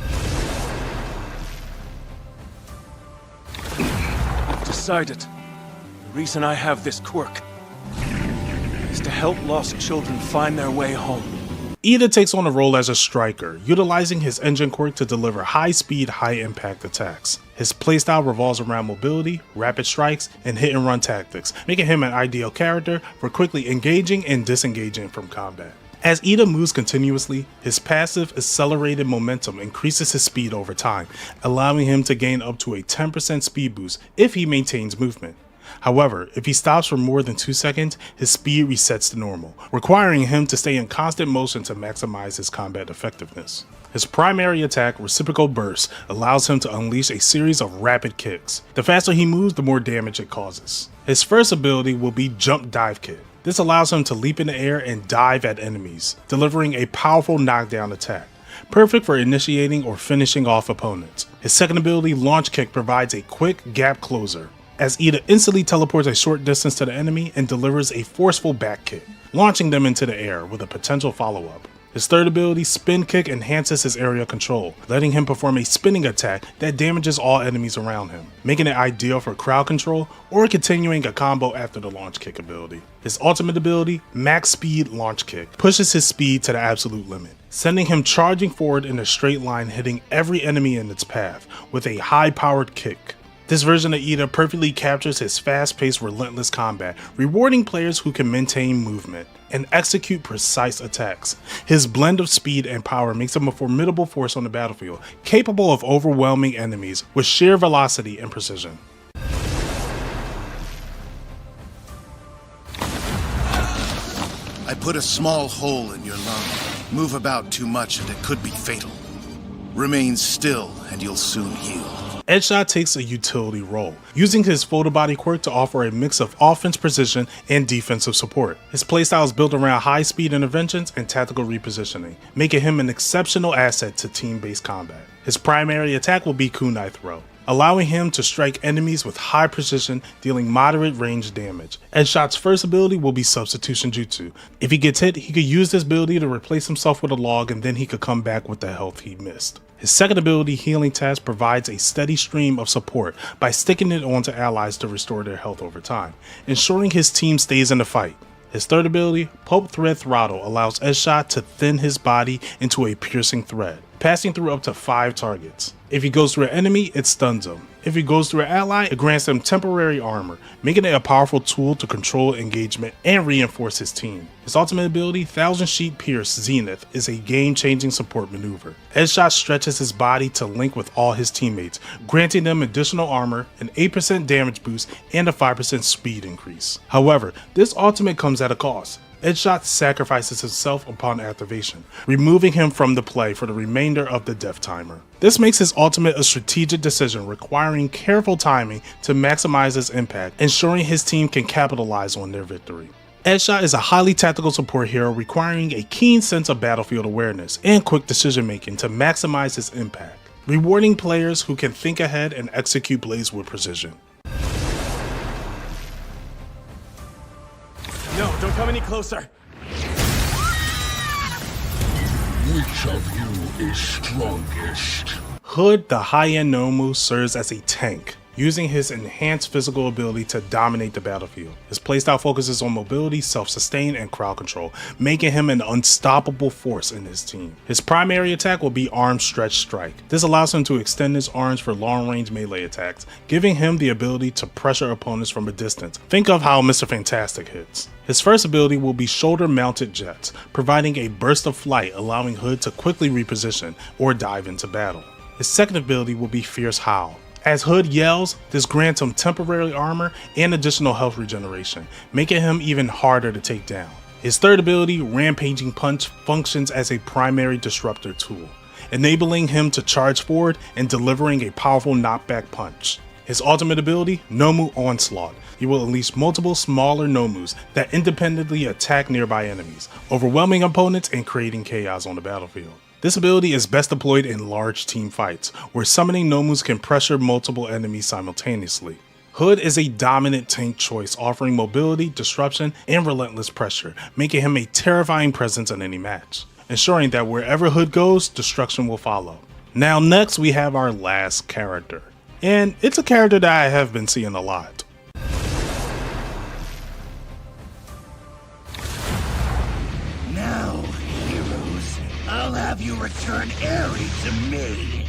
I've decided. The reason I have this quirk is to help lost children find their way home. Ida takes on a role as a striker, utilizing his engine quirk to deliver high-speed, high-impact attacks. His playstyle revolves around mobility, rapid strikes, and hit-and-run tactics, making him an ideal character for quickly engaging and disengaging from combat. As Ida moves continuously, his passive accelerated momentum increases his speed over time, allowing him to gain up to a 10% speed boost if he maintains movement. However, if he stops for more than 2 seconds, his speed resets to normal, requiring him to stay in constant motion to maximize his combat effectiveness. His primary attack, Reciprocal Burst, allows him to unleash a series of rapid kicks. The faster he moves, the more damage it causes. His first ability will be Jump Dive Kick. This allows him to leap in the air and dive at enemies, delivering a powerful knockdown attack, perfect for initiating or finishing off opponents. His second ability, Launch Kick, provides a quick gap closer, as Ida instantly teleports a short distance to the enemy and delivers a forceful back kick, launching them into the air with a potential follow-up. His third ability, Spin Kick, enhances his area control, letting him perform a spinning attack that damages all enemies around him, making it ideal for crowd control or continuing a combo after the Launch Kick ability. His ultimate ability, Max Speed Launch Kick, pushes his speed to the absolute limit, sending him charging forward in a straight line, hitting every enemy in its path with a high-powered kick. This version of Ida perfectly captures his fast-paced, relentless combat, rewarding players who can maintain movement and execute precise attacks. His blend of speed and power makes him a formidable force on the battlefield, capable of overwhelming enemies with sheer velocity and precision. I put a small hole in your lung. Move about too much and it could be fatal. Remain still and you'll soon heal. Edgeshot takes a utility role, using his photobody quirk to offer a mix of offense precision and defensive support. His playstyle is built around high-speed interventions and tactical repositioning, making him an exceptional asset to team-based combat. His primary attack will be Kunai Throw, allowing him to strike enemies with high precision, dealing moderate range damage. Edgeshot's first ability will be Substitution Jutsu. If he gets hit, he could use this ability to replace himself with a log, and then he could come back with the health he missed. His second ability, Healing Task, provides a steady stream of support by sticking it onto allies to restore their health over time, ensuring his team stays in the fight. His third ability, Pulp Thread Throttle, allows Edgeshot to thin his body into a piercing thread, passing through up to 5 targets. If he goes through an enemy, it stuns him. If he goes through an ally, it grants him temporary armor, making it a powerful tool to control engagement and reinforce his team. His ultimate ability, Thousand Sheet Pierce Zenith, is a game-changing support maneuver. Edgeshot stretches his body to link with all his teammates, granting them additional armor, an 8% damage boost, and a 5% speed increase. However, this ultimate comes at a cost. Edgeshot sacrifices himself upon activation, removing him from the play for the remainder of the death timer. This makes his ultimate a strategic decision, requiring careful timing to maximize his impact, ensuring his team can capitalize on their victory. Edgeshot is a highly tactical support hero, requiring a keen sense of battlefield awareness and quick decision making to maximize his impact, rewarding players who can think ahead and execute plays with precision. No, don't come any closer. Which of you is strongest? Hood, the high-end Nomu, serves as a tank, using his enhanced physical ability to dominate the battlefield. His playstyle focuses on mobility, self-sustain, and crowd control, making him an unstoppable force in his team. His primary attack will be Arm Stretch Strike. This allows him to extend his arms for long-range melee attacks, giving him the ability to pressure opponents from a distance. Think of how Mr. Fantastic hits. His first ability will be Shoulder Mounted Jets, providing a burst of flight, allowing Hood to quickly reposition or dive into battle. His second ability will be Fierce Howl. As Hood yells, this grants him temporary armor and additional health regeneration, making him even harder to take down. His third ability, Rampaging Punch, functions as a primary disruptor tool, enabling him to charge forward and delivering a powerful knockback punch. His ultimate ability, Nomu Onslaught. He will unleash multiple smaller Nomus that independently attack nearby enemies, overwhelming opponents and creating chaos on the battlefield. This ability is best deployed in large team fights, where summoning Nomus can pressure multiple enemies simultaneously. Hood is a dominant tank choice, offering mobility, disruption, and relentless pressure, making him a terrifying presence in any match, ensuring that wherever Hood goes, destruction will follow. Now next we have our last character, and it's a character that I have been seeing a lot. Now, heroes, I'll have you return Eri to me.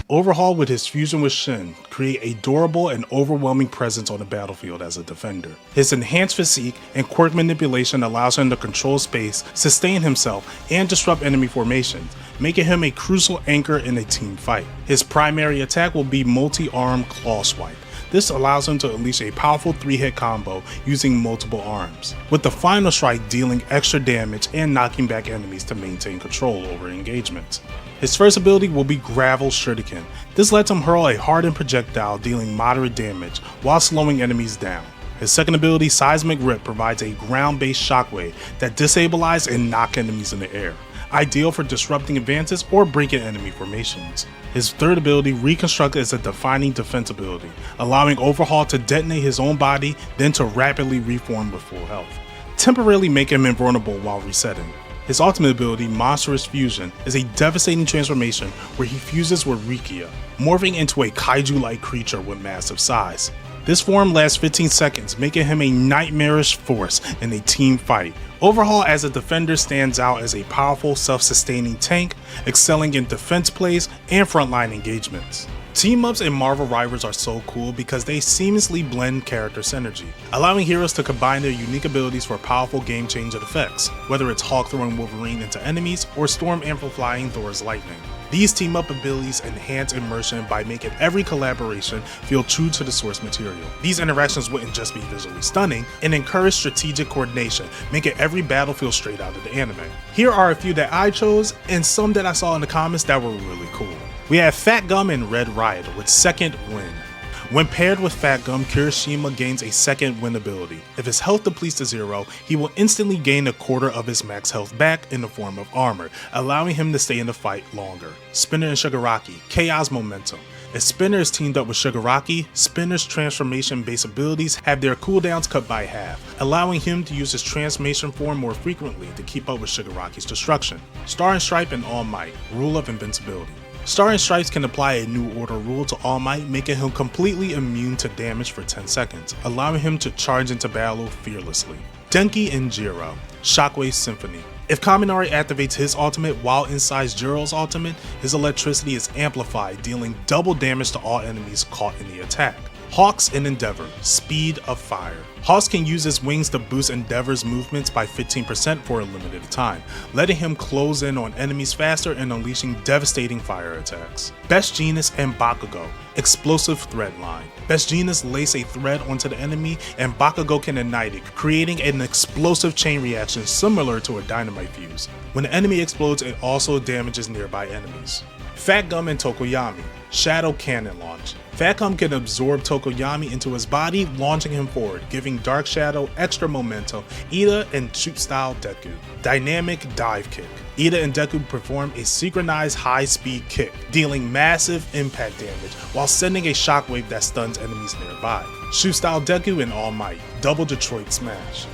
Overhaul with his fusion with Shin, create a durable and overwhelming presence on the battlefield as a defender. His enhanced physique and quirk manipulation allows him to control space, sustain himself, and disrupt enemy formations, making him a crucial anchor in a team fight. His primary attack will be Multi-Arm Claw Swipe. This allows him to unleash a powerful 3-hit combo using multiple arms, with the final strike dealing extra damage and knocking back enemies to maintain control over engagements. His first ability will be Gravel Shuriken. This lets him hurl a hardened projectile dealing moderate damage while slowing enemies down. His second ability, Seismic Rip, provides a ground-based shockwave that destabilizes and knocks enemies in the air, ideal for disrupting advances or breaking enemy formations. His third ability, Reconstruct, is a defining defense ability, allowing Overhaul to detonate his own body, then to rapidly reform with full health, temporarily making him invulnerable while resetting. His ultimate ability, Monstrous Fusion, is a devastating transformation where he fuses with Rikia, morphing into a kaiju-like creature with massive size. This form lasts 15 seconds, making him a nightmarish force in a team fight. Overhaul as a defender stands out as a powerful, self-sustaining tank, excelling in defense plays and frontline engagements. Team-ups in Marvel Rivals are so cool because they seamlessly blend character synergy, allowing heroes to combine their unique abilities for powerful game-changing effects, whether it's Hulk throwing Wolverine into enemies or Storm amplifying Thor's lightning. These team-up abilities enhance immersion by making every collaboration feel true to the source material. These interactions wouldn't just be visually stunning, and encourage strategic coordination, making every battle feel straight out of the anime. Here are a few that I chose, and some that I saw in the comments that were really cool. We have Fat Gum and Red Riot with Second Wind. When paired with Fat Gum, Kirishima gains a second wind ability. If his health depletes to 0, he will instantly gain a quarter of his max health back in the form of armor, allowing him to stay in the fight longer. Spinner and Shigaraki, Chaos Momentum. If Spinner is teamed up with Shigaraki, Spinner's transformation-based abilities have their cooldowns cut by half, allowing him to use his transformation form more frequently to keep up with Shigaraki's destruction. Star and Stripe and All Might, Rule of Invincibility. Star and Stripes can apply a New Order rule to All Might, making him completely immune to damage for 10 seconds, allowing him to charge into battle fearlessly. Denki and Jiro, Shockwave Symphony. If Kaminari activates his ultimate while inside Jiro's ultimate, his electricity is amplified, dealing double damage to all enemies caught in the attack. Hawks and Endeavor, Speed of Fire. Hawks can use his wings to boost Endeavor's movements by 15% for a limited time, letting him close in on enemies faster and unleashing devastating fire attacks. Best Genus and Bakugo, Explosive Thread Line. Best Genus lace a thread onto the enemy and Bakugo can ignite it, creating an explosive chain reaction similar to a dynamite fuse. When the enemy explodes, it also damages nearby enemies. Fat Gum and Tokoyami, Shadow Cannon Launch. Fat Gum can absorb Tokoyami into his body, launching him forward, giving Dark Shadow extra momentum, Ida and Shoot Style Deku. Dynamic Dive Kick. Ida and Deku perform a synchronized high-speed kick, dealing massive impact damage while sending a shockwave that stuns enemies nearby. Shoot Style Deku and All Might, Double Detroit Smash.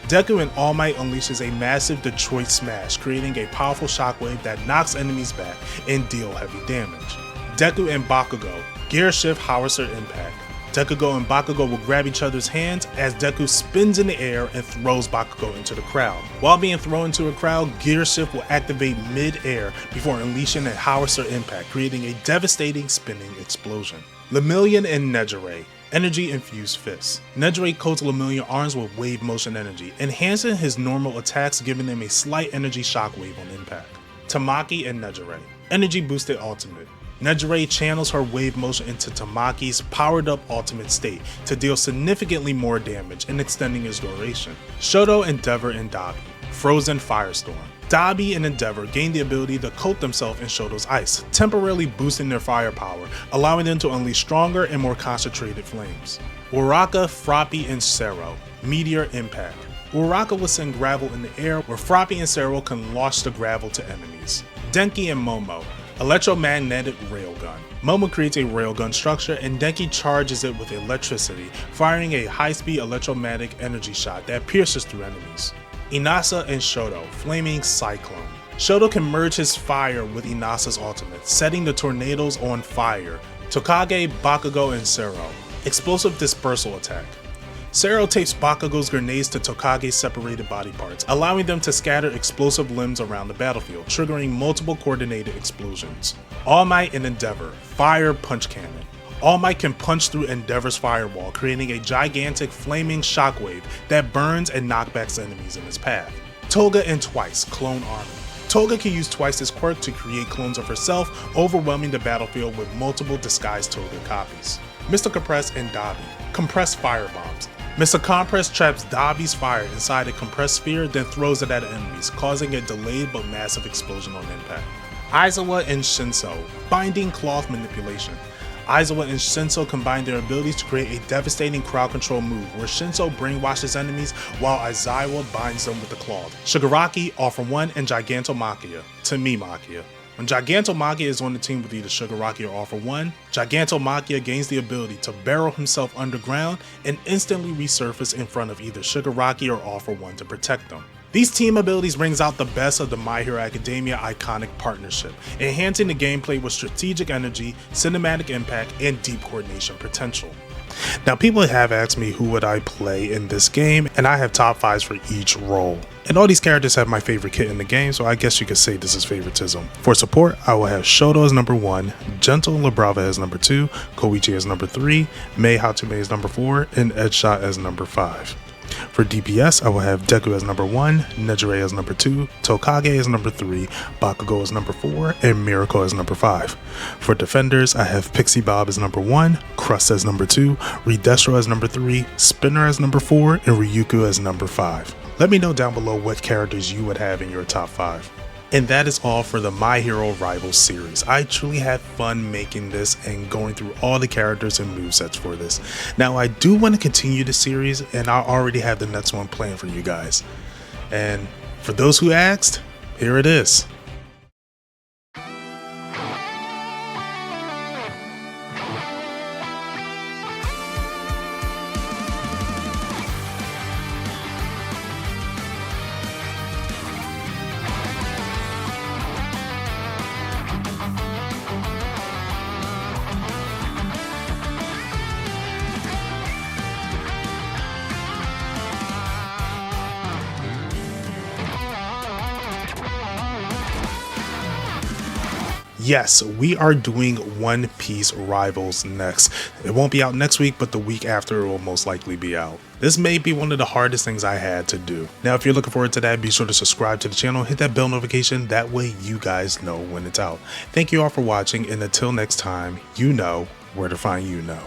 Deku and All Might unleashes a massive Detroit Smash, creating a powerful shockwave that knocks enemies back and deal heavy damage. Deku and Bakugo, Gear Shift Howitzer Impact. Deku and Bakugo will grab each other's hands as Deku spins in the air and throws Bakugo into the crowd. While being thrown into a crowd, Gear Shift will activate mid-air before unleashing a Howitzer Impact, creating a devastating spinning explosion. Lemillion and Nejire, Energy Infused Fists. Nejire coats Lemillion arms with wave motion energy, enhancing his normal attacks, giving him a slight energy shockwave on impact. Tamaki and Nejire, Energy Boosted Ultimate. Nejire channels her wave motion into Tamaki's powered up ultimate state to deal significantly more damage and extending his duration. Shoto, Endeavor, and Dabi, Frozen Firestorm. Dabi and Endeavor gain the ability to coat themselves in Shoto's ice, temporarily boosting their firepower, allowing them to unleash stronger and more concentrated flames. Uraka, Froppy, and Sero, Meteor Impact. Uraka will send gravel in the air where Froppy and Sero can launch the gravel to enemies. Denki and Momo, Electromagnetic Railgun. Momo creates a railgun structure and Denki charges it with electricity, firing a high-speed electromagnetic energy shot that pierces through enemies. Inasa and Shoto, Flaming Cyclone. Shoto can merge his fire with Inasa's ultimate, setting the tornadoes on fire. Tokage, Bakugo, and Sero, Explosive Dispersal Attack. Sero tapes Bakugo's grenades to Tokage's separated body parts, allowing them to scatter explosive limbs around the battlefield, triggering multiple coordinated explosions. All Might and Endeavor, Fire Punch Cannon. All Might can punch through Endeavor's firewall, creating a gigantic flaming shockwave that burns and knockbacks enemies in his path. Toga and Twice, Clone Army. Toga can use twice this quirk to create clones of herself, overwhelming the battlefield with multiple disguised Toga copies. Mr. Compress and Dabi. Compress firebombs. Mr. Compress traps Dabi's fire inside a compressed sphere, then throws it at enemies, causing a delayed but massive explosion on impact. Aizawa and Shinso. Binding cloth manipulation. Aizawa and Shinso combine their abilities to create a devastating crowd control move where Shinso brainwashes enemies while Aizawa binds them with the cloth. Shigaraki, All for One, and Gigantomachia. To me, Machia. When Gigantomachia is on the team with either Shigaraki or All for One, Gigantomachia gains the ability to barrel himself underground and instantly resurface in front of either Shigaraki or All for One to protect them. These team abilities brings out the best of the My Hero Academia iconic partnership, enhancing the gameplay with strategic energy, cinematic impact, and deep coordination potential. Now, people have asked me who would I play in this game, and I have top 5s for each role. And all these characters have my favorite kit in the game, so I guess you could say this is favoritism. For support, I will have Shoto as number 1, Gentle Labrava as number 2, Koichi as number 3, Mei Hatume as number 4, and Edshot as number 5. For DPS, I will have Deku as number 1, Nejire as number 2, Tokage as number 3, Bakugo as number 4, and Miracle as number 5. For defenders, I have Pixie Bob as number 1, Crust as number 2, Redestro as number 3, Spinner as number 4, and Ryuku as number 5. Let me know down below what characters you would have in your top 5. And that is all for the My Hero Rivals series. I truly had fun making this and going through all the characters and movesets for this. Now, I do want to continue the series, and I already have the next one planned for you guys. And for those who asked, here it is. Yes, we are doing One Piece Rivals next. It won't be out next week, but the week after it will most likely be out. This may be one of the hardest things I had to do. Now, if you're looking forward to that, be sure to subscribe to the channel, hit that bell notification, that way you guys know when it's out. Thank you all for watching, and until next time, you know where to find you know.